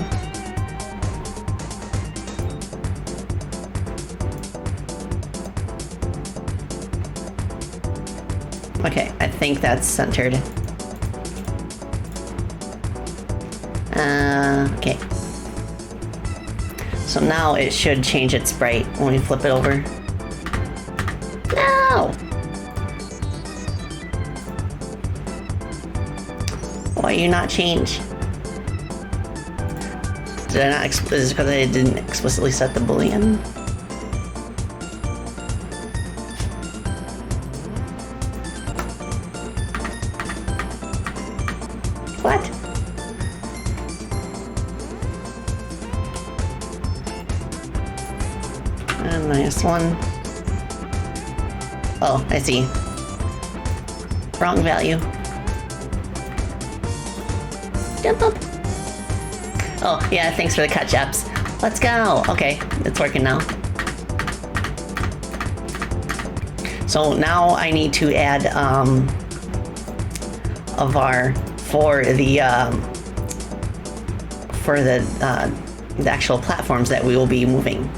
Okay, I think that's centered. Okay. So now it should change its sprite when we flip it over. No! Why you not change? Did I not? Is it because I didn't explicitly set the boolean? What? Nice one. Oh, I see. Wrong value. Jump up. Oh, yeah, thanks for the cut, chaps. Let's go. Okay, it's working now. So now I need to add a var for the actual platforms that we will be moving.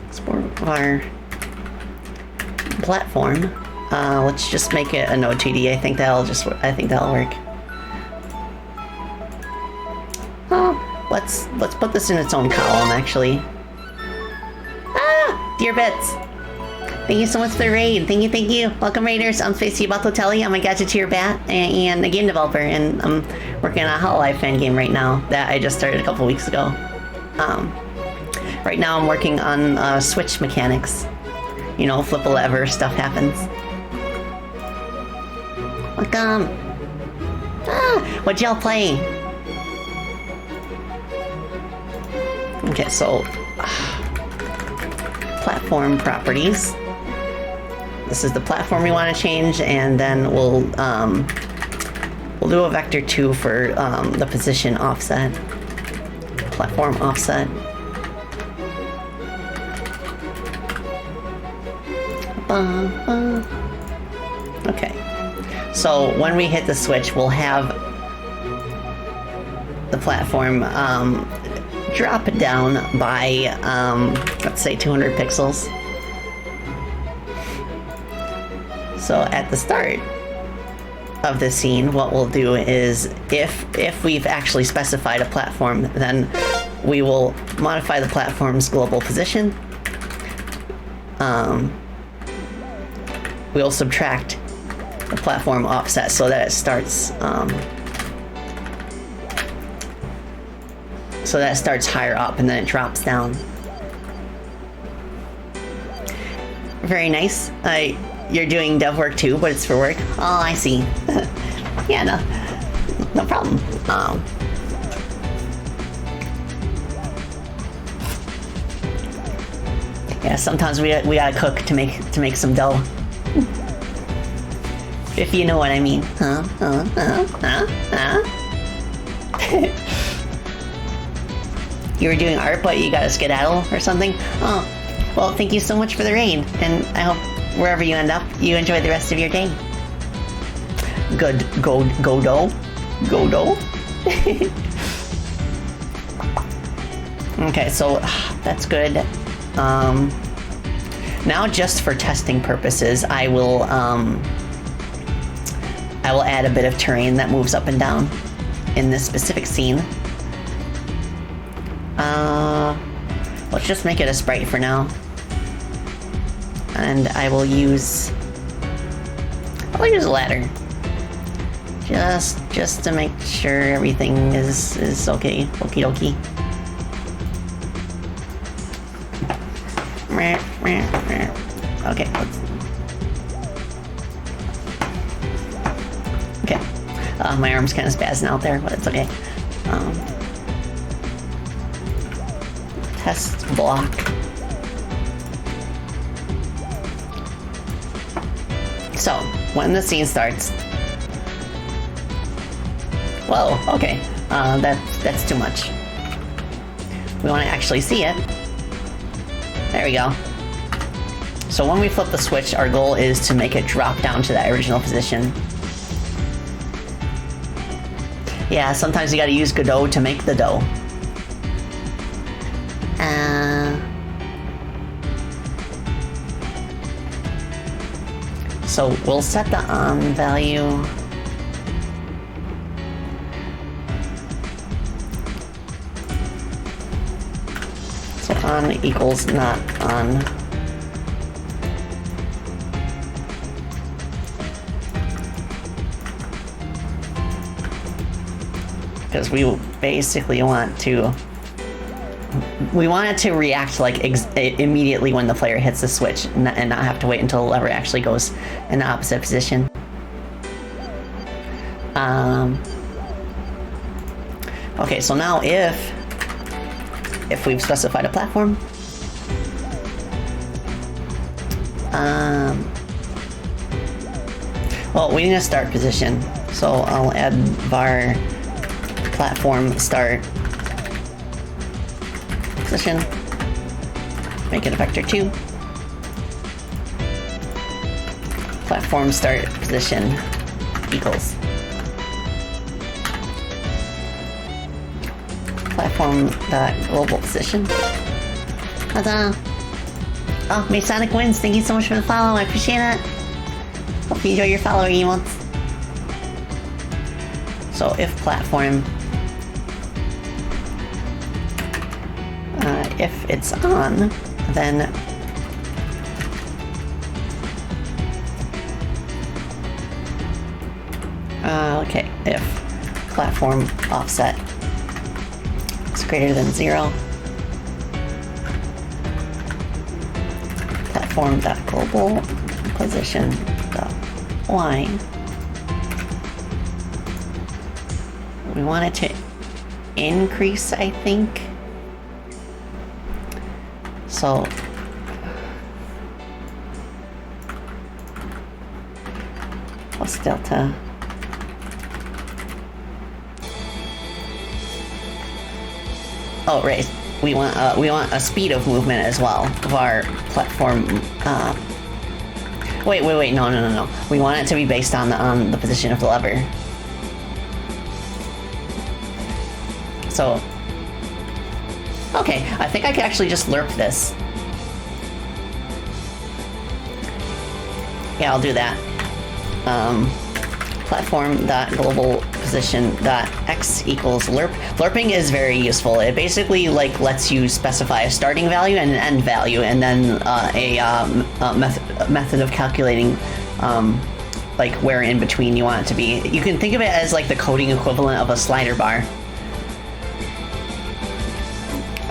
Export var platform. Let's just make it a Node.2d. I think that'll work. Oh, let's put this in its own column actually. Ah, dear bits. Thank you so much for the raid. Thank you. Welcome, raiders. I'm Spacey Batotelli. I'm a Gadgeteer Bat and a game developer, and I'm working on a hololive fan game right now that I just started a couple weeks ago. Right now I'm working on switch mechanics. You know, flip a lever, stuff happens. Welcome. Ah, what'd y'all play? Okay, so platform properties. This is the platform we want to change, and then we'll do a vector 2 for the position offset. Platform offset. Okay. So when we hit the switch, we'll have the platform drop down by let's say 200 pixels. So at the start of the scene, what we'll do is, if we've actually specified a platform, then we will modify the platform's global position. We'll subtract the platform offset so that it starts higher up and then it drops down. Very nice. You're doing dev work too, but it's for work. Oh, I see. Yeah, no problem. Yeah, sometimes we gotta cook to make some dough. If you know what I mean. You were doing art, but you got a skedaddle or something? Oh, well, thank you so much for the raid, and I hope wherever you end up, you enjoy the rest of your day. Good, go do. Okay, so that's good. Now, just for testing purposes, I will add a bit of terrain that moves up and down in this specific scene. Let's just make it a sprite for now. And I'll use a ladder. Just to make sure everything is okay. Okie dokie. Okay, okay. My arm's kind of spazzing out there, but it's okay. Test block. So, when the scene starts... Whoa, okay. That's too much. We want to actually see it. There we go. So when we flip the switch, our goal is to make it drop down to that original position. Yeah, sometimes you gotta use Godot to make the dough. So we'll set the on value. So on equals not on. Because we basically want it to react like immediately when the player hits the switch, and not have to wait until the lever actually goes in the opposite position. Okay, so now if we've specified a platform, Well, we need a start position, so I'll add var platform start position. Make it a vector 2. Platform start position equals platform dot global position. Huzzah! Oh, Masonic wins. Thank you so much for the follow. I appreciate it. Hope you enjoy your follower emotes. So if platform, if it's on, then okay, if platform offset is greater than 0, platform.global position.y, we want it to increase, I think. So plus delta oh right, we want a speed of movement as well of our platform. Wait, no. We want it to be based on the position of the lever. So, okay, I think I could actually just lerp this. Yeah, I'll do that. Platform.global position.x equals lerp. Lerping is very useful. It basically like lets you specify a starting value and an end value, and then a method of calculating like where in between you want it to be. You can think of it as like the coding equivalent of a slider bar.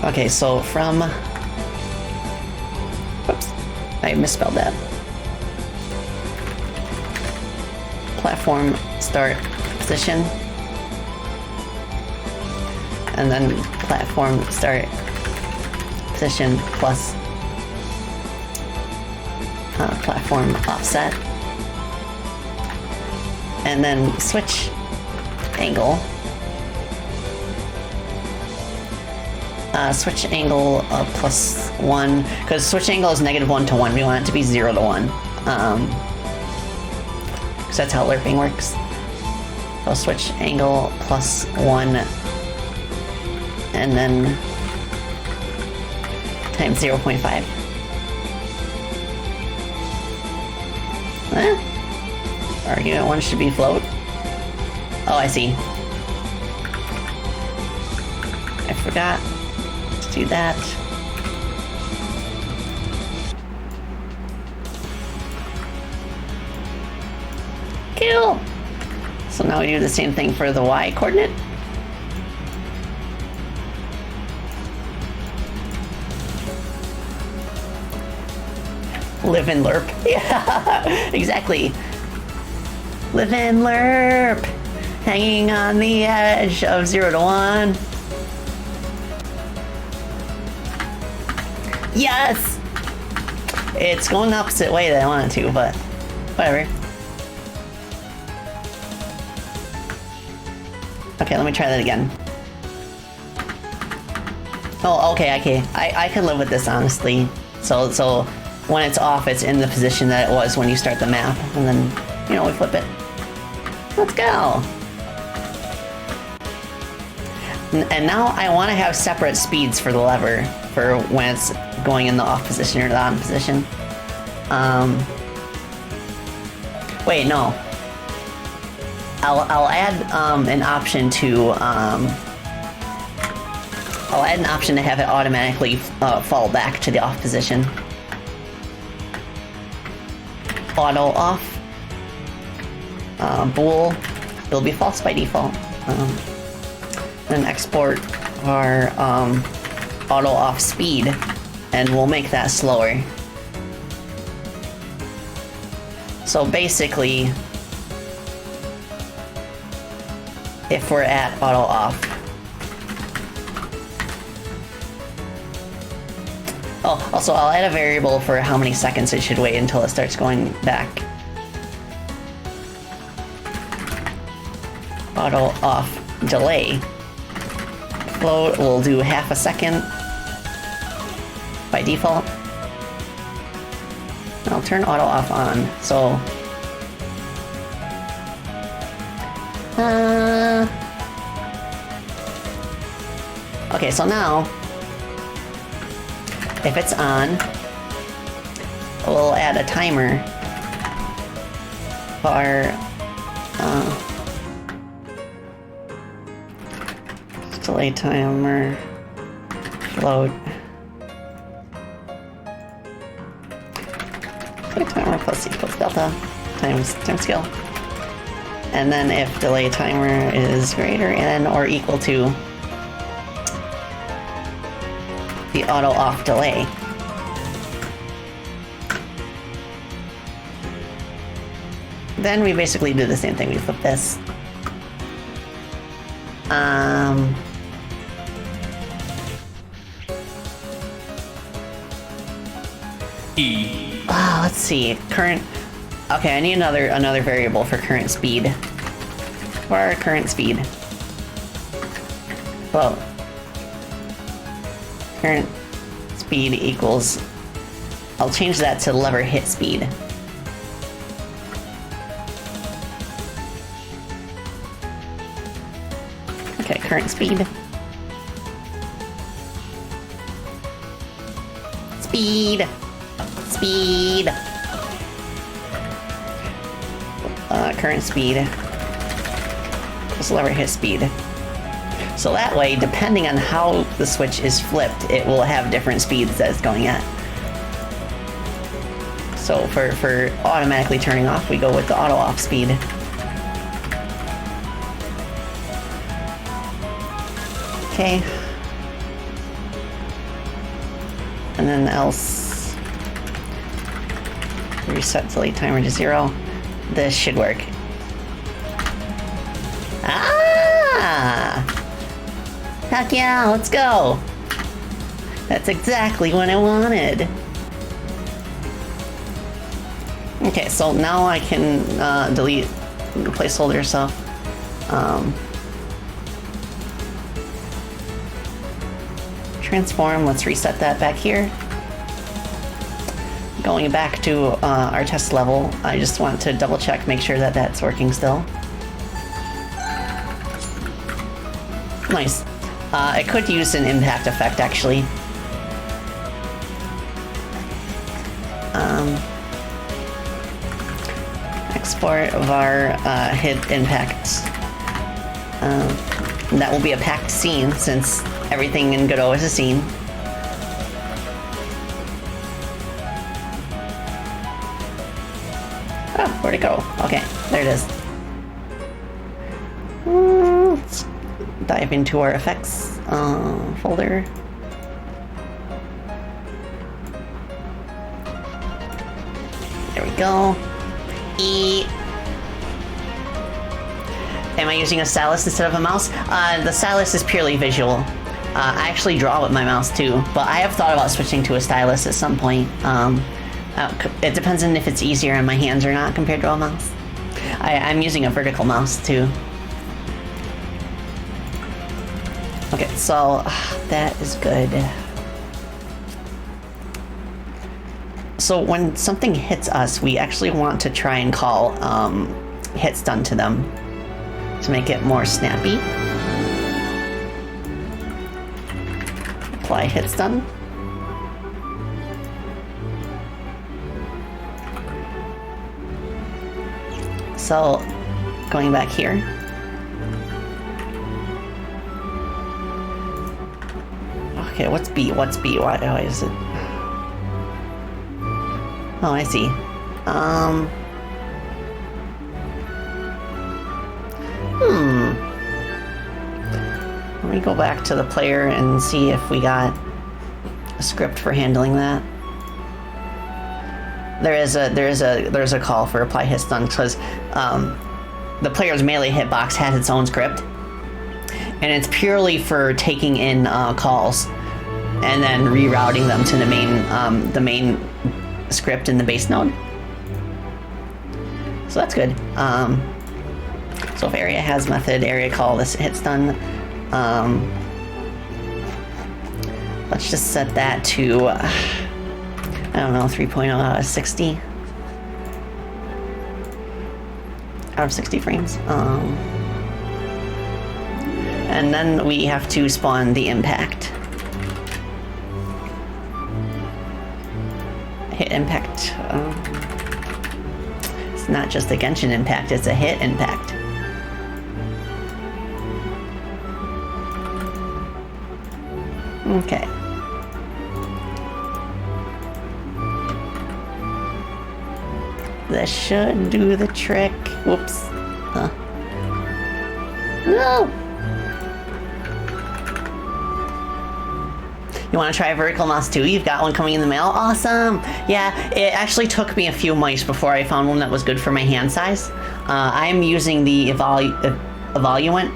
Okay, so from, whoops, I misspelled that. Platform start position, and then platform start position plus platform offset, and then switch angle. Switch angle +1, because switch angle is -1 to 1. We want it to be 0 to 1. Because that's how lerping works. So switch angle +1, and then times 0.5. Argument 1 should be float. Oh, I see. I forgot. Do that. Cool. So now we do the same thing for the y coordinate. Live and lerp. Yeah, exactly. Live and lerp. Hanging on the edge of 0 to 1. Yes! It's going the opposite way that I want it to, but whatever. Okay, let me try that again. Oh, okay. I can live with this, honestly. So when it's off, it's in the position that it was when you start the map, and then, you know, we flip it. Let's go! And now I want to have separate speeds for the lever, for when it's going in the off position or the on position. Wait, no. I'll add an option to have it automatically fall back to the off position. Auto off. Bool. It'll be false by default. Then export our auto off speed, and we'll make that slower. So basically, if we're at auto off, Oh, also I'll add a variable for how many seconds it should wait until it starts going back. Auto off delay. Float will do half a second by default. I'll turn auto off on, so okay, so now if it's on, we'll add a timer for delay timer float. Delay timer plus equals delta times time scale. And then if delay timer is greater than or equal to the auto off delay, then we basically do the same thing. We flip this. Let's see. Current. Okay, I need another variable for current speed. For our current speed. Well, current speed equals. I'll change that to lever hit speed. Okay, current speed. Speed. Speed. Current speed. Just lever hit speed. So that way, depending on how the switch is flipped, it will have different speeds that it's going at. So for automatically turning off, we go with the auto off speed. Okay. And then else reset delay timer to 0. This should work. Ah! Heck yeah, let's go! That's exactly what I wanted. Okay, so now I can delete the placeholder stuff. Transform, let's reset that back here. Going back to our test level, I just want to double check, make sure that that's working still. Nice. I could use an impact effect, actually. Export var hit impact. That will be a packed scene, since everything in Godot is a scene. Oh, where'd it go? Okay, there it is. Let's dive into our effects folder. There we go. E. Am I using a stylus instead of a mouse? The stylus is purely visual. I actually draw with my mouse too, but I have thought about switching to a stylus at some point. It depends on if it's easier on my hands or not compared to a mouse. I'm using a vertical mouse too. Okay, so that is good. So when something hits us, we actually want to try and call hit stun to them to make it more snappy. Apply hit stun. So going back here. Okay, what's B? What's B? Why is it? Oh, I see. Let me go back to the player and see if we got a script for handling that. There's a call for apply hit stun because the player's melee hitbox has its own script, and it's purely for taking in calls. and then rerouting them to the main script in the base node. So that's good. So if area has method area call, this hits done. Let's just set that to, I don't know, 3.0 out of 60. Out of 60 frames. And then we have to spawn the impact. Hit impact. It's not just a Genshin impact, it's a hit impact. Okay. This should do the trick. Whoops. Huh. No! You want to try vertical mouse too? You've got one coming in the mail? Awesome! Yeah, it actually took me a few mice before I found one that was good for my hand size. I'm using the Evoluent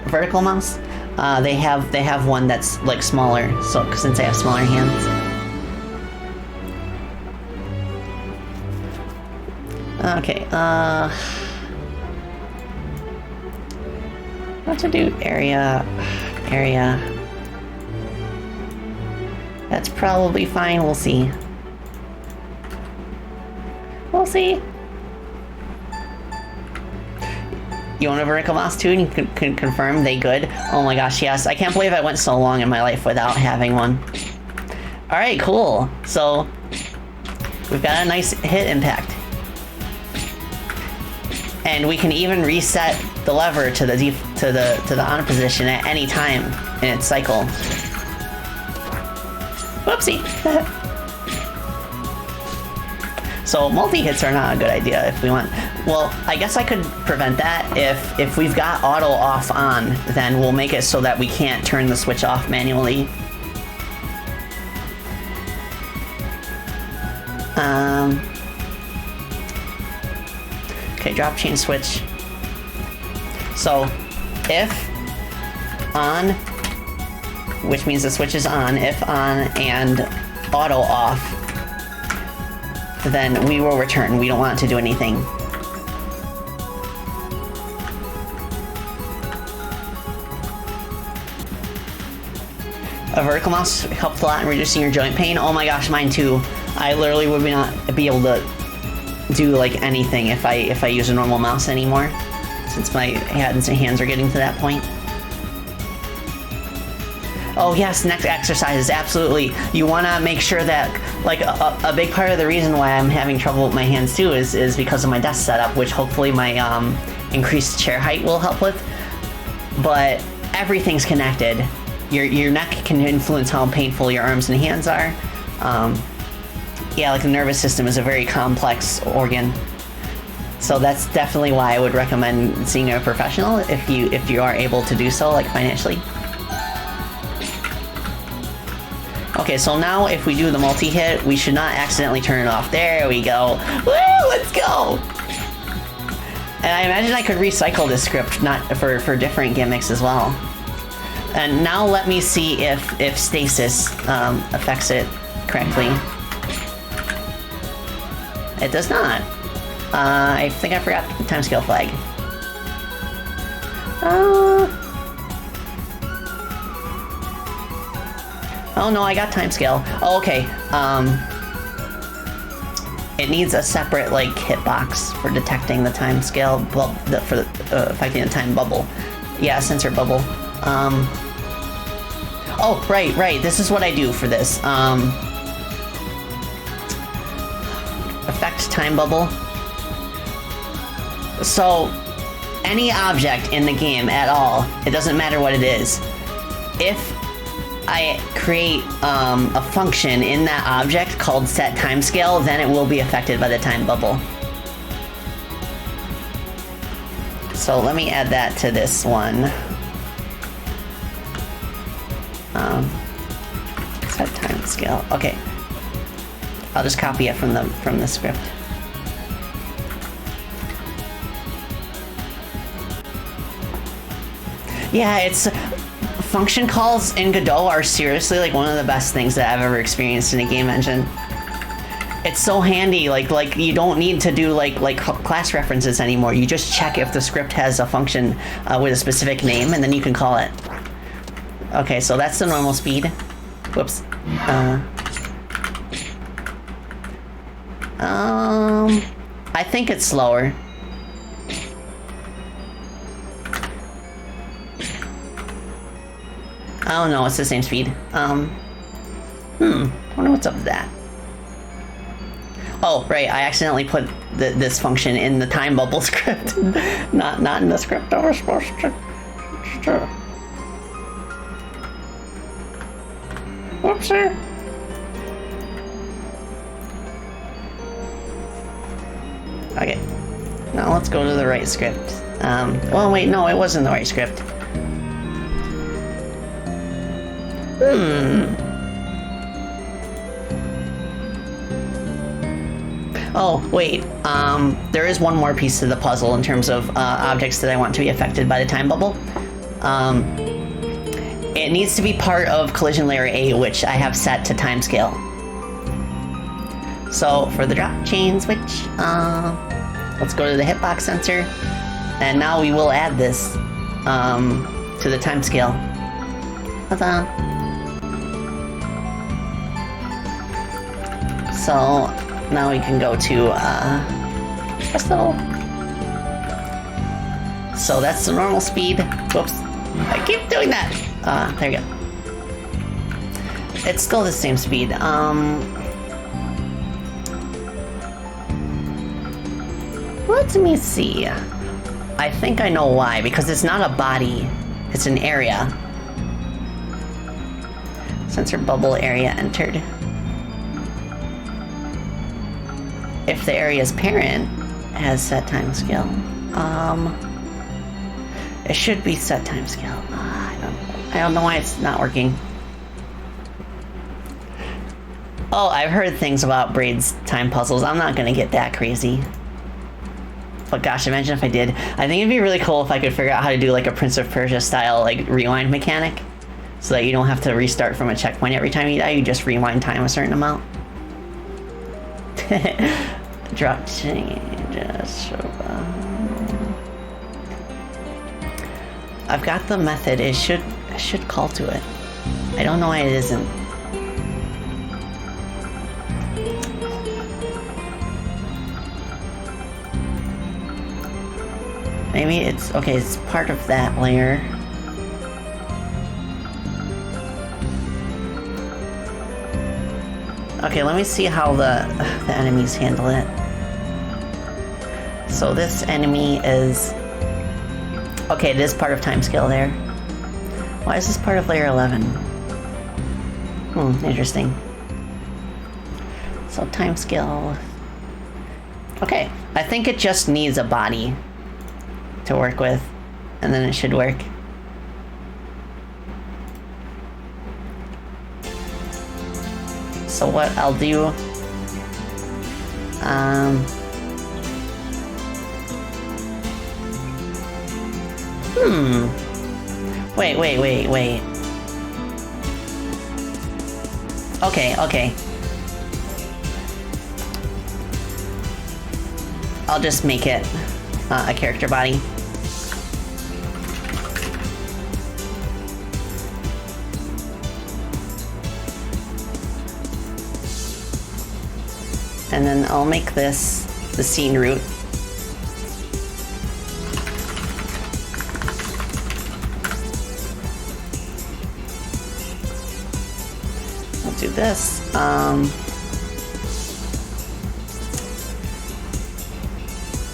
vertical mouse. They have one that's like smaller, so since I have smaller hands. Okay, what to do? Area. That's probably fine, we'll see. We'll see. You want a vertical mouse too, and you can confirm they good? Oh my gosh, yes. I can't believe I went so long in my life without having one. Alright, cool. So, we've got a nice hit impact. And we can even reset the lever to the on position at any time in its cycle. Whoopsie. So multi-hits are not a good idea if we want. Well, I guess I could prevent that if we've got auto off on, then we'll make it so that we can't turn the switch off manually. Okay, drop chain switch. So if on, which means the switch is on, if on and auto off, then we will return. We don't want it to do anything. A vertical mouse helps a lot in reducing your joint pain. Oh my gosh, mine too. I literally would not be able to do like anything if I use a normal mouse anymore, since my hands are getting to that point. Oh yes, neck exercises, absolutely. You want to make sure that, like, a big part of the reason why I'm having trouble with my hands too is because of my desk setup, which hopefully my increased chair height will help with. But everything's connected. Your neck can influence how painful your arms and hands are. Yeah, like the nervous system is a very complex organ. So that's definitely why I would recommend seeing a professional if you are able to do so, like financially. Okay, so now if we do the multi-hit, we should not accidentally turn it off. There we go. Woo, let's go! And I imagine I could recycle this script not for different gimmicks as well. And now let me see if stasis affects it correctly. It does not. I think I forgot the timescale flag. Oh no, I got timescale. Oh, okay. It needs a separate like hitbox for detecting the timescale, for affecting the time bubble. Yeah, sensor bubble. Oh, right. This is what I do for this. Affect time bubble. So, any object in the game at all, it doesn't matter what it is. If I create a function in that object called set timescale, then it will be affected by the time bubble. So let me add that to this one. Set timescale. Okay. I'll just copy it from the script. Yeah, it's function calls in Godot are seriously like one of the best things that I've ever experienced in a game engine. It's so handy, like you don't need to do like class references anymore. You just check if the script has a function with a specific name, and then you can call it. Okay, so that's the normal speed. Whoops. I think it's slower. Oh no, it's the same speed. I wonder what's up with that. Oh, right, I accidentally put this function in the time bubble script. not in the script I was supposed to. Whoopsie. Okay, now let's go to the right script. Well, wait, no, it wasn't the right script. Oh, wait, there is one more piece to the puzzle in terms of objects that I want to be affected by the time bubble. It needs to be part of collision layer A, which I have set to timescale. So for the drop chain switch, let's go to the hitbox sensor, and now we will add this to the timescale. Ta-da! So now we can go to Crystal. So that's the normal speed. Whoops. I keep doing that. There we go. It's still the same speed. Let me see. I think I know why, because it's not a body, it's an area. Sensor bubble area entered. If the area's parent has set timescale, it should be set timescale. I don't know why it's not working. Oh, I've heard things about Braid's time puzzles. I'm not gonna get that crazy. But gosh, imagine if I did. I think it'd be really cool if I could figure out how to do like a Prince of Persia style like rewind mechanic, so that you don't have to restart from a checkpoint every time you die. You just rewind time a certain amount. Drop changes. I've got the method. It should call to it. I don't know why it isn't. Maybe it's okay. It's part of that layer. Okay, let me see how the enemies handle it. So this enemy is... Okay, it is part of timescale there. Why is this part of layer 11? Interesting. So timescale... Okay, I think it just needs a body to work with, and then it should work. So what I'll do, wait. Okay. I'll just make it a character body. And then I'll make this the scene root. I'll do this.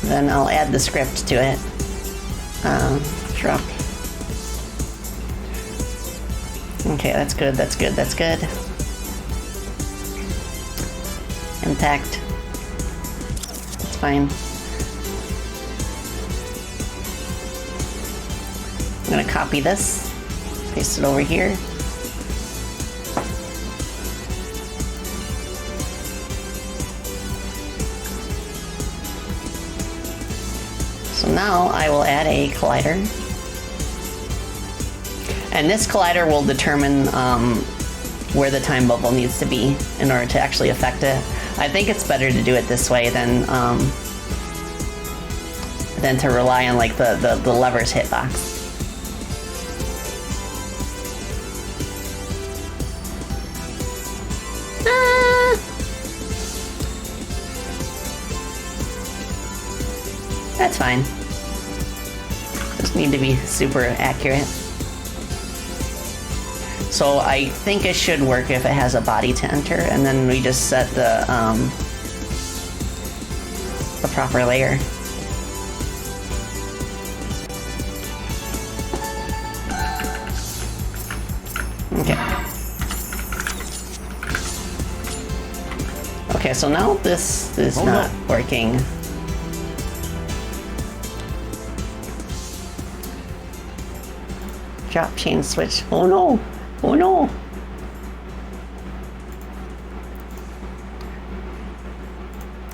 Then I'll add the script to it. Drop. Okay, that's good. Impact. It's fine. I'm gonna copy this, paste it over here. So now I will add a collider. And this collider will determine where the time bubble needs to be in order to actually affect it. I think it's better to do it this way than to rely on like the lever's hitbox. That's fine. Just need to be super accurate. So I think it should work if it has a body to enter, and then we just set the proper layer. Okay. Okay, so now this is not working. Drop chain switch. Oh no! Oh no!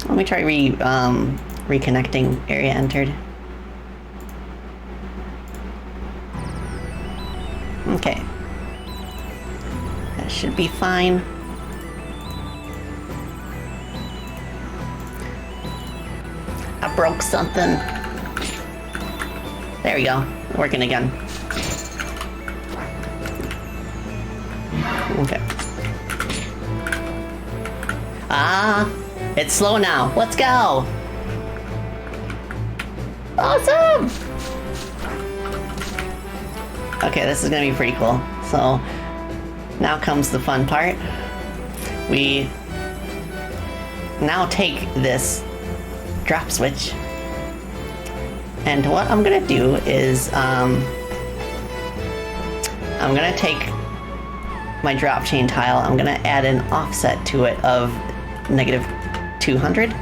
Let me try reconnecting area entered. Okay. That should be fine. I broke something. There we go. Working again. Okay. Ah, it's slow now. Let's go. Awesome. Okay, this is gonna be pretty cool. So now comes the fun part. We now take this drop switch, and what I'm gonna do is I'm gonna take my drop chain tile, I'm gonna add an offset to it of -200,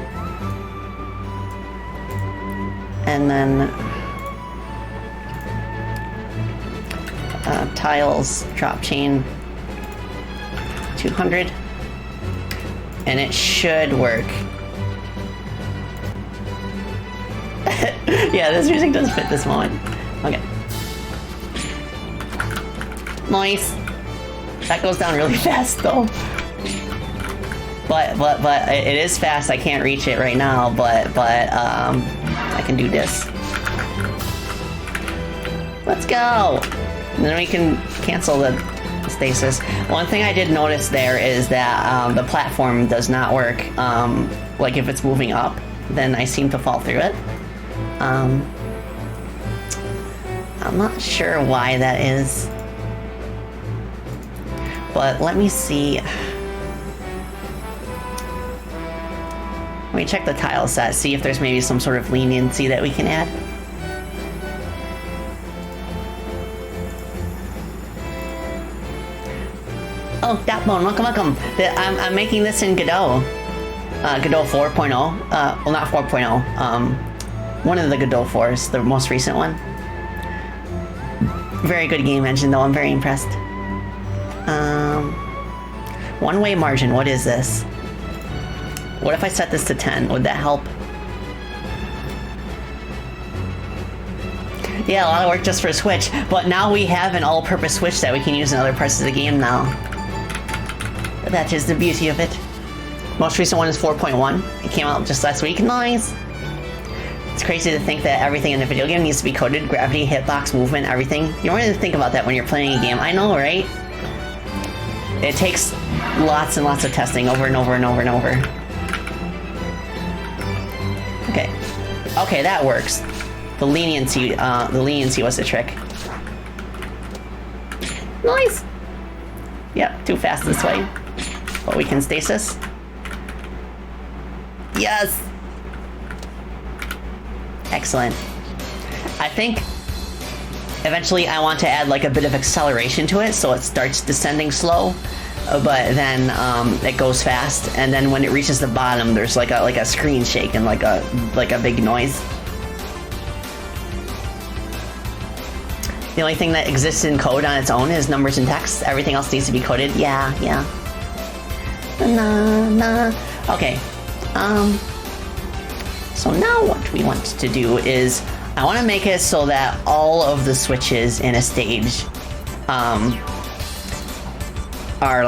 and then tiles drop chain 200, and it should work. Yeah, this music does fit this moment. Okay. Nice. That goes down really fast though. But it is fast. I can't reach it right now, but I can do this. Let's go. And then we can cancel the stasis. One thing I did notice there is that the platform does not work. Like if it's moving up, then I seem to fall through it. I'm not sure why that is. But let me see. Let me check the tile set, see if there's maybe some sort of leniency that we can add. Oh, Dapbone, welcome. I'm making this in Godot. Godot 4.0. Well, not 4.0. One of the Godot 4s, the most recent one. Very good game engine, though. I'm very impressed. One-way margin, what is this? What if I set this to 10? Would that help? Yeah, a lot of work just for a switch, but now we have an all-purpose switch that we can use in other parts of the game now. That is the beauty of it. Most recent one is 4.1. It came out just last week. Nice! It's crazy to think that everything in the video game needs to be coded. Gravity, hitbox, movement, everything. You don't really think about that when you're playing a game. I know, right? It takes lots and lots of testing over and over and over and over. Okay. Okay, that works. The leniency was the trick. Nice! Yep, too fast this way. But we can stasis. Yes! Excellent. I think eventually I want to add like a bit of acceleration to it so it starts descending slow, but then it goes fast, and then when it reaches the bottom there's like a screen shake and like a big noise. The only thing that exists in code on its own is numbers and text. Everything else needs to be coded. Yeah. Okay. So now what we want to do is I want to make it so that all of the switches in a stage are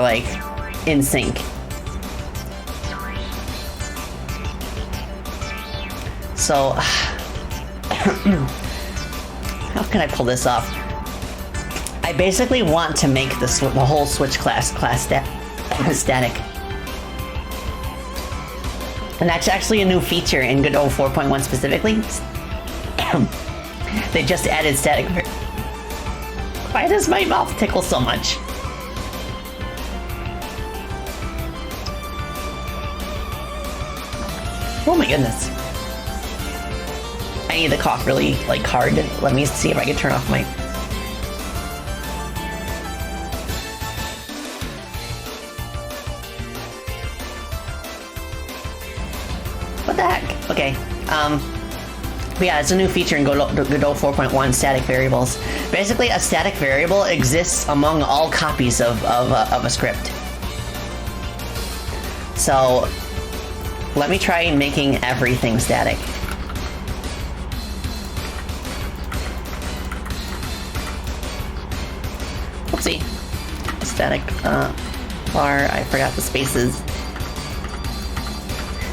like in sync. So how can I pull this off? I basically want to make the whole Switch class static. And that's actually a new feature in Godot 4.1 specifically. They just added static. Why does my mouth tickle so much? Oh my goodness. I need to cough really like hard. Let me see if I can turn off my... What the heck? Okay. But yeah, it's a new feature in Godot 4.1, static variables. Basically, a static variable exists among all copies of a script. So, let me try making everything static. Oopsie. Static bar, I forgot the spaces.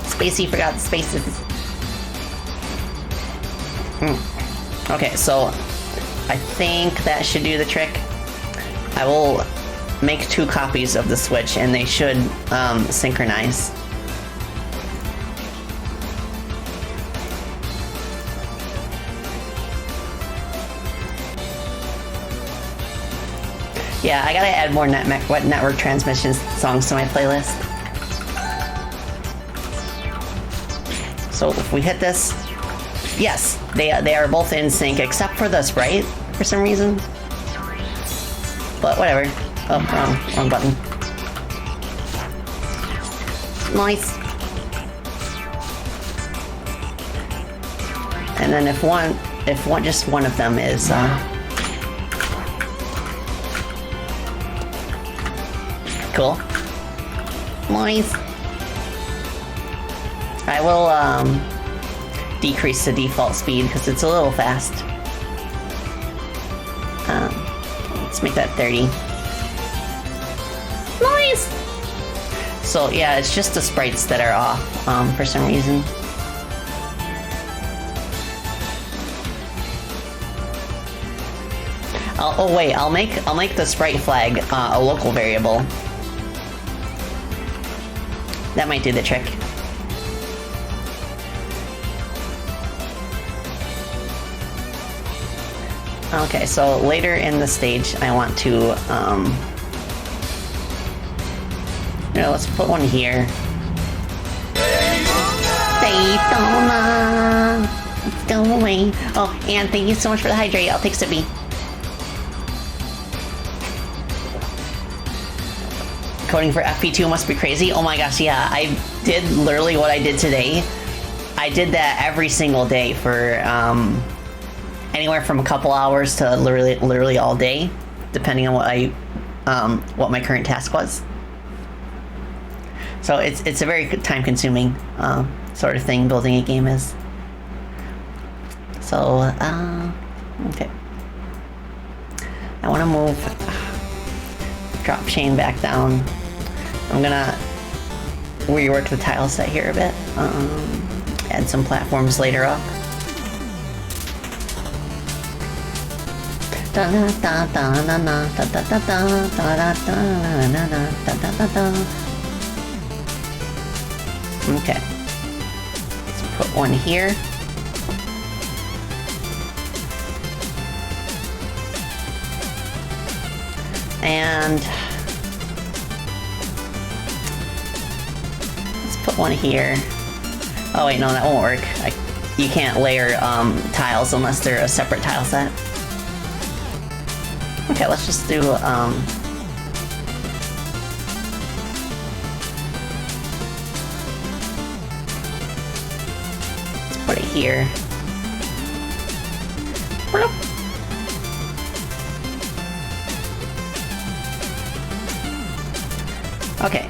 Spacey forgot the spaces. Okay, so I think that should do the trick. I will make 2 copies of the Switch and they should synchronize. Yeah, I gotta add more network transmission songs to my playlist. So if we hit this, yes, they are both in sync except for the sprite for some reason. But whatever. Oh, wrong button. Nice. And then if just one of them is cool. Nice. I will decrease the default speed because it's a little fast. Let's make that 30. Nice! So yeah, it's just the sprites that are off for some reason. Oh wait, I'll make the sprite flag a local variable. That might do the trick. Okay, so later in the stage, I want to, let's put one here. Daytona, let's go away. Oh, and thank you so much for the hydrate. I'll take sippy. Coding for FP2 must be crazy. Oh my gosh, yeah, I did literally what I did today. I did that every single day for, anywhere from a couple hours to literally all day, depending on what my current task was. So it's a very time-consuming sort of thing building a game is. So okay, I want to move drop chain back down. I'm gonna rework the tile set here a bit. Add some platforms later up. Okay, let's put one here. And let's put one here. Oh wait, no, that won't work. You can't layer tiles unless they're a separate tile set. Okay, let's just do, let's put it here. Okay.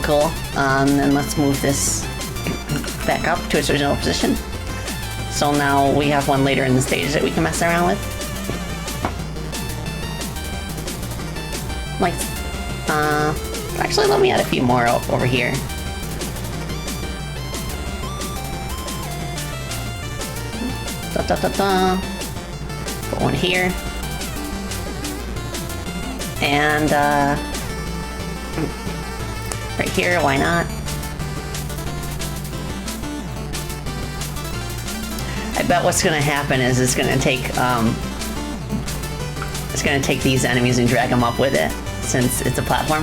Cool. And let's move this back up to its original position. So now we have one later in the stage that we can mess around with. Like, actually, let me add a few more over here. Da da da da. Put one here. And, right here, why not? I bet what's gonna happen is it's gonna take these enemies and drag them up with it, since it's a platform.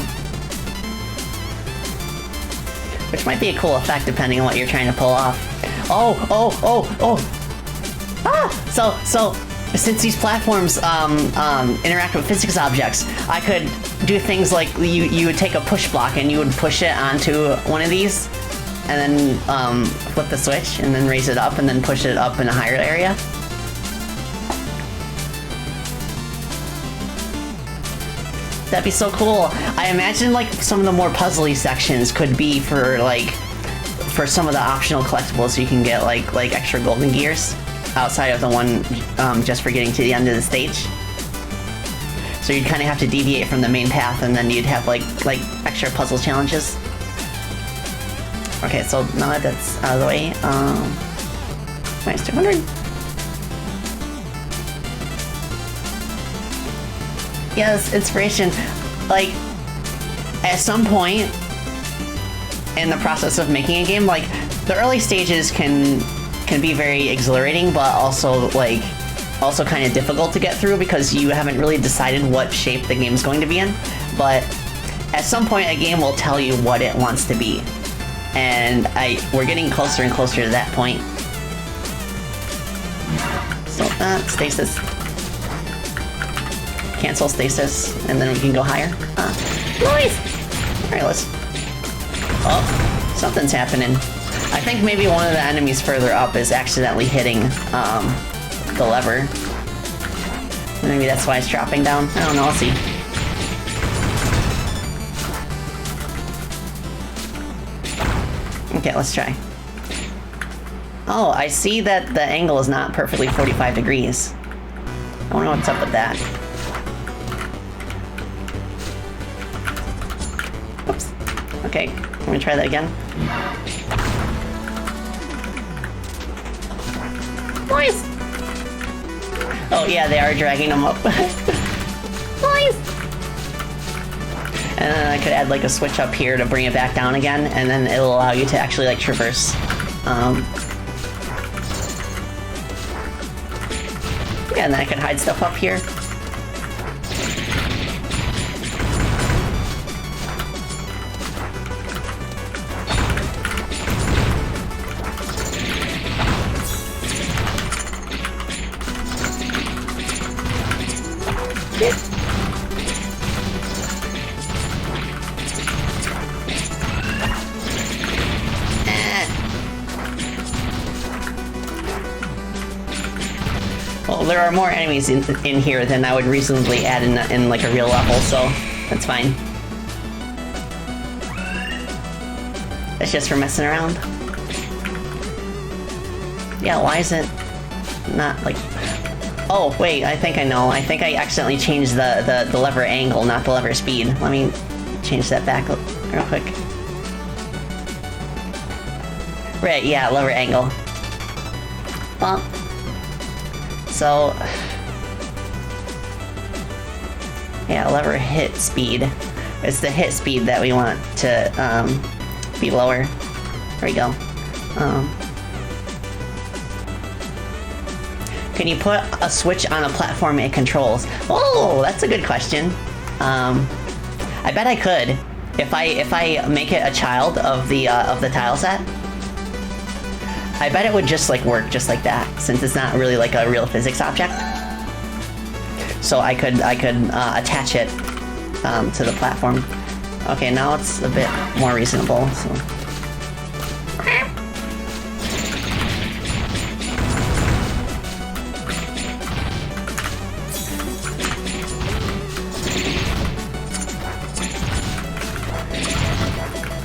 Which might be a cool effect depending on what you're trying to pull off. Oh! Ah! So, since these platforms interact with physics objects, I could do things like you would take a push block and you would push it onto one of these, and then flip the switch, and then raise it up, and then push it up in a higher area. That'd be so cool. I imagine like some of the more puzzly sections could be for some of the optional collectibles you can get, like extra golden gears outside of the one just for getting to the end of the stage. So you'd kind of have to deviate from the main path, and then you'd have like extra puzzle challenges. Okay, so now that that's out of the way, minus 200. Yes, inspiration. Like, at some point in the process of making a game, like, the early stages can be very exhilarating, but also kind of difficult to get through because you haven't really decided what shape the game's going to be in. But at some point, a game will tell you what it wants to be, and we're getting closer and closer to that point. So, stasis. Cancel stasis, and then we can go higher. Nice! Alright, let's... Oh, something's happening. I think maybe one of the enemies further up is accidentally hitting the lever. Maybe that's why it's dropping down. I don't know, I'll see. Okay, let's try. Oh, I see that the angle is not perfectly 45 degrees. I wonder what's up with that. Oops. Okay, let me try that again. Nice! Oh yeah, they are dragging them up. Nice! And then I could add like a switch up here to bring it back down again, and then it'll allow you to actually like traverse. Yeah, and then I could hide stuff up here. Well, there are more enemies in here than I would reasonably add in like a real level, so that's fine. It's just for messing around. Yeah, why is it not like... Oh, wait, I think I know. I think I accidentally changed the lever angle, not the lever speed. Let me change that back real quick. Right, yeah, lever angle. Well, so... yeah, lever hit speed. It's the hit speed that we want to be lower. There we go. Can you put a switch on a platform it controls? Oh, that's a good question. I bet I could if I make it a child of the tile set. I bet it would just like work just like that, since it's not really like a real physics object. So I could attach it to the platform. Okay, now it's a bit more reasonable. So.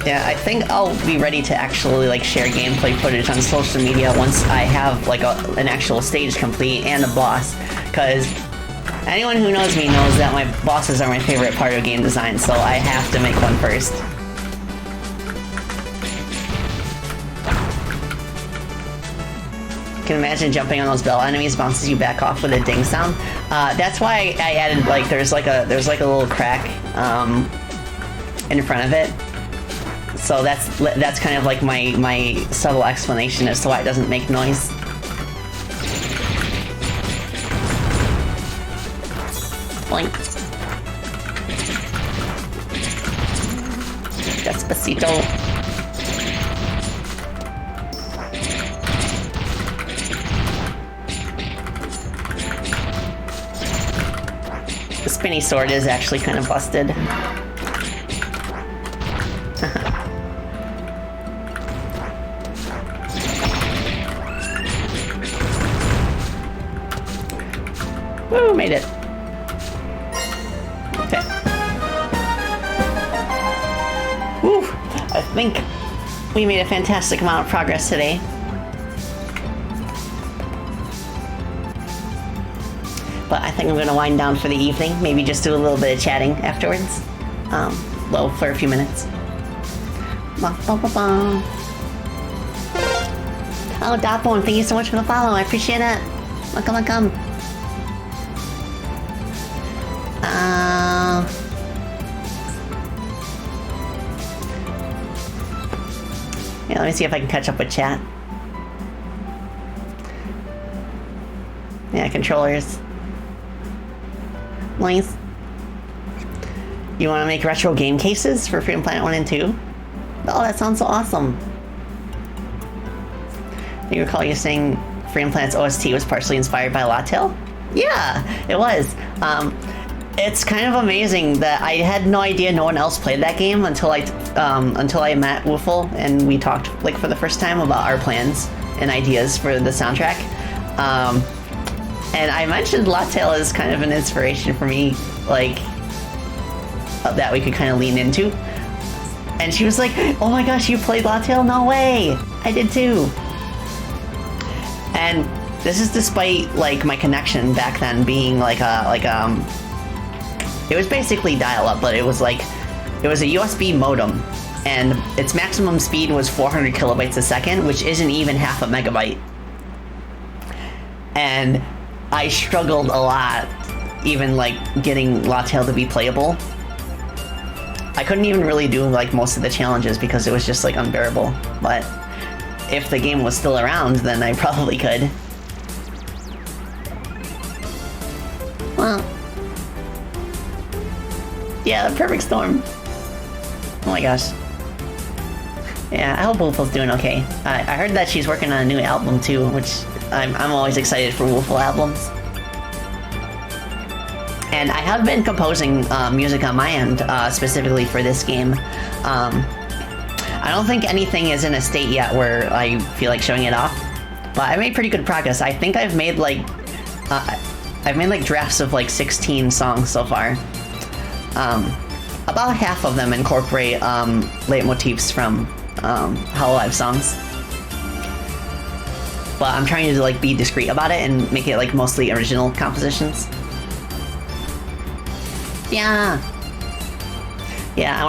Yeah, I think I'll be ready to actually like share gameplay footage on social media once I have like an actual stage complete and a boss, because Anyone who knows me knows that my bosses are my favorite part of game design, so I have to make one first. You can imagine jumping on those bell enemies bounces you back off with a ding sound. That's why I added like there's like a little crack in front of it. So that's kind of like my subtle explanation as to why it doesn't make noise. Boink. Despacito. The spinny sword is actually kind of busted. Woo, made it. Okay. Woo, I think we made a fantastic amount of progress today. But I think I'm going to wind down for the evening. Maybe just do a little bit of chatting afterwards. Well, for a few minutes. Oh, Dotbone, thank you so much for the follow. I appreciate it. Welcome. Yeah, let me see if I can catch up with chat. Yeah, controllers. Nice. You want to make retro game cases for Freedom Planet 1 and 2? Oh, that sounds so awesome. You recall you saying Freedom Planet's OST was partially inspired by Lattail? Yeah, it was. It's kind of amazing that I had no idea no one else played that game until I met Woofle and we talked like for the first time about our plans and ideas for the soundtrack. And I mentioned Lattail as kind of an inspiration for me, like that we could kind of lean into. And she was like, "Oh my gosh, you played Lattail? No way! I did too." And this is despite like my connection back then being like it was basically dial-up, but it was a USB modem, and its maximum speed was 400 kilobytes a second, which isn't even half a megabyte. And I struggled a lot, even like getting Lattail to be playable. I couldn't even really do like most of the challenges because it was just like unbearable. But if the game was still around, then I probably could. Well, yeah, the perfect storm. Oh my gosh. Yeah, I hope Woofle's doing okay. I heard that she's working on a new album too, which I'm always excited for Woofle albums. And I have been composing music on my end, specifically for this game. I don't think anything is in a state yet where I feel like showing it off, but I made pretty good progress. I think I've made like drafts of like 16 songs so far. About half of them incorporate leitmotifs from hololive songs. But I'm trying to like be discreet about it and make it like mostly original compositions. Yeah, I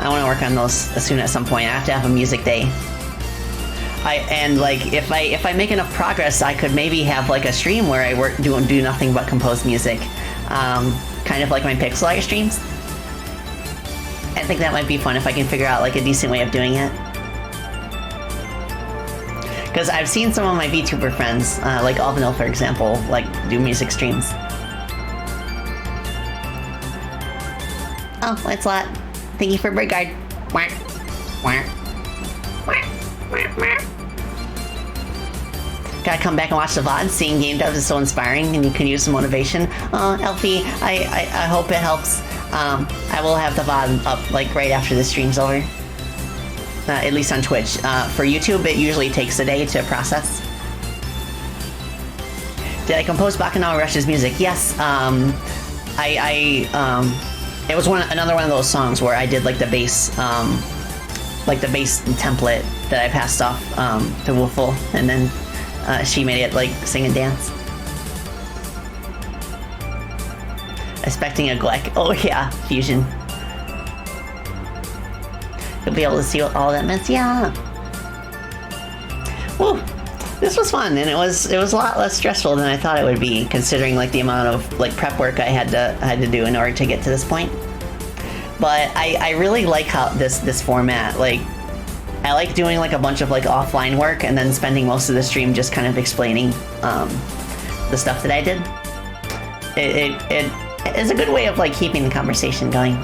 wanna work on those soon at some point. I have to have a music day. If I make enough progress, I could maybe have like a stream where I do nothing but compose music, kind of like my Pixel Art streams. I think that might be fun if I can figure out like a decent way of doing it. Because I've seen some of my VTuber friends, like Alvinil for example, like do music streams. Oh, it's a lot. Thank you for Brigard. Gotta come back and watch the VOD. Seeing game devs is so inspiring and you can use some motivation. Oh, Elfie, I hope it helps. I will have the VOD up like right after the stream's over. At least on Twitch. For YouTube, it usually takes a day to process. Did I compose Bacchanal Rush's music? Yes. It was another one of those songs where I did like the bass template that I passed off to Woofle, and then she made it like sing and dance. Expecting a Gleck. Oh yeah, fusion. You'll be able to see what all that meant. Yeah. Woo. This was fun, and it was a lot less stressful than I thought it would be, considering like the amount of like prep work I had to do in order to get to this point. But I really like how this format, like, I like doing like a bunch of like offline work and then spending most of the stream just kind of explaining the stuff that I did. It is a good way of like keeping the conversation going.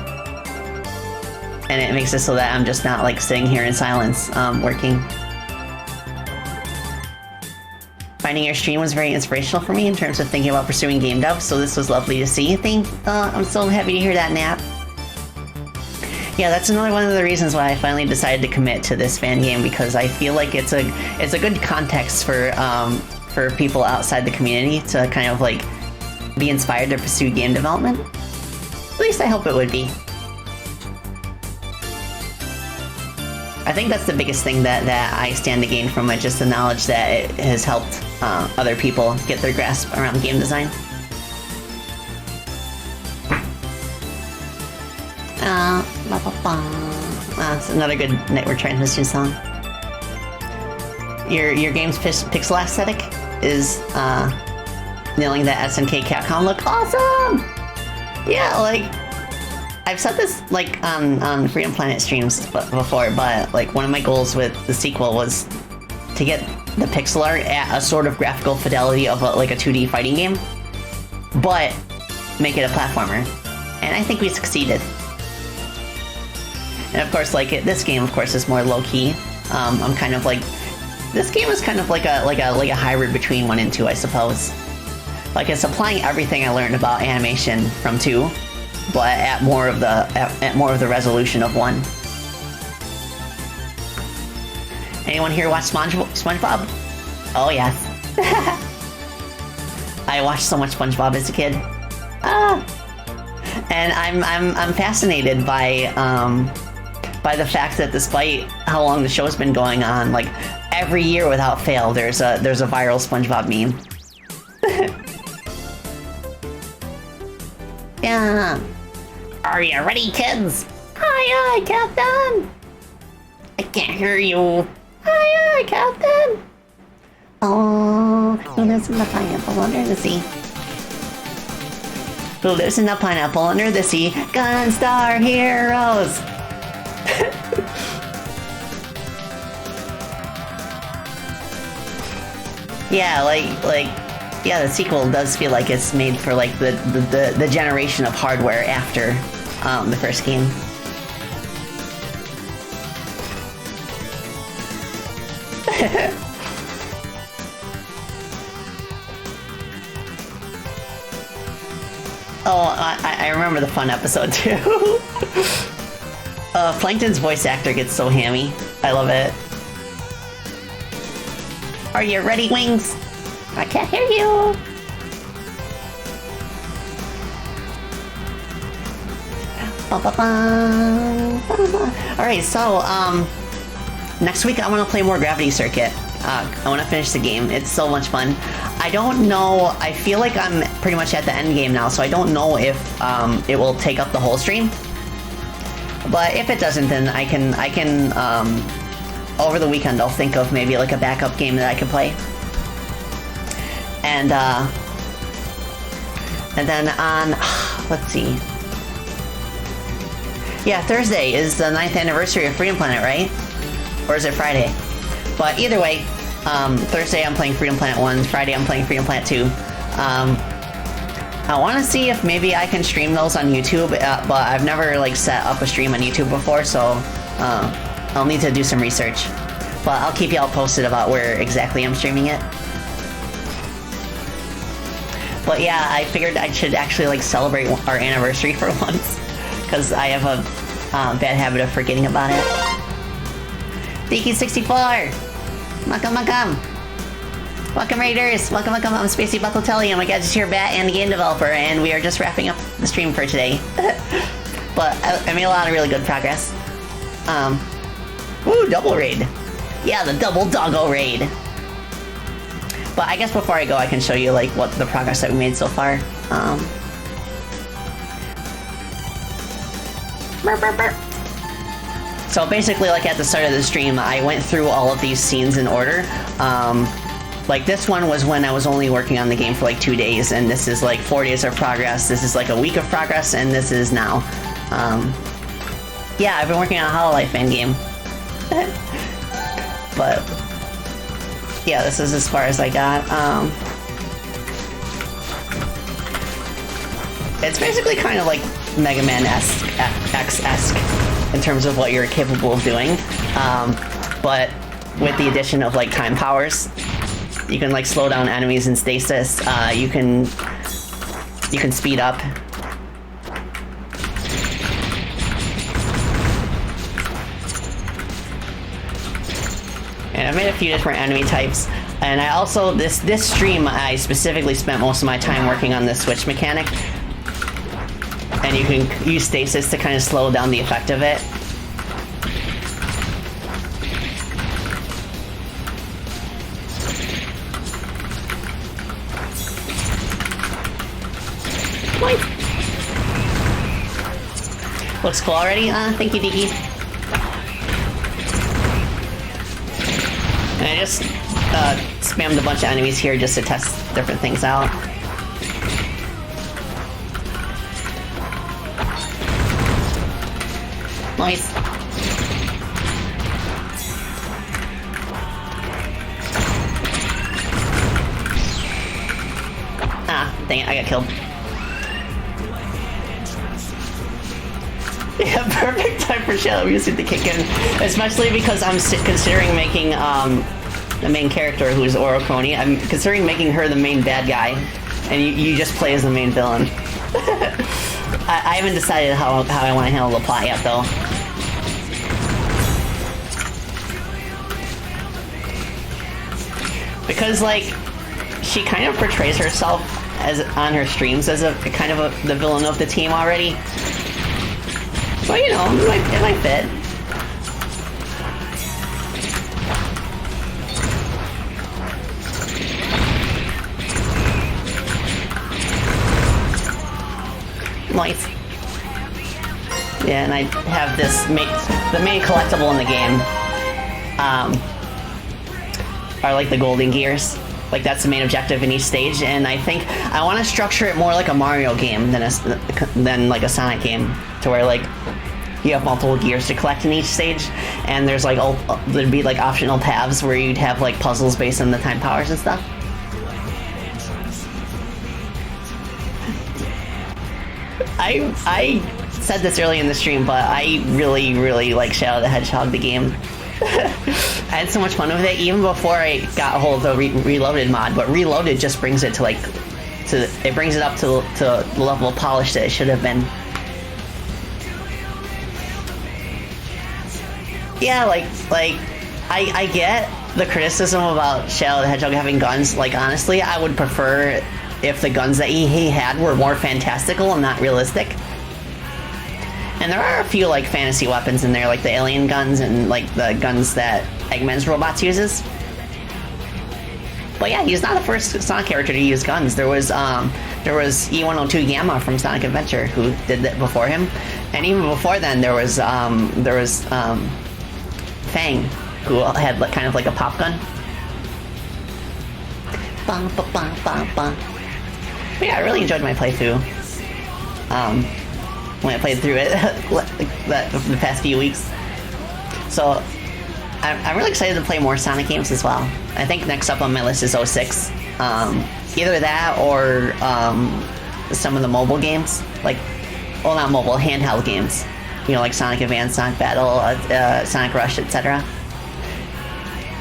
And it makes it so that I'm just not like sitting here in silence working. Finding your stream was very inspirational for me in terms of thinking about pursuing game dev, so this was lovely to see. I'm so happy to hear that, Nat. Yeah, that's another one of the reasons why I finally decided to commit to this fan game, because I feel like it's a good context for people outside the community to kind of like be inspired to pursue game development. At least I hope it would be. I think that's the biggest thing that I stand to gain from it, just the knowledge that it has helped other people get their grasp around game design. That's another good network transmission song. Your game's pixel aesthetic is nailing that SNK Capcom look. Awesome! Yeah, like, I've said this like on Freedom Planet streams before, but like one of my goals with the sequel was to get the pixel art at a sort of graphical fidelity of like a 2D fighting game, but make it a platformer, and I think we succeeded. And of course, like this game, of course, is more low key. I'm kind of like, this game is kind of like a hybrid between 1 and 2, I suppose. Like, it's applying everything I learned about animation from 2. But at more of the resolution of 1. Anyone here watch SpongeBob? Oh yes. I watched so much SpongeBob as a kid. And I'm fascinated by the fact that despite how long the show's been going on, like every year without fail, there's a viral SpongeBob meme. Yeah. Are you ready, kids? Aye, aye, Captain! I can't hear you. Aye, aye, Captain! Oh, who lives in the pineapple under the sea? Who lives in the pineapple under the sea? Gunstar Heroes! Yeah, yeah, the sequel does feel like it's made for like the generation of hardware after the first game. Oh, I remember the fun episode too. Plankton's voice actor gets so hammy. I love it. Are you ready, Wings? I can't hear you. Alright, so next week I want to play more Gravity Circuit. I want to finish the game. It's so much fun. I don't know, I feel like I'm pretty much at the end game now, so I don't know if it will take up the whole stream. But if it doesn't, then I can over the weekend I'll think of maybe like a backup game that I can play. And then on, let's see. Yeah, Thursday is the 9th anniversary of Freedom Planet, right? Or is it Friday? But either way, Thursday I'm playing Freedom Planet 1, Friday I'm playing Freedom Planet 2. I want to see if maybe I can stream those on YouTube, but I've never like set up a stream on YouTube before, so I'll need to do some research. But I'll keep y'all posted about where exactly I'm streaming it. But yeah, I figured I should actually like celebrate our anniversary for once, because I have a bad habit of forgetting about it. Diki64! Welcome! Welcome, Raiders! Welcome! I'm Spacey Bucklatelli. I'm a Gadgeteer Bat and a game developer, and we are just wrapping up the stream for today. But I made a lot of really good progress. Ooh, double raid. Yeah, the double doggo raid. But I guess before I go, I can show you like what the progress that we made so far. Burp, burp, burp. So basically, like at the start of the stream, I went through all of these scenes in order. Like this one was when I was only working on the game for like 2 days, and this is like 4 days of progress. This is like a week of progress, and this is now. Yeah, I've been working on a hololive fangame. But yeah, this is as far as I got. It's basically kind of like Mega Man-esque, X-esque in terms of what you're capable of doing, but with the addition of like time powers. You can like slow down enemies in stasis. You can speed up. And I've made a few different enemy types. And I also this stream I specifically spent most of my time working on this switch mechanic. And you can use stasis to kind of slow down the effect of it. Looks cool already? Thank you, Diggy. And I just spammed a bunch of enemies here just to test different things out. Nice. Ah, dang it, I got killed. Yeah, perfect time for shadow music to kick in, especially because I'm considering making the main character, who is Orochrony. I'm considering making her the main bad guy, and you just play as the main villain. I haven't decided how I want to handle the plot yet, though. Because, like, she kind of portrays herself as on her streams as a kind of the villain of the team already. So, you know, it might fit. Nice. Yeah, and I have this the main collectible in the game. Are like the golden gears. Like that's the main objective in each stage, and I think I want to structure it more like a Mario game than like a Sonic game, to where like you have multiple gears to collect in each stage, and there's like there'd be like optional paths where you'd have like puzzles based on the time powers and stuff. I said this early in the stream, but I really like Shadow the Hedgehog the game. I had so much fun with it even before I got a hold of the Reloaded mod, but Reloaded just brings it to like it brings it up to the level of polish that it should have been. Yeah, like I get the criticism about Shadow the Hedgehog having guns. Like honestly, I would prefer if the guns that he had were more fantastical and not realistic. And there are a few like fantasy weapons in there, like the alien guns and like the guns that Eggman's robots uses. But yeah, he's not the first Sonic character to use guns. There was E102 Gamma from Sonic Adventure who did that before him, and even before then there was Fang, who had like, kind of like a pop gun. But yeah, I really enjoyed my playthrough. When I played through it the past few weeks. So I'm really excited to play more Sonic games as well. I think next up on my list is 06. Either that or some of the mobile games, like, well, not mobile, handheld games. You know, like Sonic Advance, Sonic Battle, Sonic Rush, etc.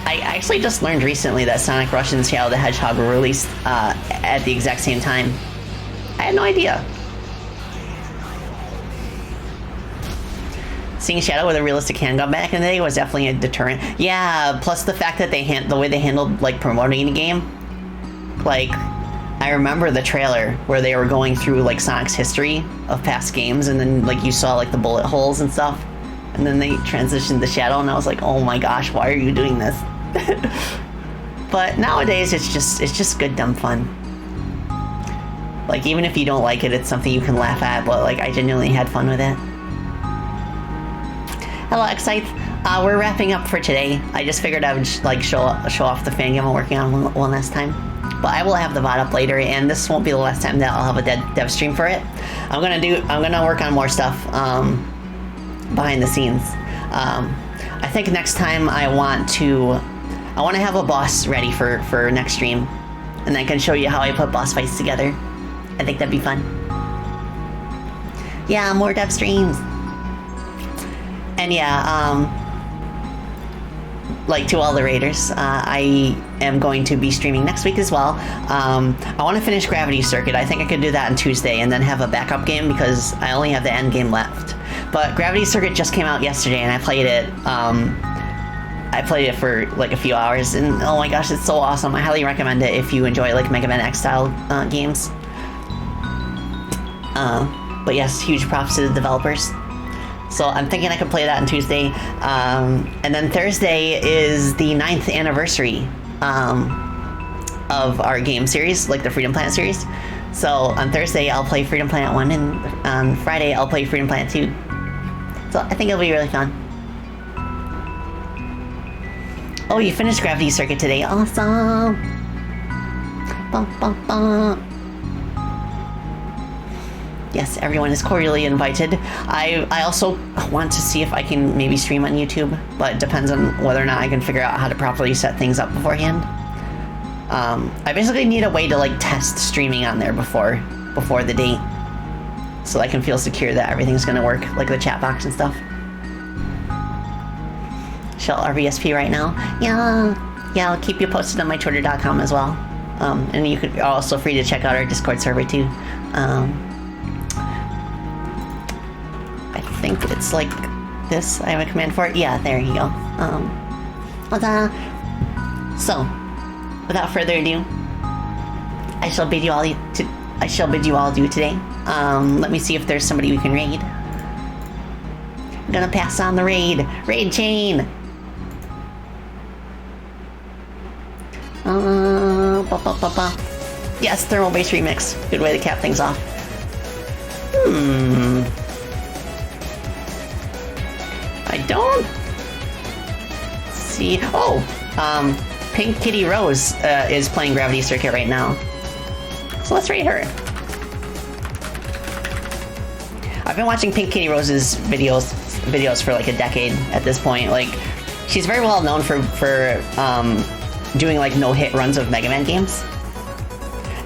I actually just learned recently that Sonic Rush and Shadow the Hedgehog were released at the exact same time. I had no idea. Seeing Shadow with a realistic handgun back in the day was definitely a deterrent. Yeah, plus the fact that the way they handled like promoting the game. Like, I remember the trailer where they were going through like Sonic's history of past games, and then like you saw like the bullet holes and stuff, and then they transitioned to Shadow, and I was like, oh my gosh, why are you doing this? But nowadays it's just good dumb fun. Like even if you don't like it, it's something you can laugh at, but like I genuinely had fun with it. Hello, Excite. We're wrapping up for today. I just figured I would like show off the fangame I'm working on one last time. But I will have the VOD up later, and this won't be the last time that I'll have a dev stream for it. I'm gonna work on more stuff behind the scenes. I think next time I want to have a boss ready for next stream, and I can show you how I put boss fights together. I think that'd be fun. Yeah, more dev streams. And yeah, like to all the raiders, I am going to be streaming next week as well. I want to finish Gravity Circuit. I think I could do that on Tuesday and then have a backup game because I only have the end game left. But Gravity Circuit just came out yesterday and I played it. I played it for like a few hours and oh my gosh, it's so awesome. I highly recommend it if you enjoy like Mega Man X style games. But yes, huge props to the developers. So I'm thinking I could play that on Tuesday. And then Thursday is the 9th anniversary of our game series, like the Freedom Planet series. So on Thursday I'll play Freedom Planet 1 and on Friday I'll play Freedom Planet 2. So I think it'll be really fun. Oh, you finished Gravity Circuit today. Awesome. Bum, bum, bum. Yes, everyone is cordially invited. I also want to see if I can maybe stream on YouTube, but it depends on whether or not I can figure out how to properly set things up beforehand. I basically need a way to like test streaming on there before the date, so I can feel secure that everything's gonna work, like the chat box and stuff. Shell RVSP right now. Yeah, I'll keep you posted on my Twitter.com as well. And you could also free to check out our Discord server too. I think it's like this. I have a command for it. Yeah, there you go. So, without further ado, I shall bid you all adieu today. Let me see if there's somebody we can raid. I'm gonna pass on the raid chain. Yes, thermal base remix. Good way to cap things off. I don't see. Oh, Pink Kitty Rose is playing Gravity Circuit right now. So let's raid her. I've been watching Pink Kitty Rose's videos for like a decade at this point. Like, she's very well known for doing like no-hit runs of Mega Man games.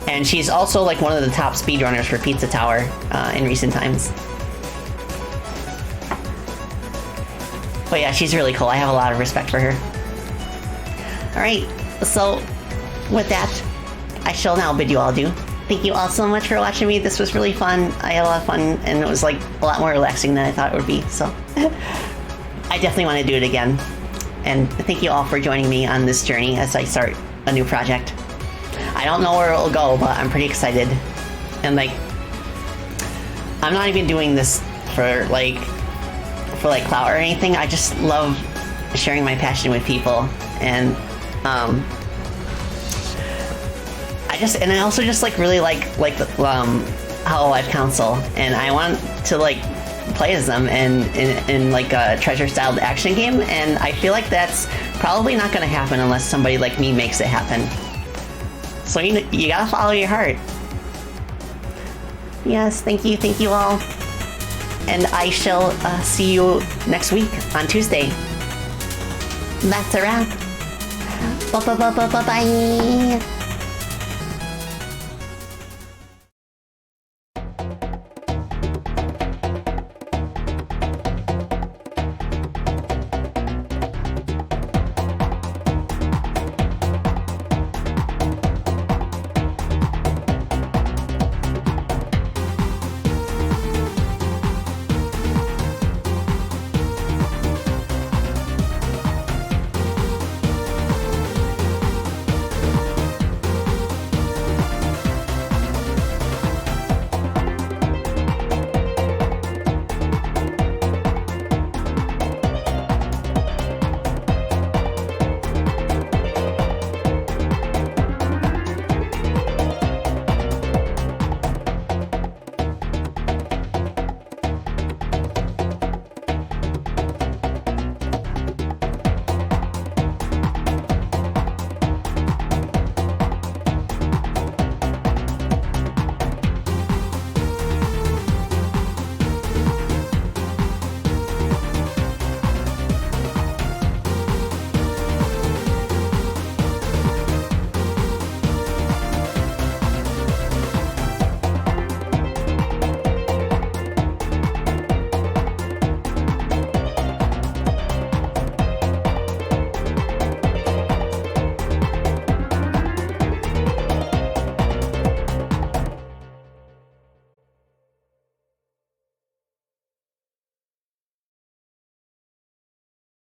And she's also like one of the top speedrunners for Pizza Tower in recent times. But yeah, she's really cool. I have a lot of respect for her. Alright, so with that, I shall now bid you all adieu. Thank you all so much for watching me. This was really fun. I had a lot of fun, and it was like a lot more relaxing than I thought it would be. So I definitely want to do it again. And thank you all for joining me on this journey as I start a new project. I don't know where it will go, but I'm pretty excited. And like, I'm not even doing this for clout or anything. I just love sharing my passion with people, and I also just like really like the hololive console, and I want to like play as them in like a treasure styled action game, and I feel like that's probably not going to happen unless somebody like me makes it happen. So you gotta follow your heart. Yes, thank you all. And I shall see you next week on Tuesday. That's a wrap. Bye.